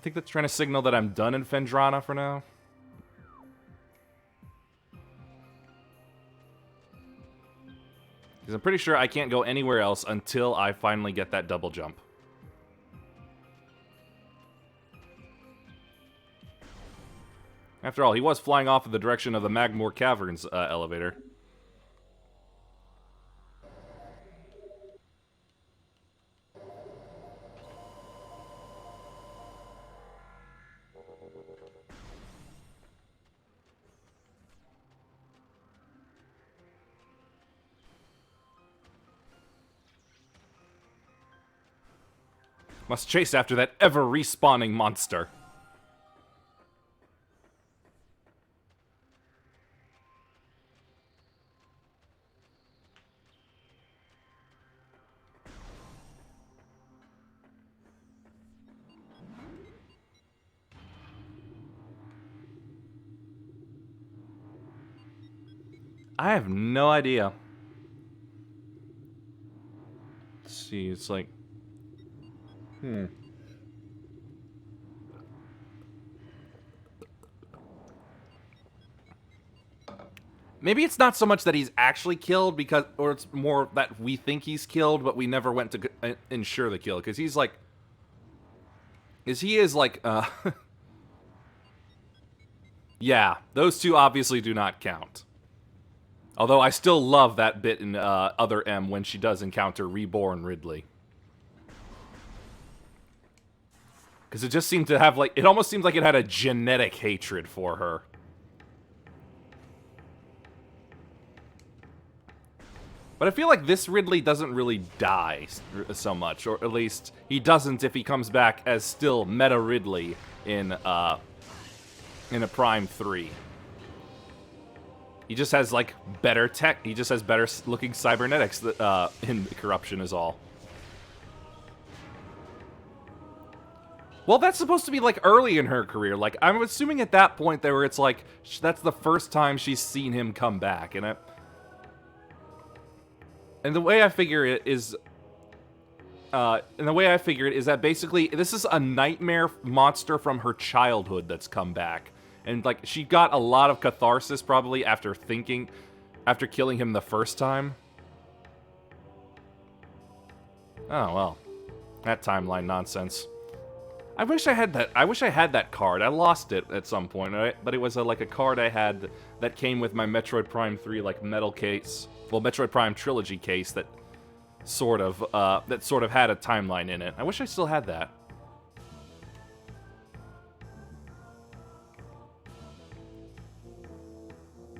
think that's trying to signal that I'm done in Phendrana for now. Because I'm pretty sure I can't go anywhere else until I finally get that double jump. After all, he was flying off in the direction of the Magmore Caverns elevator. Must chase after that ever-respawning monster. I have no idea. Let's see, it's like... Maybe it's not so much that he's actually killed, because, or it's more that we think he's killed, but we never went to ensure the kill, because he's like... he is like, yeah, those two obviously do not count. Although I still love that bit in Other M when she does encounter Reborn Ridley. Because it just seemed to have, like, it almost seemed like it had a genetic hatred for her. But I feel like this Ridley doesn't really die so much, or at least he doesn't if he comes back as still Meta Ridley in a Prime 3. He just has, like, better tech. He just has better looking cybernetics in Corruption is all. Well, that's supposed to be, like, early in her career. Like, I'm assuming at that point where it's, like, that's the first time she's seen him come back. And the way I figure it is... that basically, this is a nightmare monster from her childhood that's come back. And, like, she got a lot of catharsis probably after killing him the first time. Oh, well. That timeline nonsense. I wish I had that card. I lost it at some point, right? But it was like a card I had that came with my Metroid Prime 3 like metal case. Well, Metroid Prime Trilogy case that sort of had a timeline in it. I wish I still had that.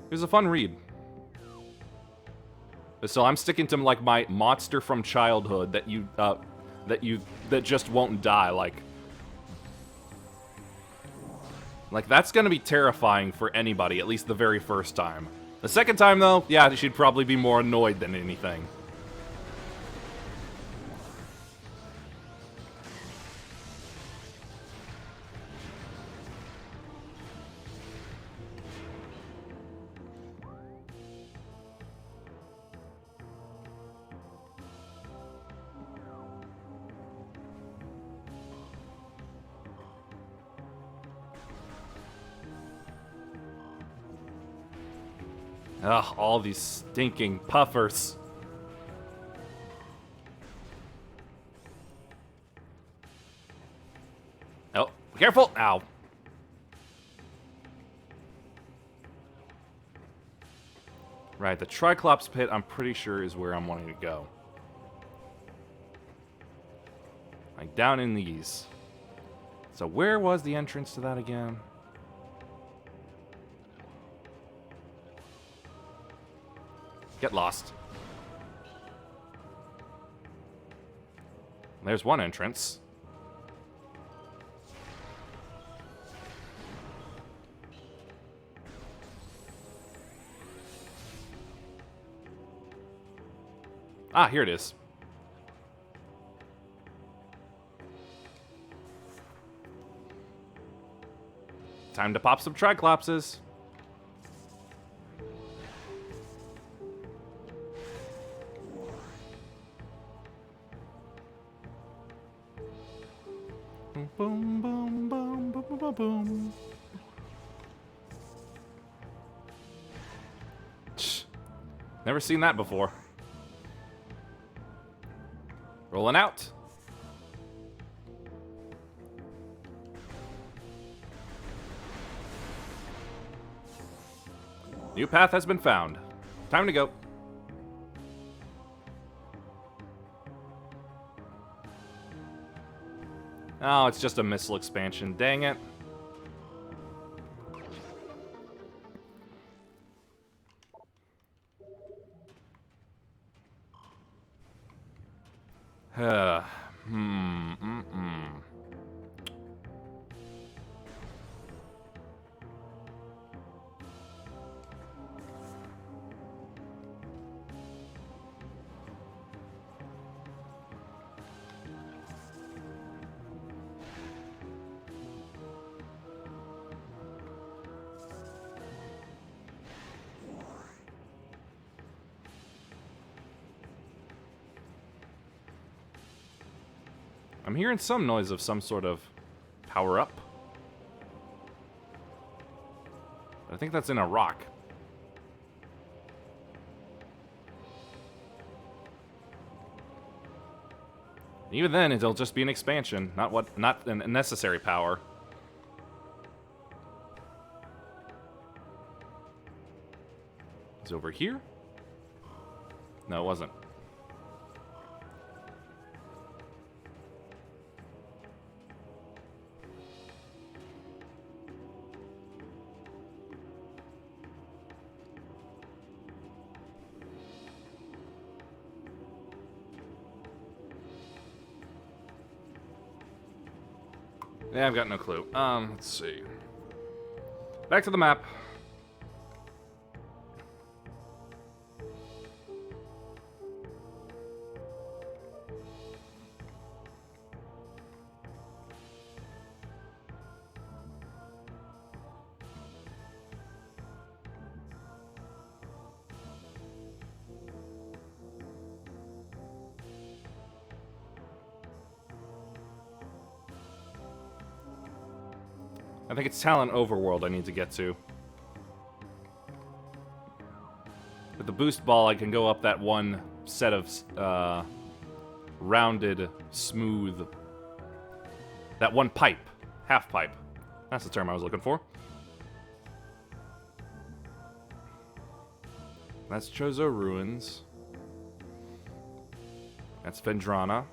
It was a fun read. So I'm sticking to like my monster from childhood that just won't die. Like that's gonna be terrifying for anybody, at least the very first time. The second time though, yeah, she'd probably be more annoyed than anything. Ugh, all these stinking puffers. Oh, be careful! Ow. Right, the Triclops pit, I'm pretty sure, is where I'm wanting to go. Like, down in these. So where was the entrance to that again? Get lost. There's one entrance. Ah, here it is. Time to pop some Triclopses. Boom, boom, boom, boom, boom, boom, boom. Never seen that before. Rolling out. New path has been found. Time to go. Oh, it's just a missile expansion. Dang it. I'm hearing some noise of some sort of power-up. I think that's in a rock. Even then, it'll just be an expansion, not a necessary power. Is it over here? No, it wasn't. Yeah, I've got no clue. Let's see. Back to the map. I think it's Talent Overworld I need to get to. With the boost ball, I can go up that one set of rounded, smooth... That one pipe. Half pipe. That's the term I was looking for. That's Chozo Ruins. That's Vendrana.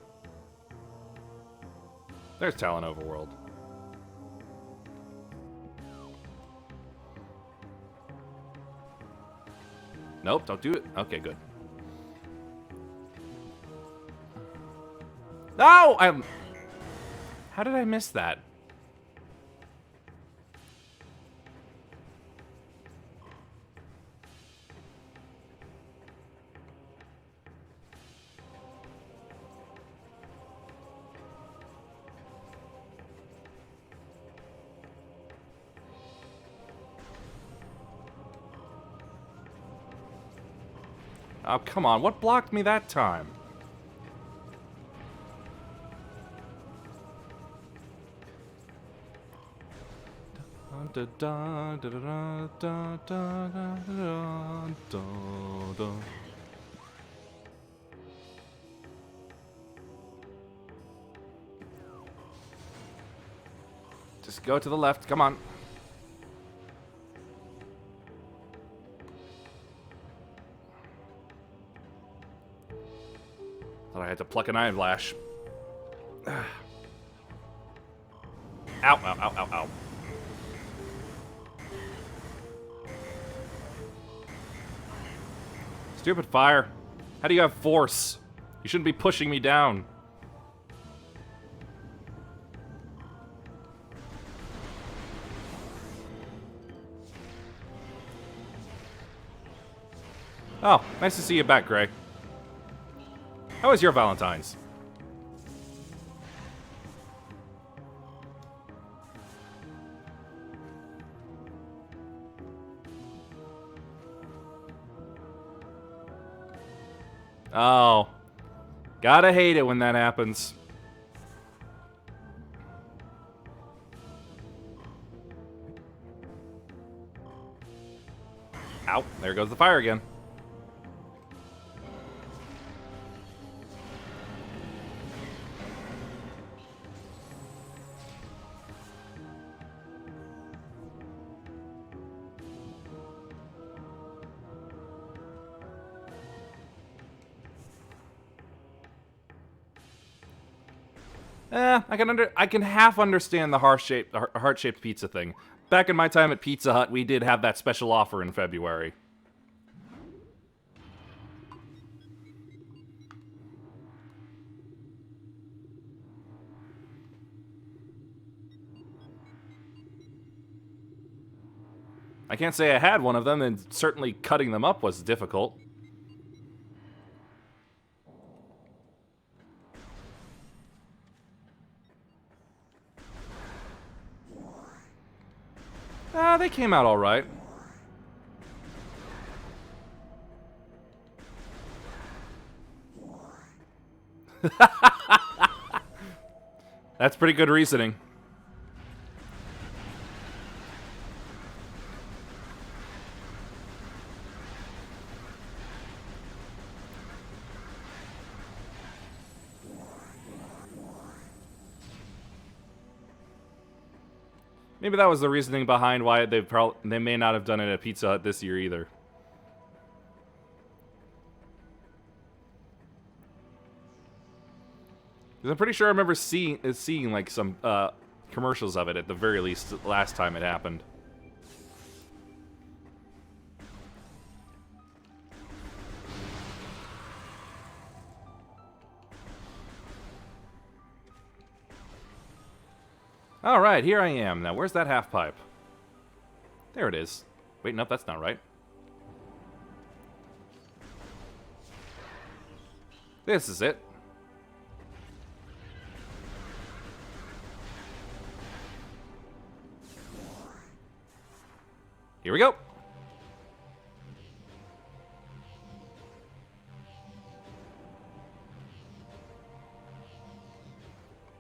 There's Talent Overworld. Nope, don't do it. Okay, good. No! How did I miss that? Oh, come on. What blocked me that time? Just go to the left. Come on. Thought I had to pluck an eyelash. Ow, ow, ow, ow, ow. Stupid fire. How do you have force? You shouldn't be pushing me down. Oh, nice to see you back, Gray. How was your Valentine's? Oh. Gotta hate it when that happens. Ow, there goes the fire again. I can half understand the heart-shaped pizza thing. Back in my time at Pizza Hut, we did have that special offer in February. I can't say I had one of them, and certainly cutting them up was difficult. They came out all right. That's pretty good reasoning. Maybe that was the reasoning behind why they may not have done it at Pizza Hut this year either. 'Cause I'm pretty sure I remember seeing like some commercials of it at the very least last time it happened. Alright, here I am. Now, where's that half pipe? There it is. Wait, nope, that's not right. This is it. Here we go.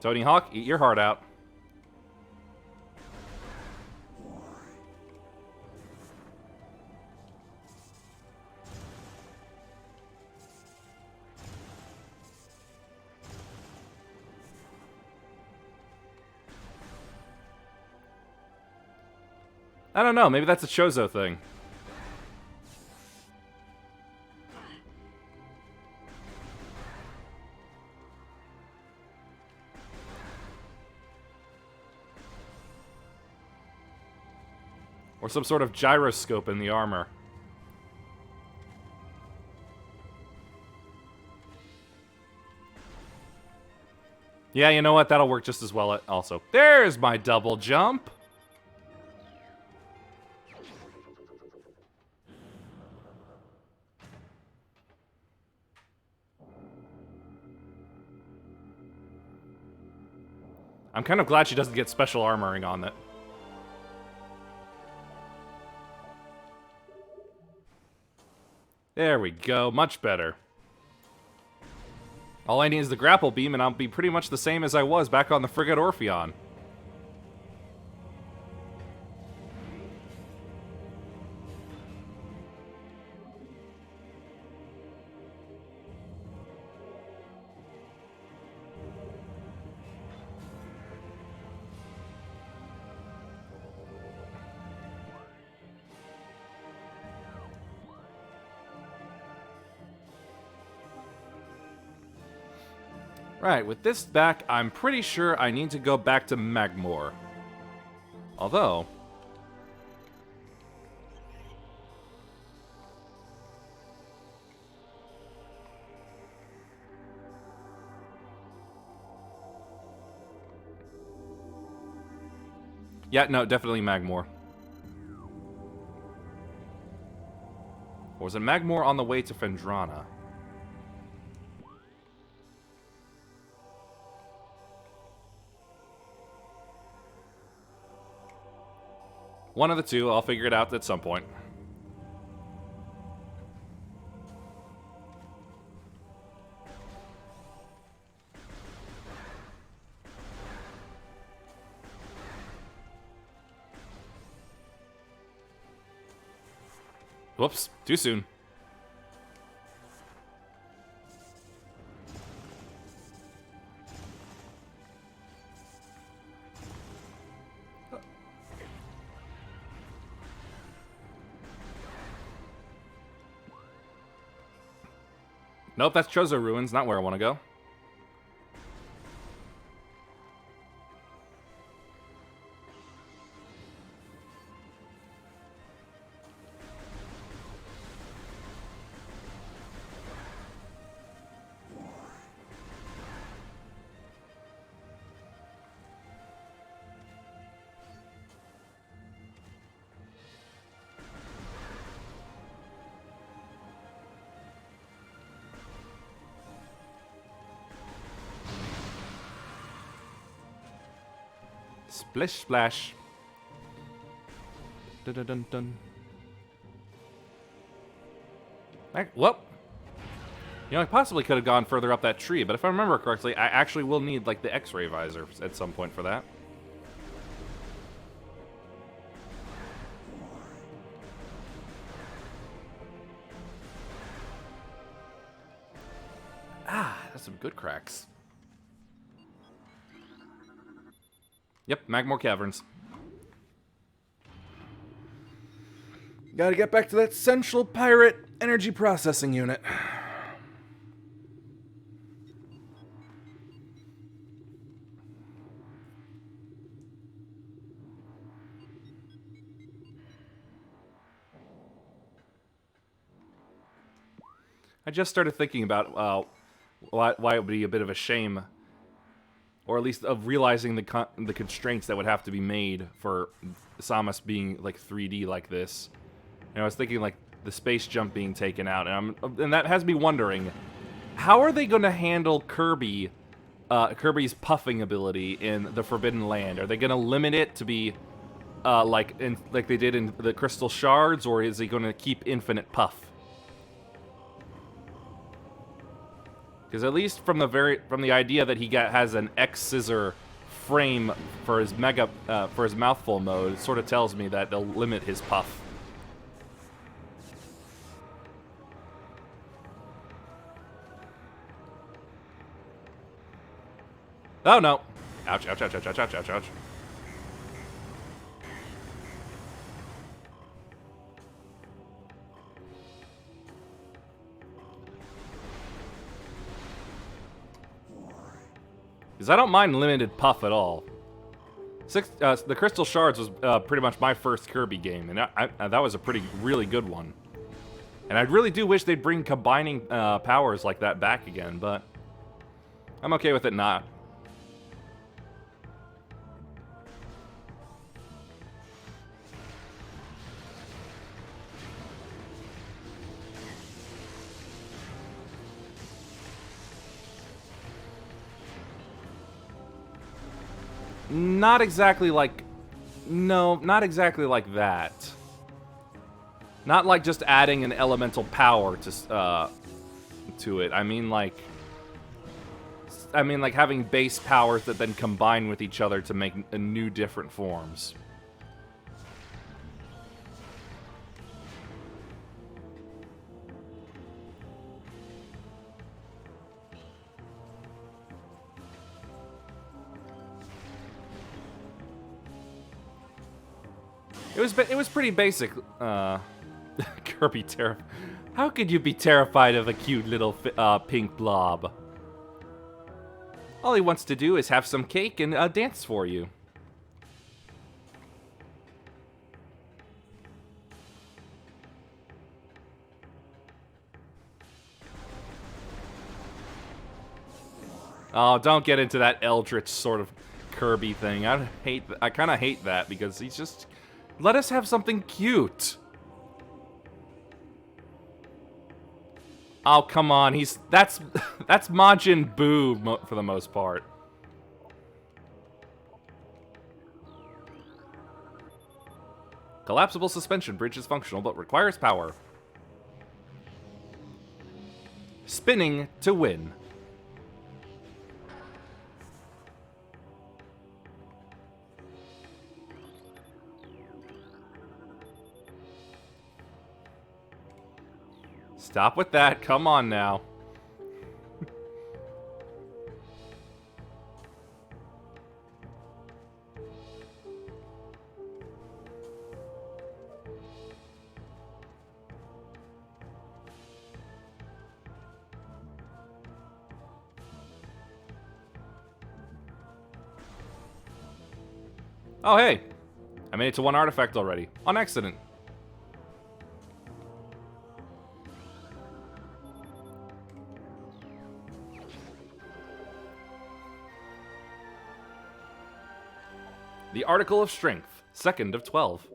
Tony Hawk, eat your heart out. I don't know, maybe that's a Chozo thing. Or some sort of gyroscope in the armor. Yeah, you know what? That'll work just as well also. There's my double jump! I'm kind of glad she doesn't get special armoring on it. There we go, much better. All I need is the grapple beam, and I'll be pretty much the same as I was back on the frigate Orpheon. Right, with this back, I'm pretty sure I need to go back to Magmore. Although... yeah, no, definitely Magmore. Or was it Magmore on the way to Phendrana? One of the two, I'll figure it out at some point. Whoops, too soon. Nope, that's Chozo Ruins, not where I want to go. Splish splash. Dun dun dun dun. Whoop. You know, I possibly could have gone further up that tree, but if I remember correctly, I actually will need, like, the X-ray visor at some point for that. Ah, that's some good cracks. Yep, Magmore Caverns. Gotta get back to that Central Pirate Energy Processing Unit. I just started thinking about why it would be a bit of a shame, or at least of realizing the constraints that would have to be made for Samus being like 3D like this. And I was thinking like the space jump being taken out, and that has me wondering, how are they going to handle Kirby's puffing ability in the Forbidden Land? Are they going to limit it to be like they did in the Crystal Shards, or is he going to keep infinite puff? Because at least from the idea that he has an X scissor frame for his mouthful mode, it sort of tells me that they'll limit his puff. Oh no! Ouch! Ouch! Ouch! Ouch! Ouch! Ouch! Ouch! Ouch! Because I don't mind limited puff at all. The Crystal Shards was pretty much my first Kirby game, and that was a really good one. And I really do wish they'd bring combining powers like that back again, but I'm okay with it not. Not exactly like... No, not exactly like that. Not like just adding an elemental power to it. I mean like having base powers that then combine with each other to make new different forms. It was pretty basic. Kirby How could you be terrified of a cute little pink blob? All he wants to do is have some cake and dance for you. Oh, don't get into that Eldritch sort of Kirby thing. I kind of hate that because he's just... Let us have something cute. Oh, come on. That's Majin Buu for the most part. Collapsible suspension bridge is functional but requires power. Spinning to win. Stop with that. Come on now. Oh, hey. I made it to one artifact already. On accident. The Article of Strength, second of 12.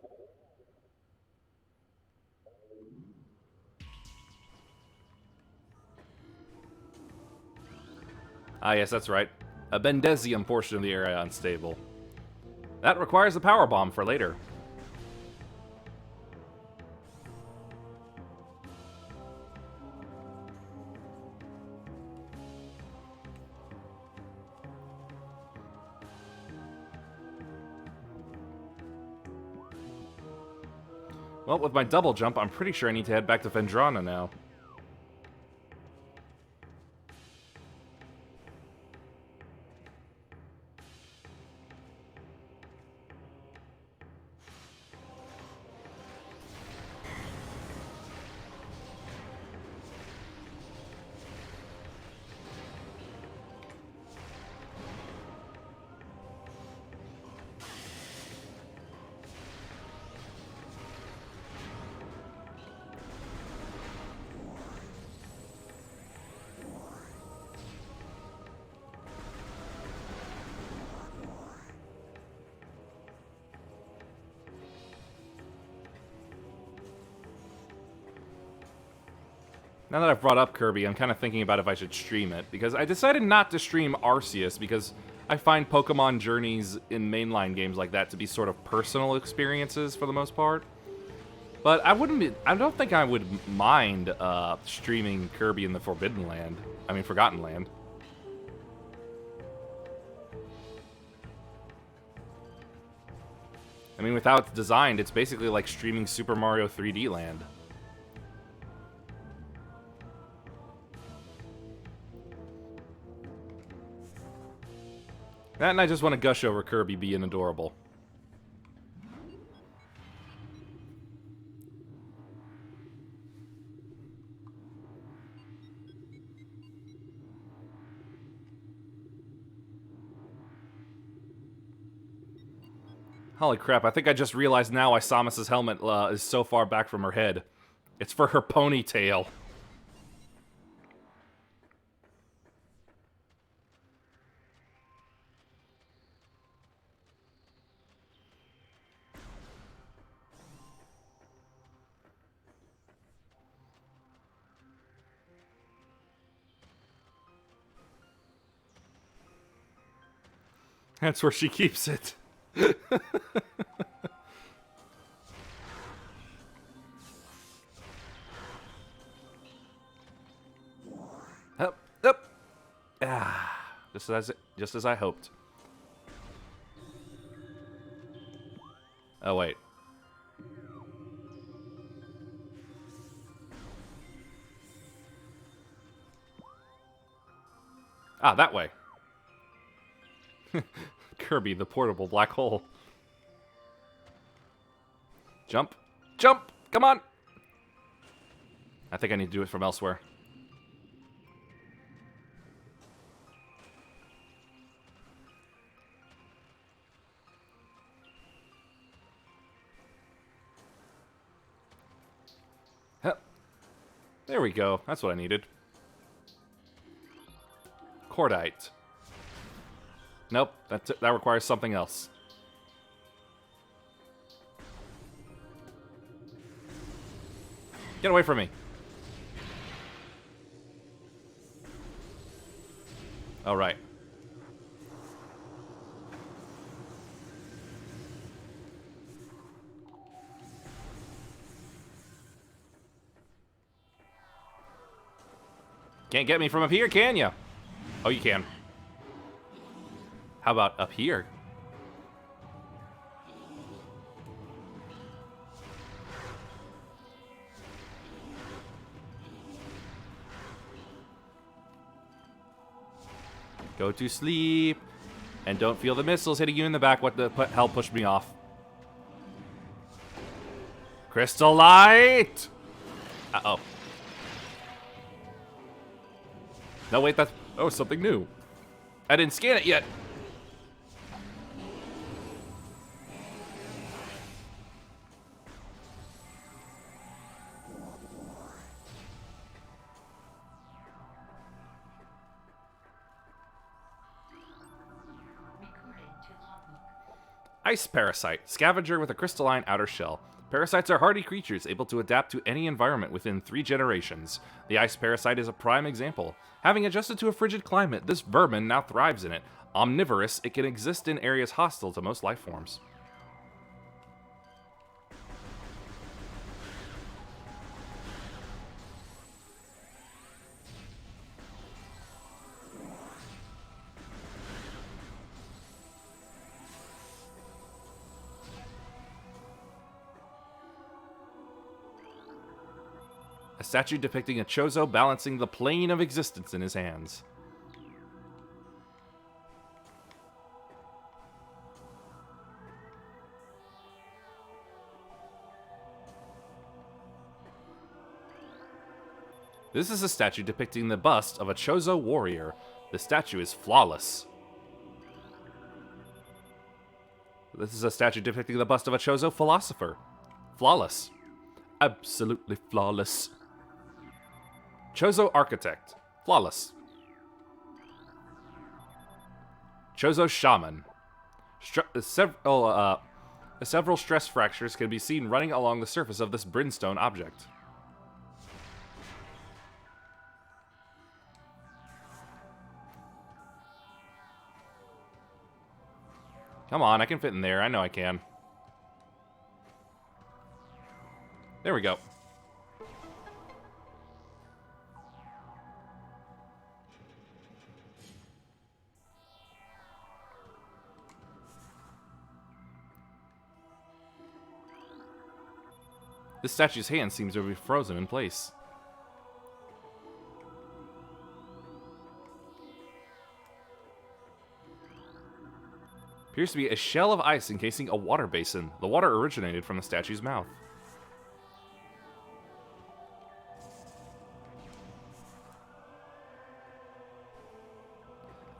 Ah, yes, that's right. A Bendezium portion of the area unstable. That requires a power bomb for later. Well, with my double jump, I'm pretty sure I need to head back to Vendrana now. Now that I've brought up Kirby, I'm kind of thinking about if I should stream it, because I decided not to stream Arceus because I find Pokemon journeys in mainline games like that to be sort of personal experiences for the most part. But I don't think I would mind streaming Kirby in the Forgotten Land. I mean, with how it's designed, it's basically like streaming Super Mario 3D Land. That and I just want to gush over Kirby being adorable. Holy crap, I think I just realized now why Samus's helmet is so far back from her head. It's for her ponytail. That's where she keeps it. Up, up. Ah, just as I hoped. Oh wait. Ah, that way. Kirby, the portable black hole. Jump. Jump! Come on! I think I need to do it from elsewhere. Hup. There we go. That's what I needed. Cordite. Nope, that requires something else. Get away from me. All right. Can't get me from up here, can you? Oh, you can. How about up here? Go to sleep. And don't feel the missiles hitting you in the back. What the hell pushed me off? Crystal Light! Uh-oh. No, wait, that's... Oh, something new. I didn't scan it yet. Ice Parasite, scavenger with a crystalline outer shell. Parasites are hardy creatures able to adapt to any environment within 3 generations. The ice parasite is a prime example. Having adjusted to a frigid climate, this vermin now thrives in it. Omnivorous, it can exist in areas hostile to most life forms. A statue depicting a Chozo balancing the plane of existence in his hands. This is a statue depicting the bust of a Chozo warrior. The statue is flawless. This is a statue depicting the bust of a Chozo philosopher. Flawless. Absolutely flawless. Chozo architect. Flawless. Chozo shaman. Several stress fractures can be seen running along the surface of this brimstone object. Come on, I can fit in there. I know I can. There we go. This statue's hand seems to be frozen in place. Appears to be a shell of ice encasing a water basin. The water originated from the statue's mouth.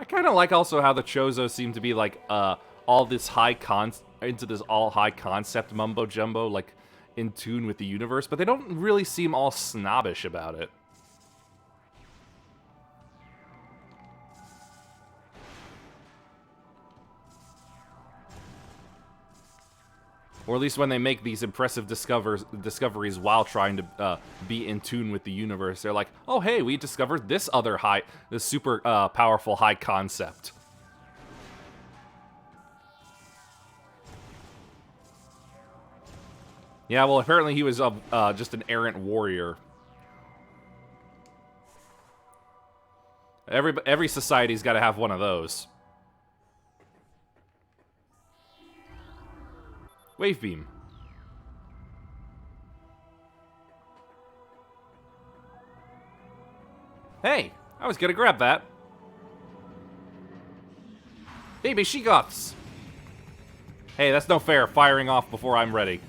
I kind of like also how the Chozo seem to be like all this high concept mumbo jumbo, like in tune with the universe, but they don't really seem all snobbish about it. Or at least when they make these impressive discoveries while trying to be in tune with the universe, they're like, "Oh, hey, we discovered this super powerful high concept." Yeah, well, apparently he was just an errant warrior. Every society's got to have one of those. Wave beam. Hey, I was gonna grab that. Baby She-Goths. Hey, that's no fair, firing off before I'm ready.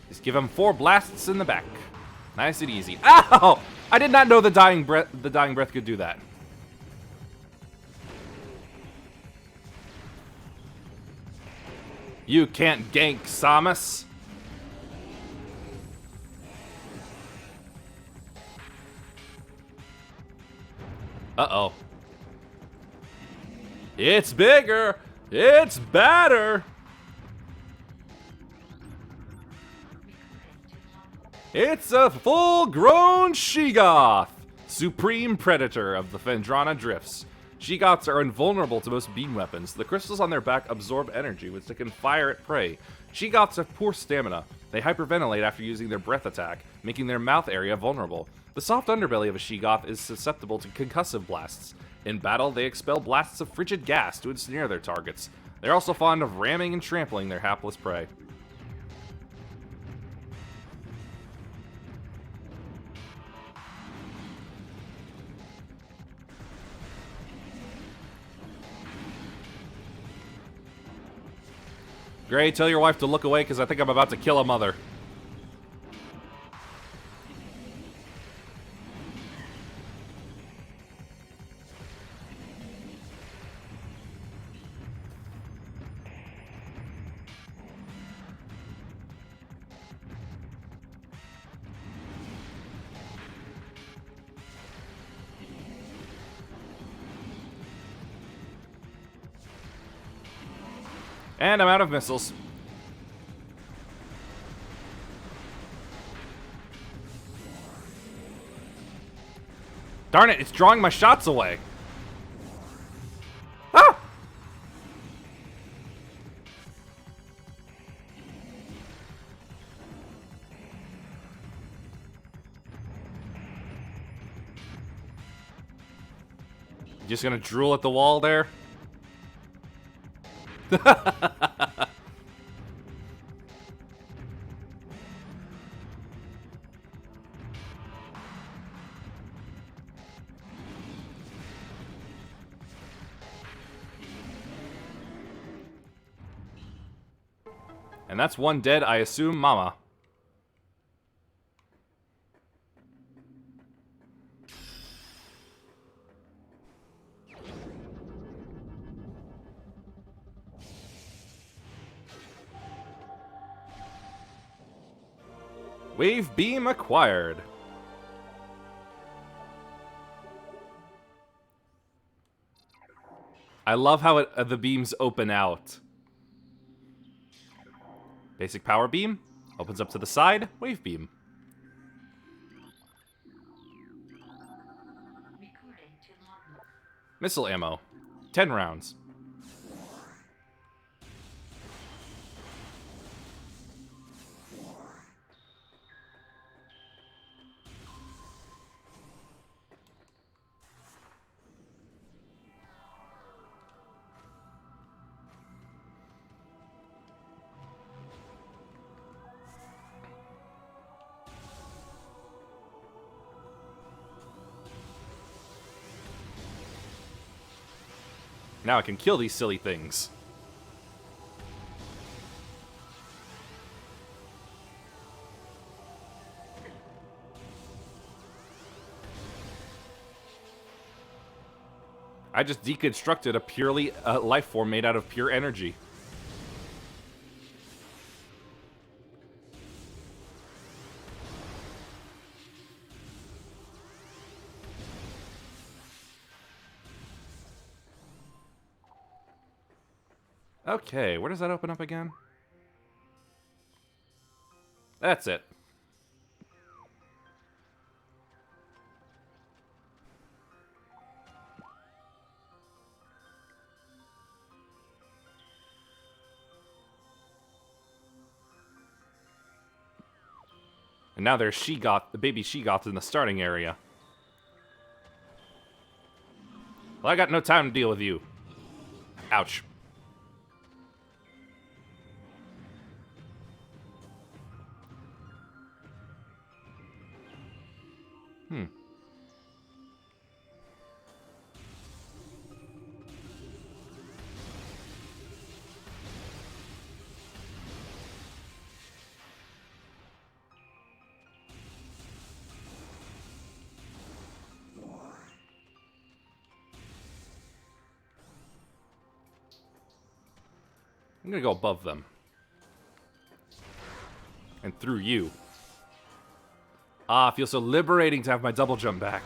Just give him 4 blasts in the back. Nice and easy. Ow! I did not know the dying breath could do that. You can't gank Samus. Uh-oh. It's bigger! It's badder! It's a full-grown She-Goth! Supreme predator of the Phendrana Drifts. She-Goths are invulnerable to most beam weapons. The crystals on their back absorb energy, which they can fire at prey. She-Goths have poor stamina. They hyperventilate after using their breath attack, making their mouth area vulnerable. The soft underbelly of a She-Goth is susceptible to concussive blasts. In battle, they expel blasts of frigid gas to ensnare their targets. They're also fond of ramming and trampling their hapless prey. Gray, tell your wife to look away because I think I'm about to kill a mother. And I'm out of missiles. Darn it, it's drawing my shots away. Ah! Just gonna drool at the wall there? And that's one dead, I assume, mama. Wave beam acquired. I love how the beams open out. Basic power beam. Opens up to the side. Wave beam. Recording to Magmore. Missile ammo. 10 rounds. Now I can kill these silly things. I just deconstructed a purely life form made out of pure energy. Okay, where does that open up again? That's it. And now there's She-Goth, the baby She-Goth in the starting area. Well, I got no time to deal with you. Ouch. I'm gonna go above them. And through you. Ah, it feels so liberating to have my double jump back.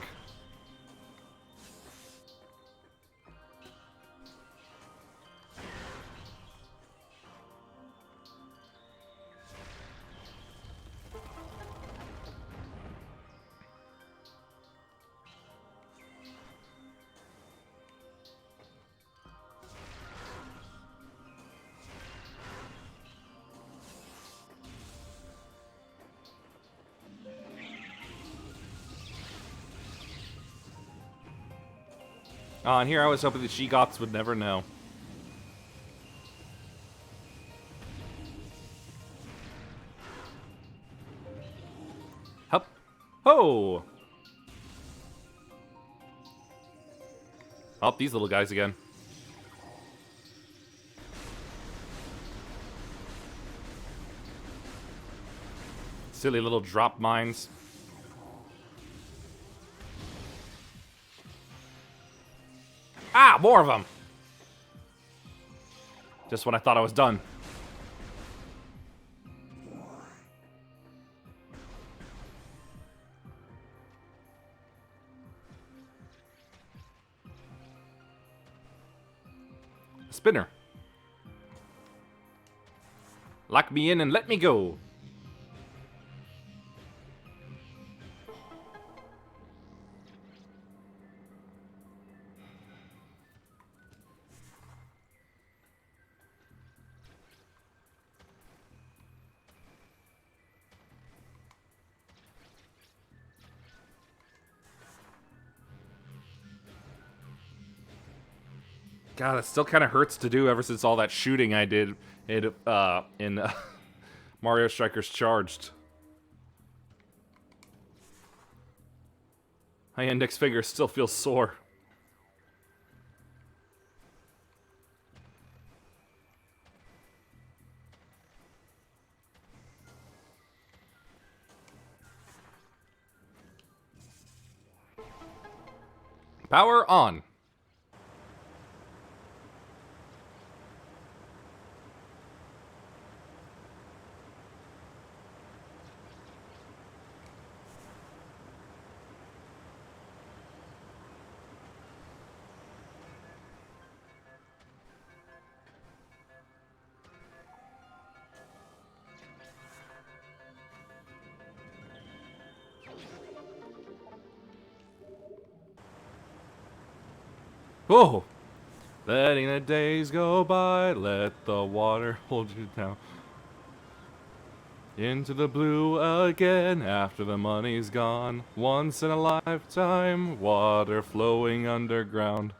Oh, and here I was hoping the She-Goths would never know. Hup. Ho! Oh, these little guys again. Silly little drop mines. Ah, more of them! Just when I thought I was done. A spinner. Lock me in and let me go. God, it still kind of hurts to do ever since all that shooting I did in Mario Strikers Charged. My index finger still feels sore. Power on. Whoa! Letting the days go by, let the water hold you down. Into the blue again after the money's gone. Once in a lifetime, water flowing underground.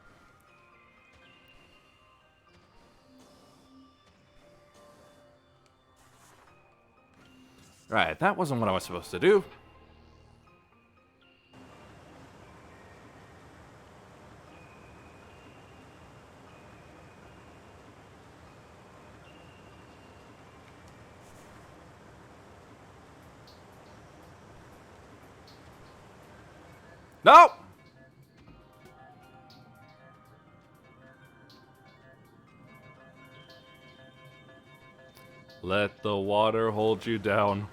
Right, that wasn't what I was supposed to do. No! Let the water hold you down.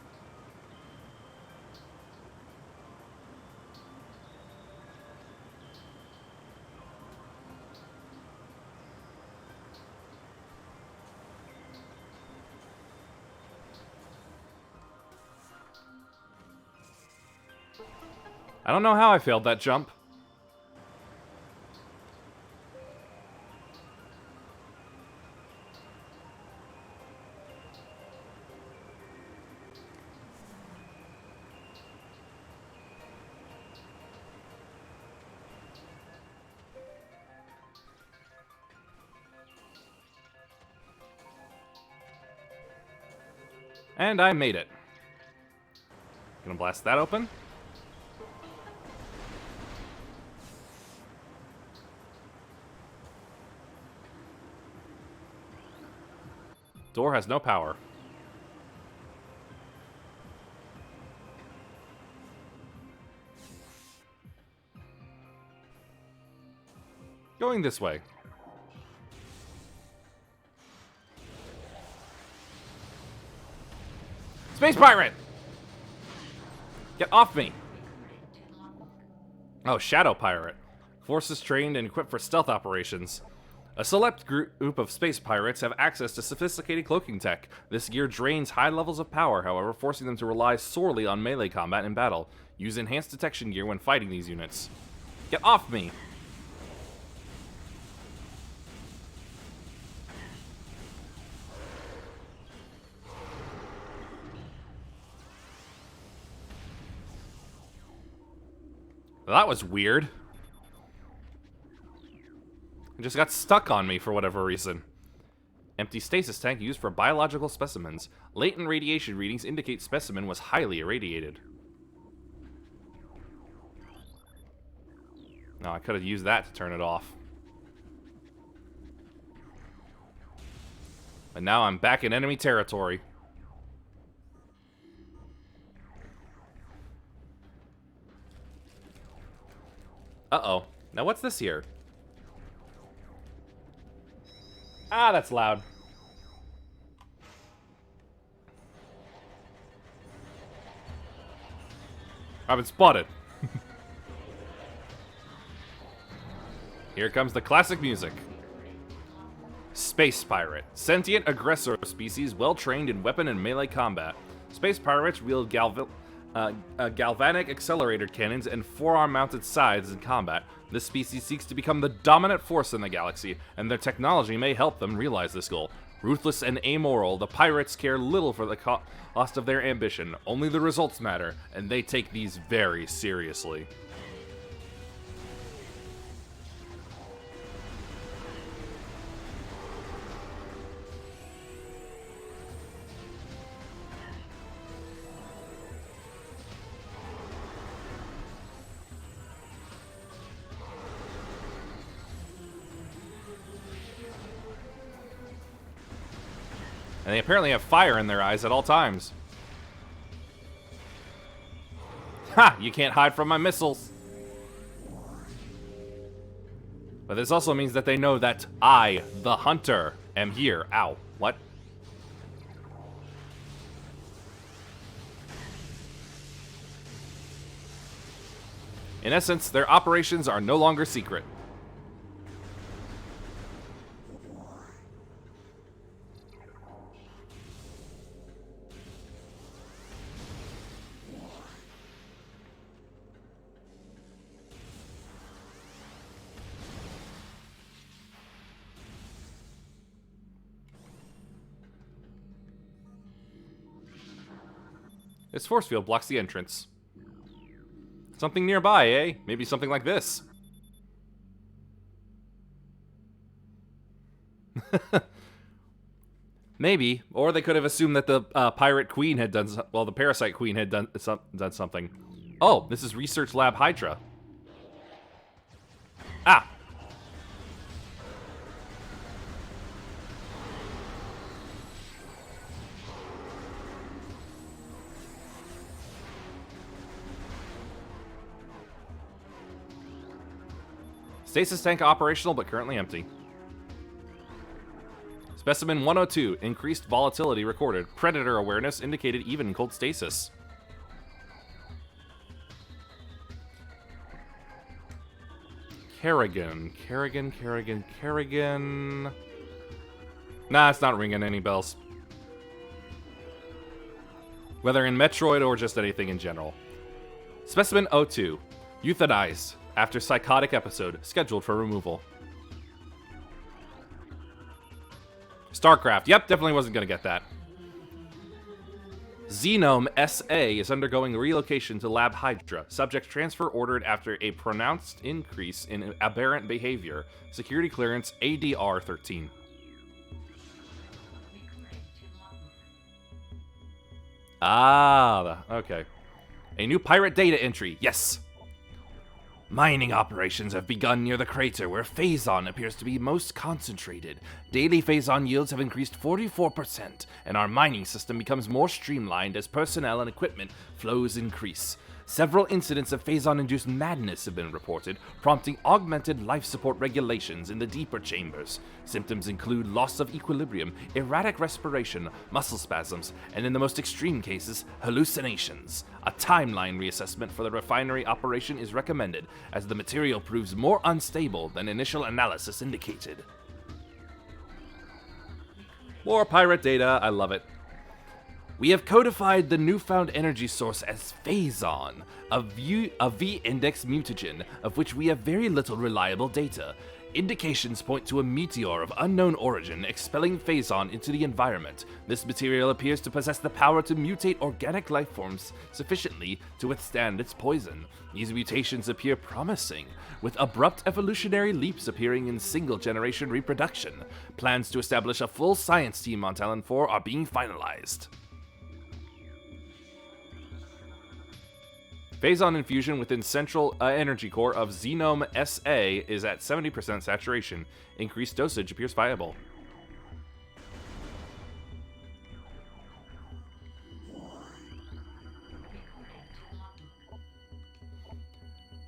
I don't know how I failed that jump. And I made it. Gonna blast that open. Door has no power. Going this way. Space pirate! Get off me! Oh, shadow pirate. Forces trained and equipped for stealth operations. A select group of space pirates have access to sophisticated cloaking tech. This gear drains high levels of power, however, forcing them to rely sorely on melee combat in battle. Use enhanced detection gear when fighting these units. Get off me! Well, that was weird. It just got stuck on me for whatever reason. Empty stasis tank used for biological specimens. Latent radiation readings indicate specimen was highly irradiated. No, I could have used that to turn it off. But now I'm back in enemy territory. Uh-oh. Now what's this here? Ah, that's loud. I've been spotted. Here comes the classic music. Space pirate. Sentient aggressor species well trained in weapon and melee combat. Space pirates wield galvanic accelerator cannons and forearm-mounted scythes in combat. This species seeks to become the dominant force in the galaxy, and their technology may help them realize this goal. Ruthless and amoral, the pirates care little for the cost of their ambition. Only the results matter, and they take these very seriously. And they apparently have fire in their eyes at all times. Ha! You can't hide from my missiles. But this also means that they know that I, the hunter, am here. Ow. What? In essence, their operations are no longer secret. This force field blocks the entrance. Something nearby, eh? Maybe something like this. Maybe. Or they could have assumed that the pirate queen had done... Well, the parasite queen had done something. Oh, this is Research Lab Hydra. Ah! Stasis tank operational, but currently empty. Specimen 102, increased volatility recorded. Predator awareness indicated even in cold stasis. Kerrigan. Nah, it's not ringing any bells. Whether in Metroid or just anything in general. Specimen 02, euthanized after psychotic episode, scheduled for removal. StarCraft. Yep, definitely wasn't going to get that. Xenome SA is undergoing relocation to Lab Hydra. Subject transfer ordered after a pronounced increase in aberrant behavior. Security clearance ADR 13. Ah, okay. A new pirate data entry. Yes. Mining operations have begun near the crater where Phazon appears to be most concentrated. Daily Phazon yields have increased 44%, and our mining system becomes more streamlined as personnel and equipment flows increase. Several incidents of Phazon-induced madness have been reported, prompting augmented life support regulations in the deeper chambers. Symptoms include loss of equilibrium, erratic respiration, muscle spasms, and in the most extreme cases, hallucinations. A timeline reassessment for the refinery operation is recommended, as the material proves more unstable than initial analysis indicated. More pirate data, I love it. We have codified the newfound energy source as Phazon, a V-index mutagen, of which we have very little reliable data. Indications point to a meteor of unknown origin expelling Phazon into the environment. This material appears to possess the power to mutate organic life forms sufficiently to withstand its poison. These mutations appear promising, with abrupt evolutionary leaps appearing in single-generation reproduction. Plans to establish a full science team on Talon 4 are being finalized. Phazon infusion within central energy core of Xenome SA is at 70% saturation. Increased dosage appears viable.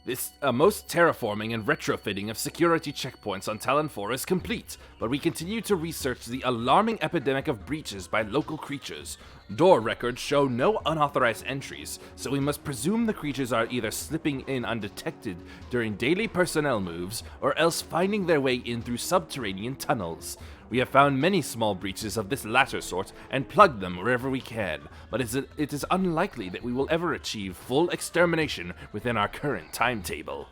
This most terraforming and retrofitting of security checkpoints on Talon 4 is complete, but we continue to research the alarming epidemic of breaches by local creatures. Door records show no unauthorized entries, so we must presume the creatures are either slipping in undetected during daily personnel moves, or else finding their way in through subterranean tunnels. We have found many small breaches of this latter sort and plugged them wherever we can, but it is unlikely that we will ever achieve full extermination within our current timetable.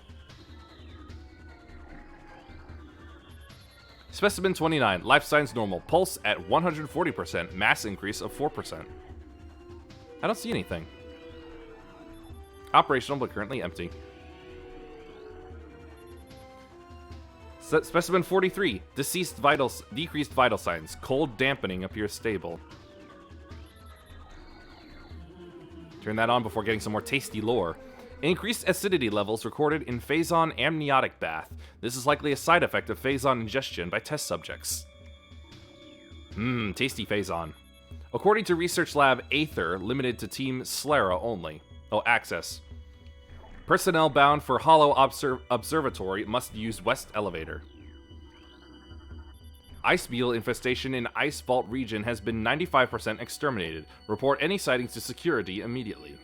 Specimen 29, life signs normal, pulse at 140%, mass increase of 4%. I don't see anything. Operational but currently empty. Specimen 43, decreased vital signs, cold dampening appears stable. Turn that on before getting some more tasty lore. Increased acidity levels recorded in Phazon amniotic bath. This is likely a side effect of Phazon ingestion by test subjects. Tasty Phazon. According to Research Lab Aether, limited to Team Slera only. Oh, access. Personnel bound for Hollow Observatory must use West Elevator. Ice beetle infestation in Ice Vault region has been 95% exterminated. Report any sightings to security immediately.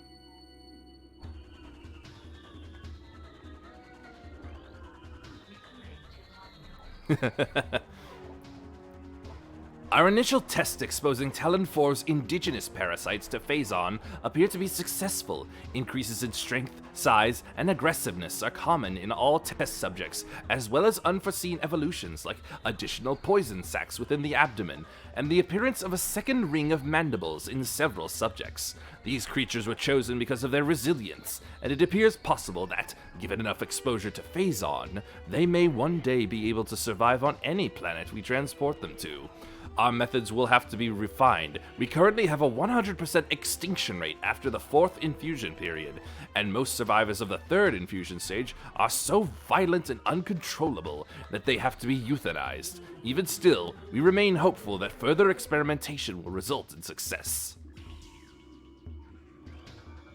Our initial test exposing Talon 4's indigenous parasites to Phazon appear to be successful. Increases in strength, size, and aggressiveness are common in all test subjects, as well as unforeseen evolutions like additional poison sacs within the abdomen, and the appearance of a second ring of mandibles in several subjects. These creatures were chosen because of their resilience, and it appears possible that, given enough exposure to Phazon, they may one day be able to survive on any planet we transport them to. Our methods will have to be refined. We currently have a 100% extinction rate after the 4th infusion period, and most survivors of the 3rd infusion stage are so violent and uncontrollable that they have to be euthanized. Even still, we remain hopeful that further experimentation will result in success.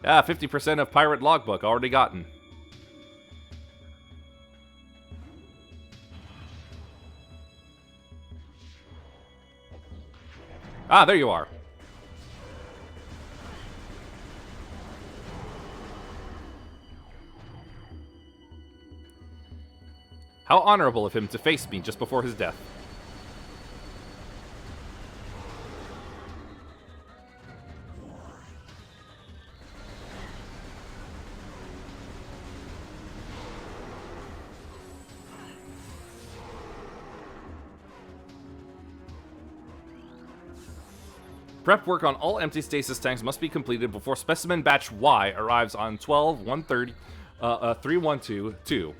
50% of Pirate Logbook already gotten. Ah, there you are. How honorable of him to face me just before his death. Prep work on all empty stasis tanks must be completed before Specimen Batch Y arrives on 12-130-3122.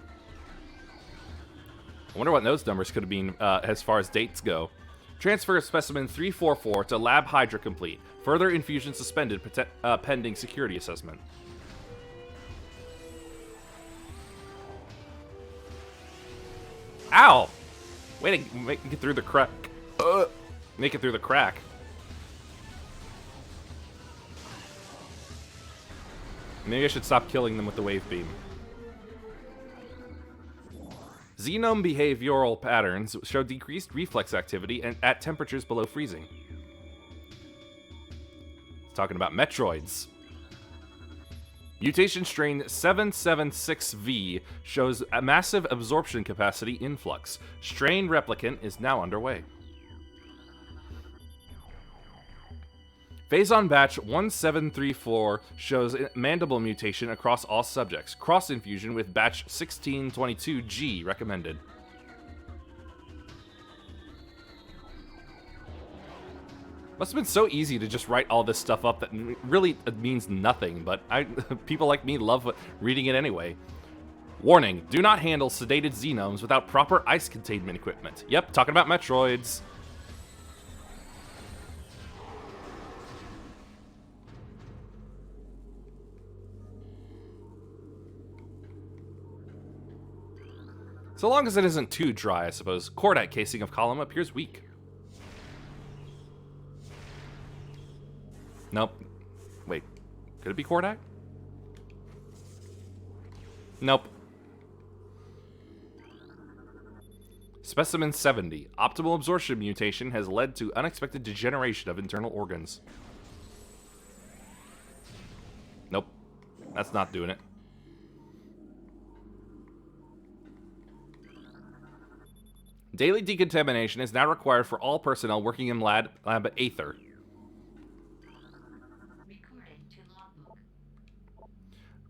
I wonder what those numbers could have been as far as dates go. Transfer of Specimen 344 to Lab Hydra complete. Further infusion suspended pending security assessment. Ow! Way to make it through the crack. Make it through the crack. Maybe I should stop killing them with the wave beam. Xenome behavioral patterns show decreased reflex activity at temperatures below freezing. It's talking about Metroids. Mutation strain 776V shows a massive absorption capacity influx. Strain replicant is now underway. Phazon Batch 1734 shows mandible mutation across all subjects. Cross infusion with Batch 1622G recommended. Must have been so easy to just write all this stuff up that really means nothing, but people like me love reading it anyway. Warning, do not handle sedated xenomes without proper ice containment equipment. Yep, talking about Metroids. So long as it isn't too dry, I suppose. Cordite casing of column appears weak. Nope. Wait. Could it be Cordite? Nope. Specimen 70. Optimal absorption mutation has led to unexpected degeneration of internal organs. Nope. That's not doing it. Daily decontamination is now required for all personnel working in Lab Aether. Recording to logbook.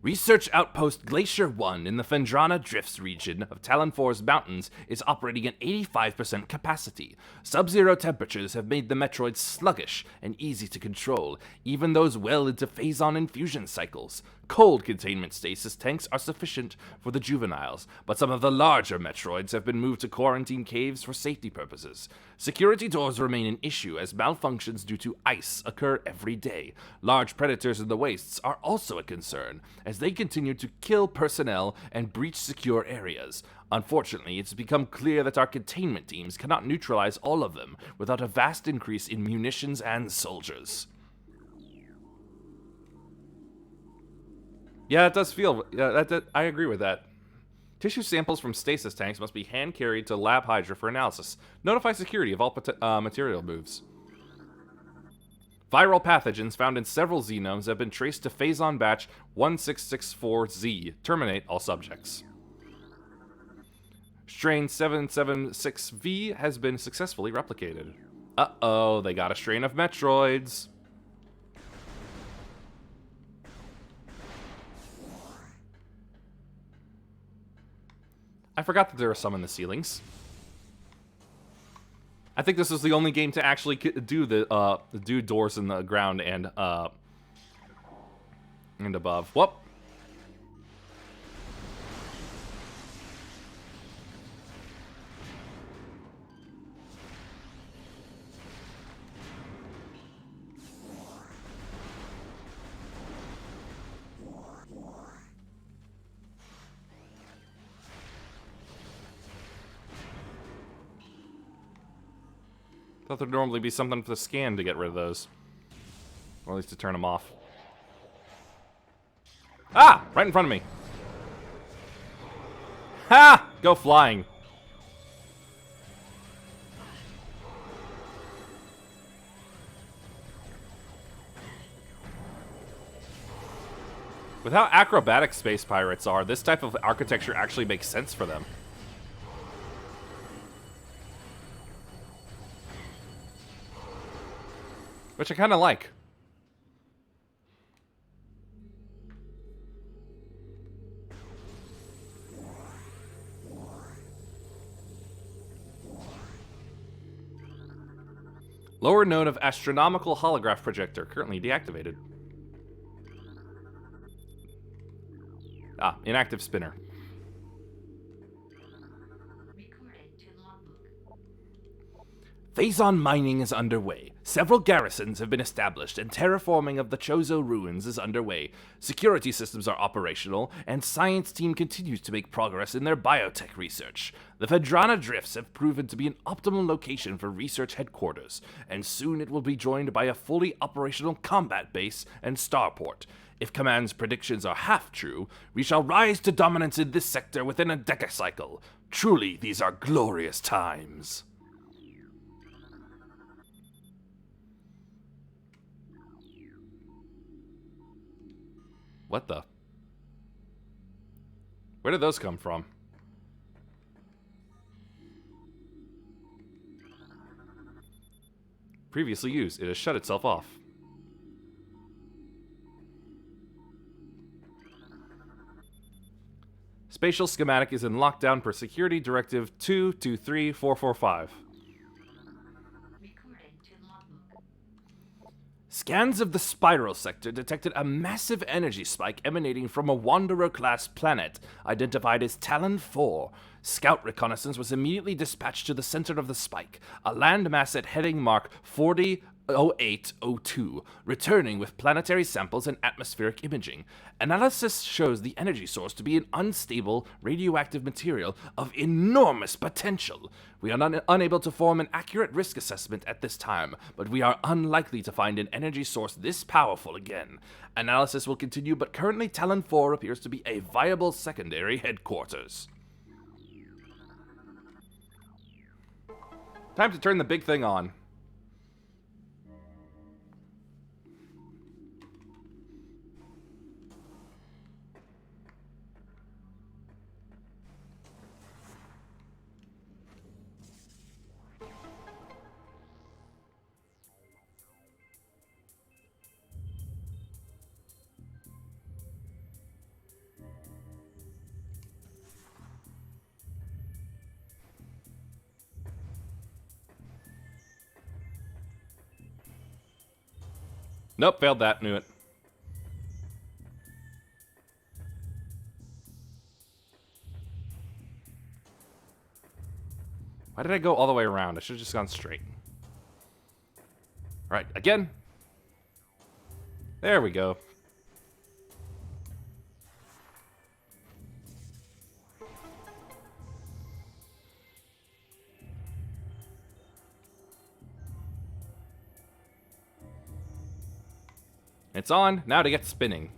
Research Outpost Glacier 1 in the Fendrana Drifts region of Talon 4's mountains is operating at 85% capacity. Sub-zero temperatures have made the Metroids sluggish and easy to control, even those well into Phazon infusion cycles. Cold containment stasis tanks are sufficient for the juveniles, but some of the larger Metroids have been moved to quarantine caves for safety purposes. Security doors remain an issue as malfunctions due to ice occur every day. Large predators in the wastes are also a concern, as they continue to kill personnel and breach secure areas. Unfortunately, it's become clear that our containment teams cannot neutralize all of them without a vast increase in munitions and soldiers. Yeah, it does feel... I agree with that. Tissue samples from stasis tanks must be hand-carried to Lab Hydra for analysis. Notify security of all material moves. Viral pathogens found in several xenomes have been traced to Phazon Batch 1664Z. Terminate all subjects. Strain 776V has been successfully replicated. Uh-oh, they got a strain of Metroids. I forgot that there are some in the ceilings. I think this is the only game to actually do do doors in the ground and above. Whoop. Thought there'd normally be something for the scan to get rid of those. Or at least to turn them off. Ah! Right in front of me. Ha! Go flying. With how acrobatic space pirates are, this type of architecture actually makes sense for them. Which I kind of like. Lower node of astronomical holograph projector, currently deactivated. Ah, inactive spinner. Recorded to logbook. Phazon mining is underway. Several garrisons have been established, and terraforming of the Chozo ruins is underway. Security systems are operational, and science team continues to make progress in their biotech research. The Vedrana Drifts have proven to be an optimal location for research headquarters, and soon it will be joined by a fully operational combat base and starport. If Command's predictions are half true, we shall rise to dominance in this sector within a decacycle. Truly, these are glorious times. What the? Where did those come from? Previously used. It has shut itself off. Spatial schematic is in lockdown per Security Directive 223445. Recorded to logbook. Scans of the spiral sector detected a massive energy spike emanating from a Wanderer-class planet identified as Talon 4. Scout reconnaissance was immediately dispatched to the center of the spike, a landmass at heading mark 400802, returning with planetary samples and atmospheric imaging. Analysis shows the energy source to be an unstable, radioactive material of enormous potential. We are unable to form an accurate risk assessment at this time, but we are unlikely to find an energy source this powerful again. Analysis will continue, but currently Talon 4 appears to be a viable secondary headquarters. Time to turn the big thing on. Nope, failed that. Knew it. Why did I go all the way around? I should have just gone straight. All right, again. There we go. It's on, now to get spinning.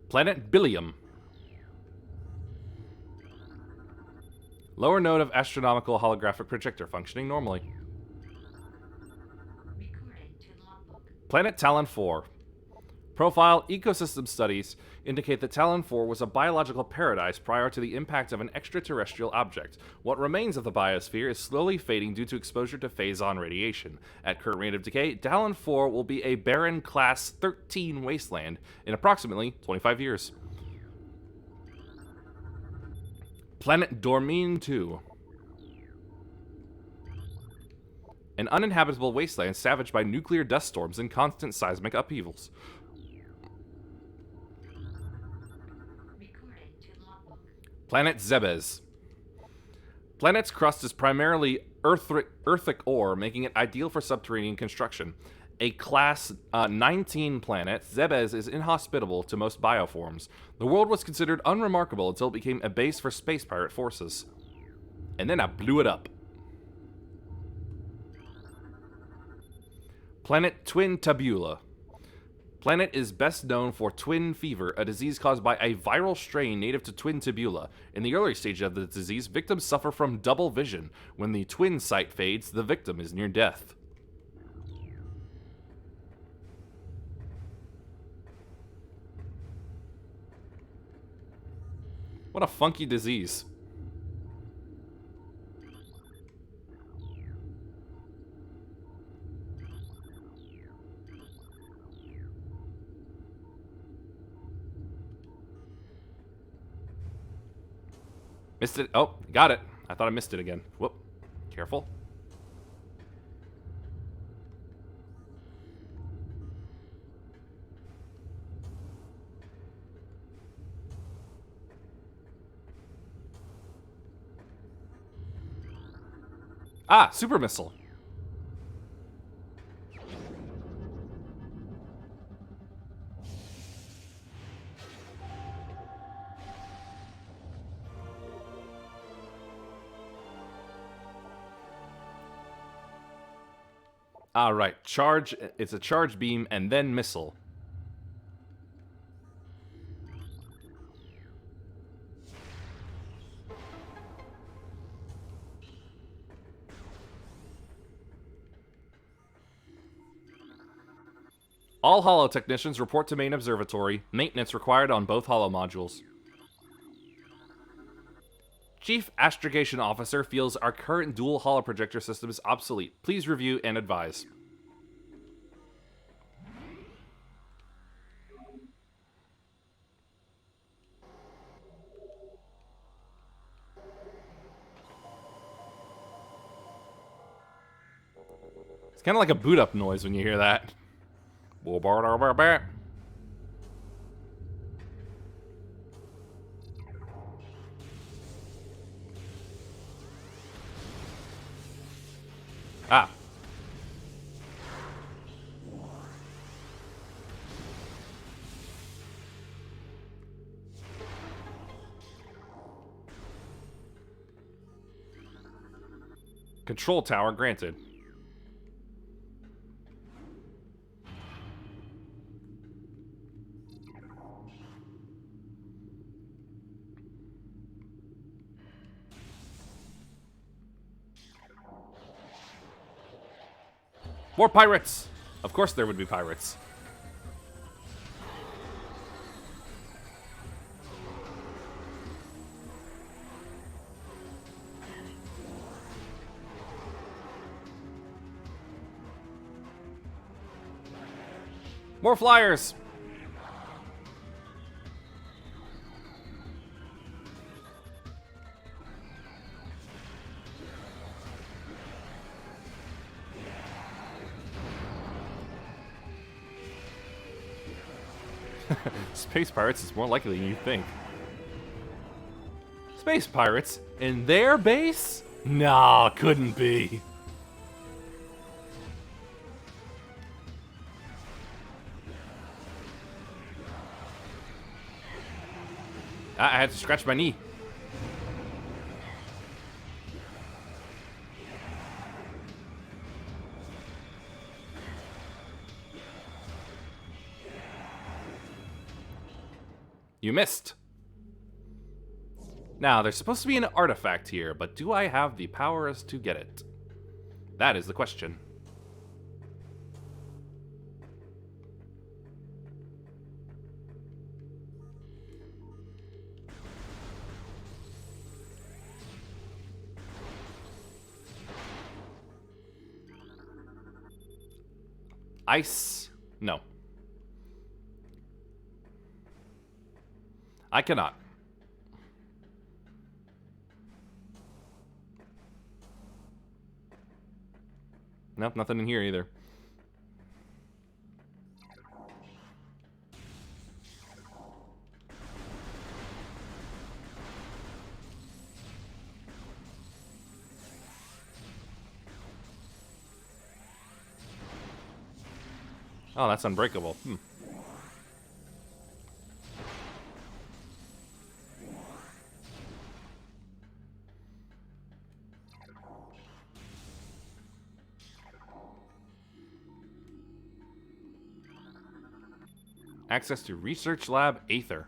Planet Billium. Lower node of astronomical holographic projector functioning normally. Recording to logbook. Planet Talon 4. Profile ecosystem studies indicate that Talon 4 was a biological paradise prior to the impact of an extraterrestrial object. What remains of the biosphere is slowly fading due to exposure to phazon radiation. At current rate of decay, Talon 4 will be a barren Class 13 wasteland in approximately 25 years. Planet Dormine 2. An uninhabitable wasteland savaged by nuclear dust storms and constant seismic upheavals. Recording to logbook. Planet Zebes. Planet's crust is primarily earthic ore, making it ideal for subterranean construction. A Class 19 planet, Zebes is inhospitable to most bioforms. The world was considered unremarkable until it became a base for space pirate forces. And then I blew it up. Planet Twin Tabula. Planet is best known for twin fever, a disease caused by a viral strain native to twin tabula. In the early stage of the disease, victims suffer from double vision. When the twin sight fades, the victim is near death. What a funky disease. Missed it. Oh, got it. I thought I missed it again. Whoop. Careful. Ah, super missile. All right, charge. It's a charge beam and then missile. All holo technicians report to main observatory. Maintenance required on both holo modules. Chief Astrogation Officer feels our current dual holo projector system is obsolete. Please review and advise. It's kind of like a boot up noise when you hear that. Ah. Control tower granted. More pirates! Of course there would be pirates. More flyers! Space pirates is more likely than you think. Space pirates? In their base? Nah, couldn't be. I had to scratch my knee. You missed. Now, there's supposed to be an artifact here, but do I have the powers to get it? That is the question. Ice? No. I cannot. Nope, nothing in here either. Oh, that's unbreakable. Access to Research Lab Aether.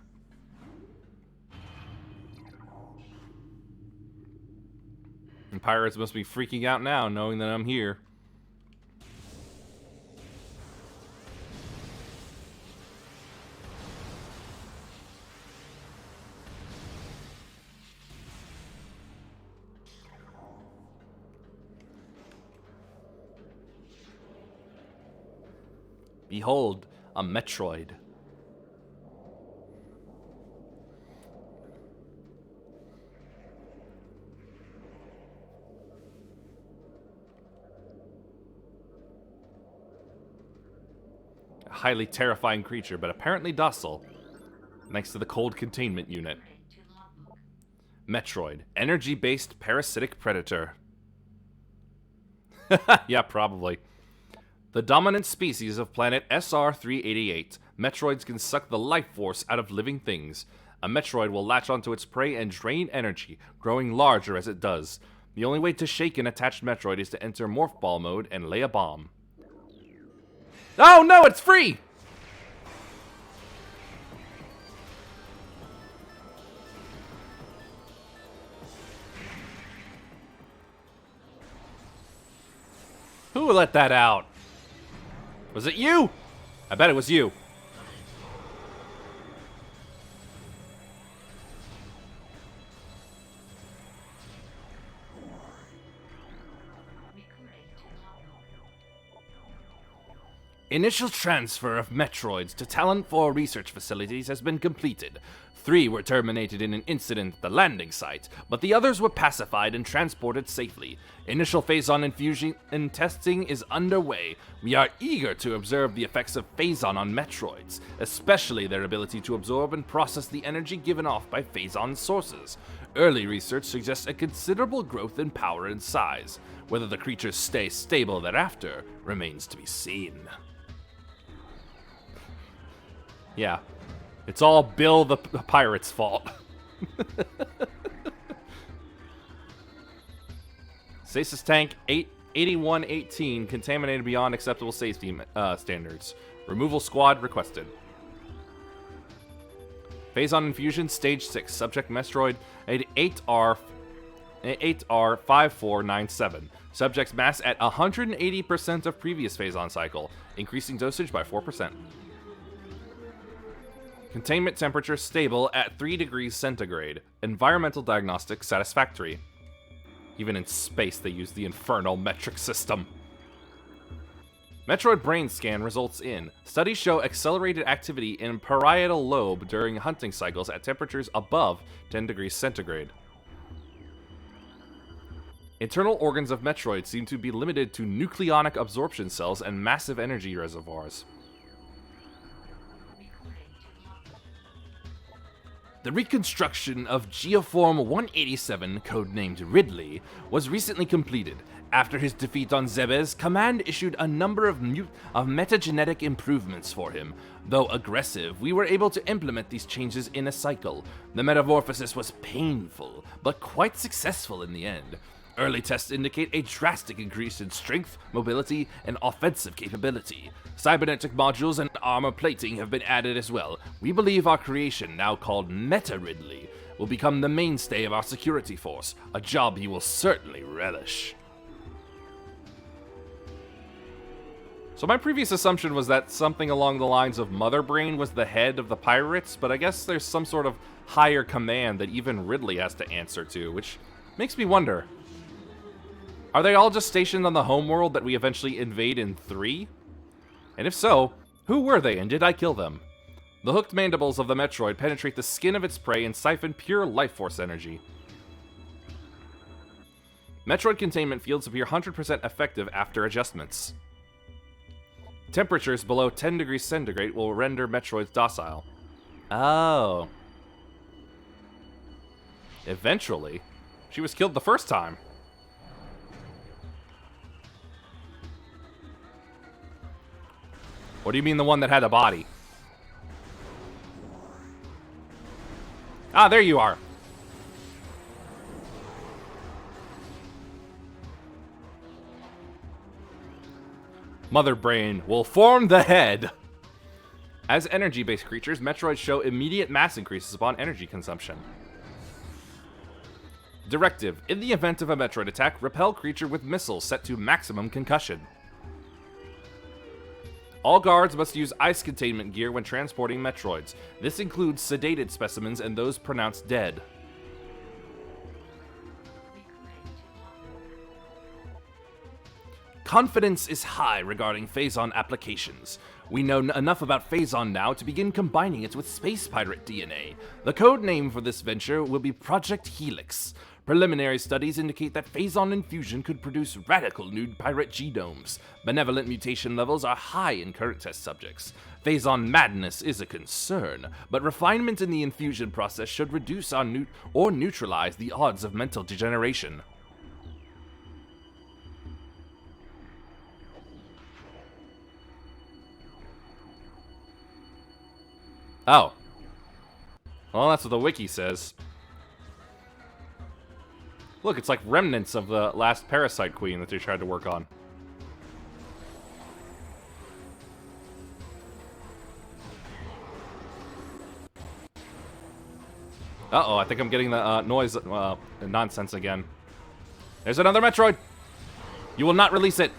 And pirates must be freaking out now, knowing that I'm here. Behold, a Metroid. A highly terrifying creature, but apparently docile, thanks to the cold containment unit. Metroid, energy-based parasitic predator. Yeah, probably. The dominant species of planet SR-388, Metroids can suck the life force out of living things. A Metroid will latch onto its prey and drain energy, growing larger as it does. The only way to shake an attached Metroid is to enter Morph Ball mode and lay a bomb. Oh no, it's free! Who let that out? Was it you? I bet it was you. Initial transfer of Metroids to Talent 4 research facilities has been completed. 3 were terminated in an incident at the landing site, but the others were pacified and transported safely. Initial phazon infusion and testing is underway. We are eager to observe the effects of phazon on Metroids, especially their ability to absorb and process the energy given off by phazon sources. Early research suggests a considerable growth in power and size. Whether the creatures stay stable thereafter remains to be seen. Yeah. It's all Bill the pirate's fault. Stasis tank 8118 contaminated beyond acceptable safety standards. Removal squad requested. Phazon infusion stage 6. Subject Metroid 8R5497. Subject's mass at 180% of previous phazon cycle, increasing dosage by 4%. Containment temperature stable at 3 degrees centigrade. Environmental diagnostics satisfactory. Even in space, they use the infernal metric system. Metroid brain scan results in. Studies show accelerated activity in parietal lobe during hunting cycles at temperatures above 10 degrees centigrade. Internal organs of Metroid seem to be limited to nucleonic absorption cells and massive energy reservoirs. The reconstruction of Geoform 187, codenamed Ridley, was recently completed. After his defeat on Zebes, Command issued a number of metagenetic improvements for him. Though aggressive, we were able to implement these changes in a cycle. The metamorphosis was painful, but quite successful in the end. Early tests indicate a drastic increase in strength, mobility, and offensive capability. Cybernetic modules and armor plating have been added as well. We believe our creation, now called Meta Ridley, will become the mainstay of our security force, a job he will certainly relish. So my previous assumption was that something along the lines of Mother Brain was the head of the pirates, but I guess there's some sort of higher command that even Ridley has to answer to, which makes me wonder. Are they all just stationed on the homeworld that we eventually invade in 3? And if so, who were they and did I kill them? The hooked mandibles of the Metroid penetrate the skin of its prey and siphon pure life force energy. Metroid containment fields appear 100% effective after adjustments. Temperatures below 10 degrees centigrade will render Metroids docile. Oh. Eventually. She was killed the first time. What do you mean the one that had a body? Ah, there you are. Mother Brain will form the head. As energy-based creatures, Metroids show immediate mass increases upon energy consumption. Directive: in the event of a Metroid attack, repel creature with missiles set to maximum concussion. All guards must use ice containment gear when transporting Metroids. This includes sedated specimens and those pronounced dead. Confidence is high regarding Phazon applications. We know enough about Phazon now to begin combining it with space pirate DNA. The code name for this venture will be Project Helix. Preliminary studies indicate that Phazon infusion could produce radical new pirate genomes. Benevolent mutation levels are high in current test subjects. Phazon madness is a concern, but refinement in the infusion process should reduce or neutralize the odds of mental degeneration. Oh. Well, that's what the wiki says. Look, it's like remnants of the last Parasite Queen that they tried to work on. Uh-oh, I think I'm getting the noise nonsense again. There's another Metroid! You will not release it!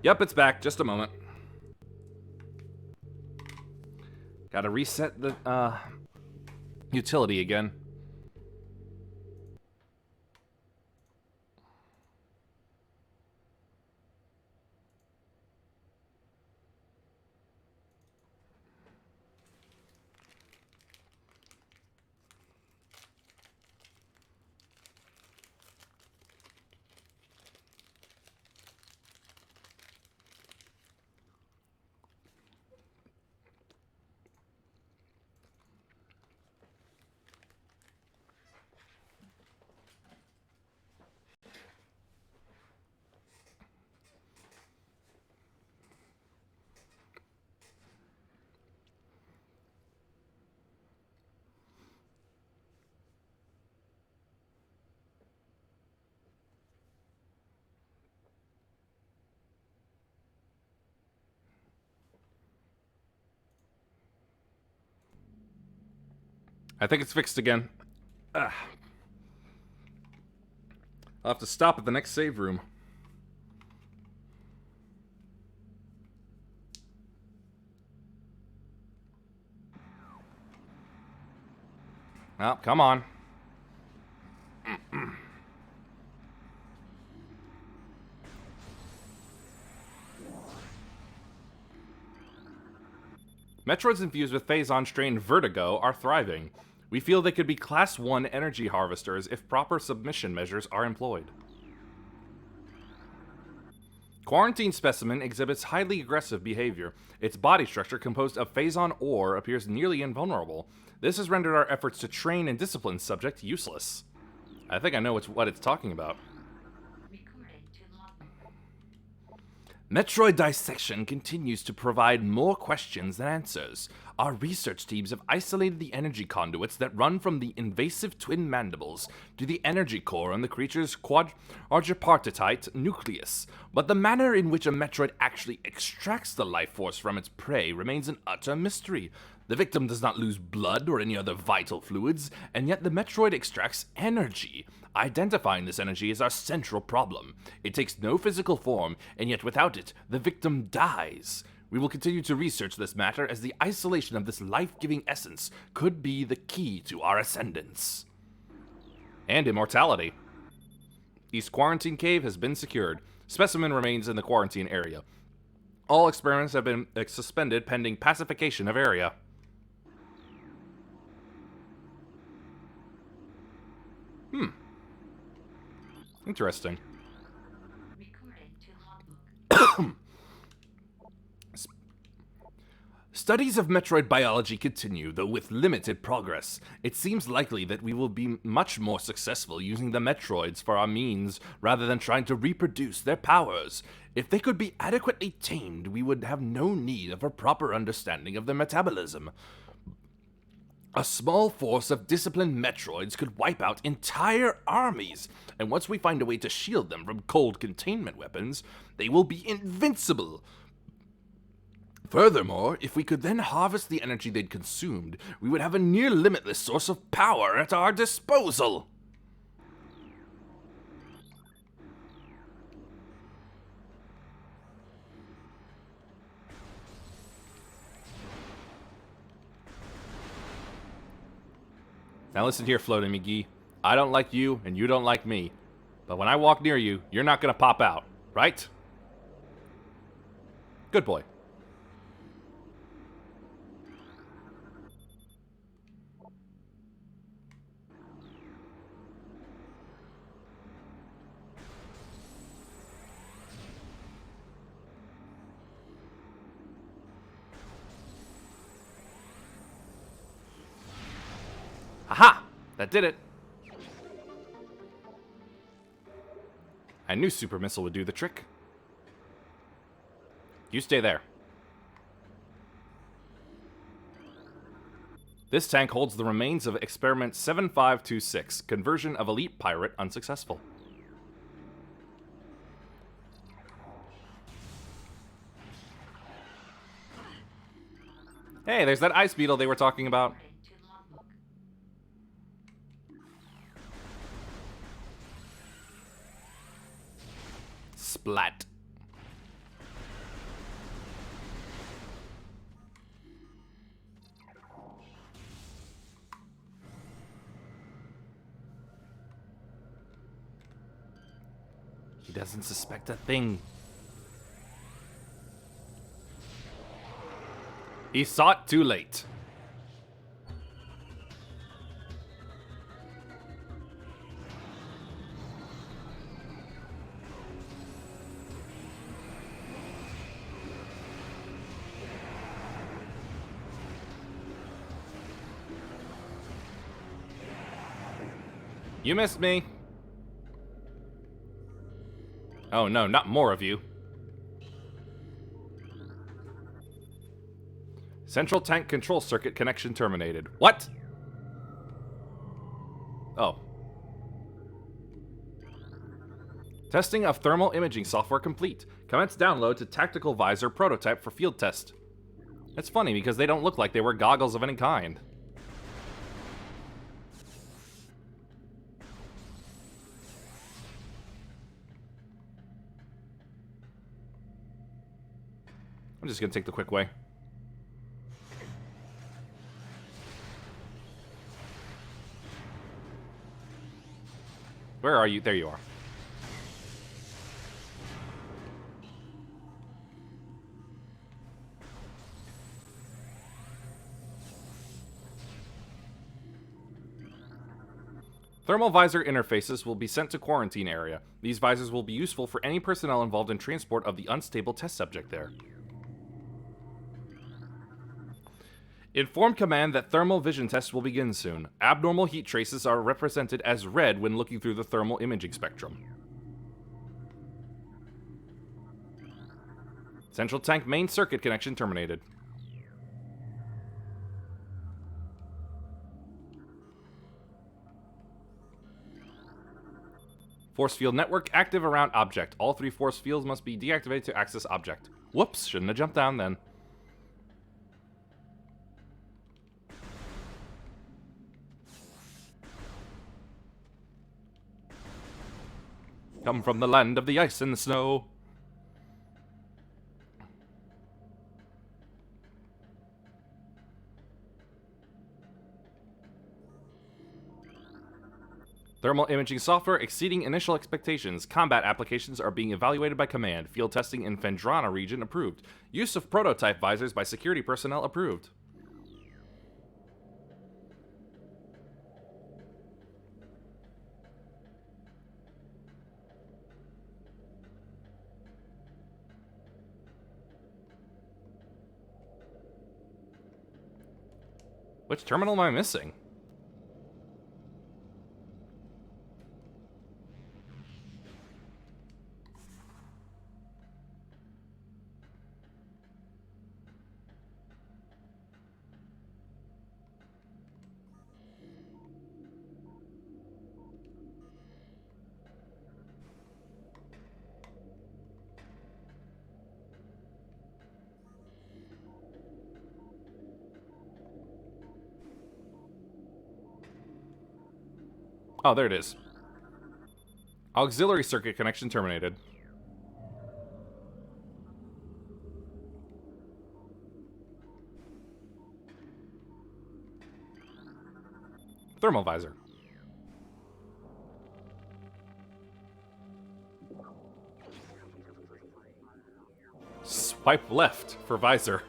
Yep, it's back. Just a moment. Gotta reset the utility again. I think it's fixed again. Ugh. I'll have to stop at the next save room. Oh, come on. Metroids infused with Phazon strain Vertigo are thriving. We feel they could be Class 1 energy harvesters if proper submission measures are employed. Quarantine specimen exhibits highly aggressive behavior. Its body structure, composed of phazon ore, appears nearly invulnerable. This has rendered our efforts to train and discipline subject useless. I think I know what it's talking about. Recording to logbook. Metroid dissection continues to provide more questions than answers. Our research teams have isolated the energy conduits that run from the invasive twin mandibles to the energy core on the creature's quadripartite nucleus, but the manner in which a Metroid actually extracts the life force from its prey remains an utter mystery. The victim does not lose blood or any other vital fluids, and yet the Metroid extracts energy. Identifying this energy is our central problem. It takes no physical form, and yet without it, the victim dies. We will continue to research this matter as the isolation of this life-giving essence could be the key to our ascendance. And immortality. East Quarantine Cave has been secured. Specimen remains in the quarantine area. All experiments have been suspended pending pacification of area. Interesting. Recording to logbook. Studies of Metroid biology continue, though with limited progress. It seems likely that we will be much more successful using the Metroids for our means rather than trying to reproduce their powers. If they could be adequately tamed, we would have no need of a proper understanding of their metabolism. A small force of disciplined Metroids could wipe out entire armies, and once we find a way to shield them from cold containment weapons, they will be invincible. Furthermore, if we could then harvest the energy they'd consumed, we would have a near limitless source of power at our disposal. Now listen here, Floating McGee. I don't like you, and you don't like me. But when I walk near you, you're not gonna pop out, right? Good boy. Aha! That did it. I knew Super Missile would do the trick. You stay there. This tank holds the remains of Experiment 7526, conversion of elite pirate unsuccessful. Hey, there's that ice beetle they were talking about. Recording to logbook. Splat. He doesn't suspect a thing. He saw it too late. You missed me. Oh no, not more of you. Central tank control circuit connection terminated. What? Oh. Testing of thermal imaging software complete. Commence download to tactical visor prototype for field test. That's funny because they don't look like they were goggles of any kind. I'm just gonna take the quick way. Where are you? There you are. Thermal visor interfaces will be sent to quarantine area. These visors will be useful for any personnel involved in transport of the unstable test subject there. Inform command that thermal vision tests will begin soon. Abnormal heat traces are represented as red when looking through the thermal imaging spectrum. Central tank main circuit connection terminated. Force field network active around object. All 3 force fields must be deactivated to access object. Whoops, shouldn't have jumped down then. Come from the land of the ice and the snow. Thermal imaging software exceeding initial expectations. Combat applications are being evaluated by command. Field testing in Fendrana region approved. Use of prototype visors by security personnel approved. Which terminal am I missing? Oh, there it is. Auxiliary circuit connection terminated. Thermal visor. Swipe left for visor.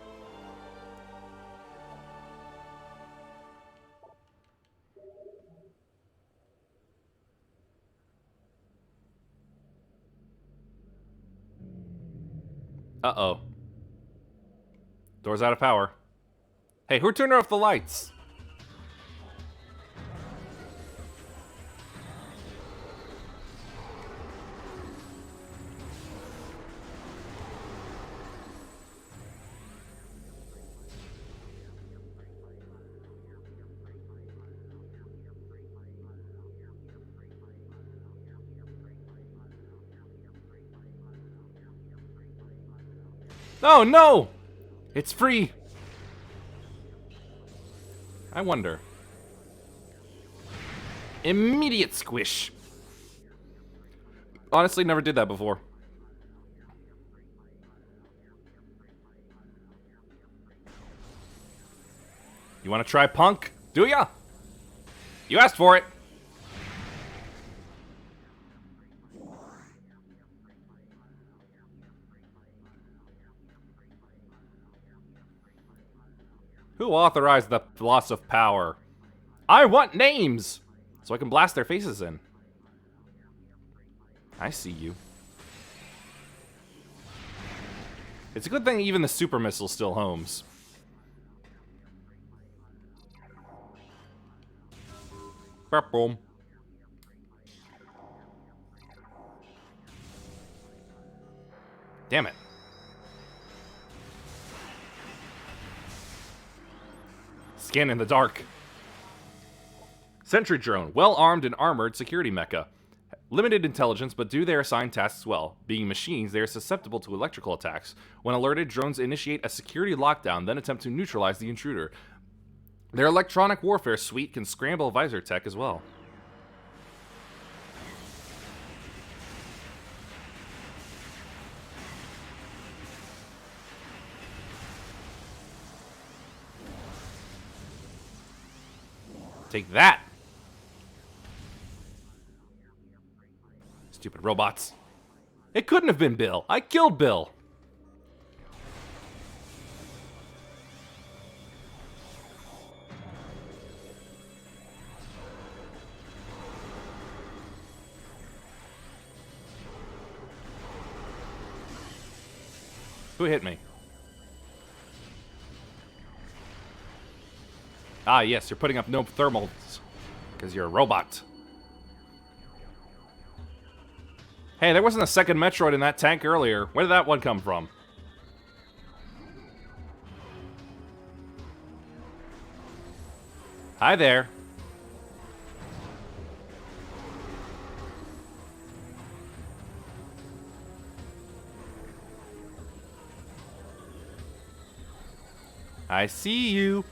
Uh-oh. Door's out of power. Hey, who turned off the lights? Oh, no! It's free! I wonder. Immediate squish. Honestly, never did that before. You want to try punk? Do ya? You asked for it. Who authorized the loss of power? I want names! So I can blast their faces in. I see you. It's a good thing even the super missile still homes. Boom. Damn it. Scan in the dark. Sentry Drone, well-armed and armored security mecha. Limited intelligence, but do their assigned tasks well. Being machines, they are susceptible to electrical attacks. When alerted, drones initiate a security lockdown, then attempt to neutralize the intruder. Their electronic warfare suite can scramble visor tech as well. Take that! Stupid robots. It couldn't have been Bill. I killed Bill. Who hit me? Ah, yes, you're putting up no thermals. Because you're a robot. Hey, there wasn't a second Metroid in that tank earlier. Where did that one come from? Hi there. I see you.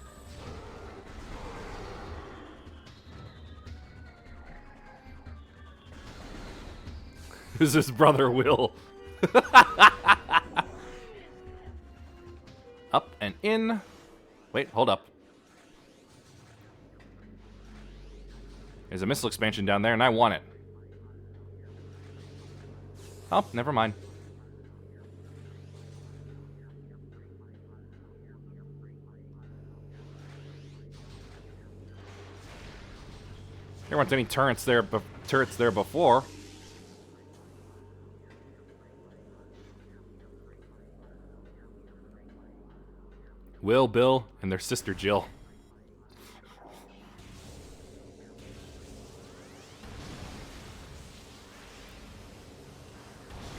Who's his brother, Will? Up and in. Wait, hold up. There's a missile expansion down there, and I want it. Oh, never mind. There weren't any turrets there before. Will, Bill, and their sister Jill.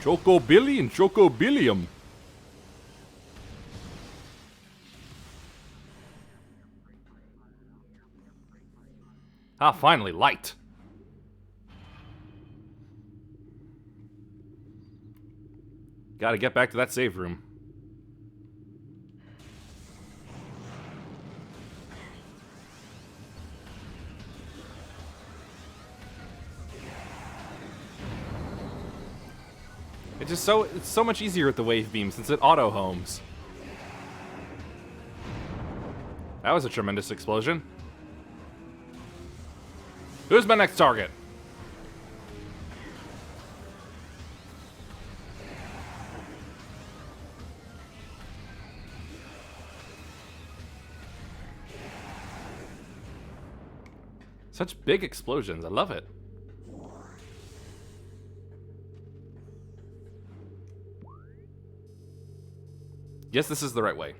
Choco Billy and Choco Billiam. Ah, finally, light. Gotta get back to that save room. It's so much easier with the wave beam since it auto homes. That was a tremendous explosion. Who's my next target? Such big explosions. I love it. Yes, this is the right way.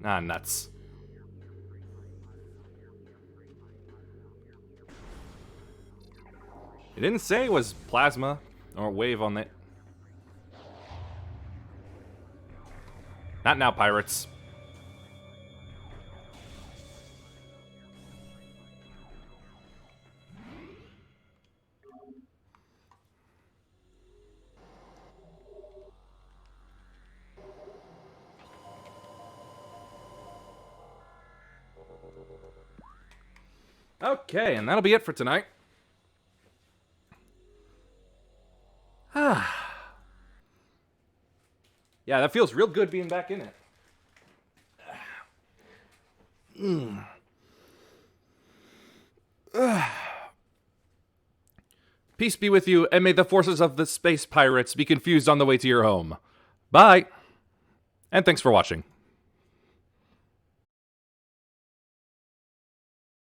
Ah, nuts. It didn't say it was plasma or wave on it. Not now, pirates. Okay, and that'll be it for tonight. Yeah, that feels real good being back in it. Peace be with you, and may the forces of the space pirates be confused on the way to your home. Bye, and thanks for watching.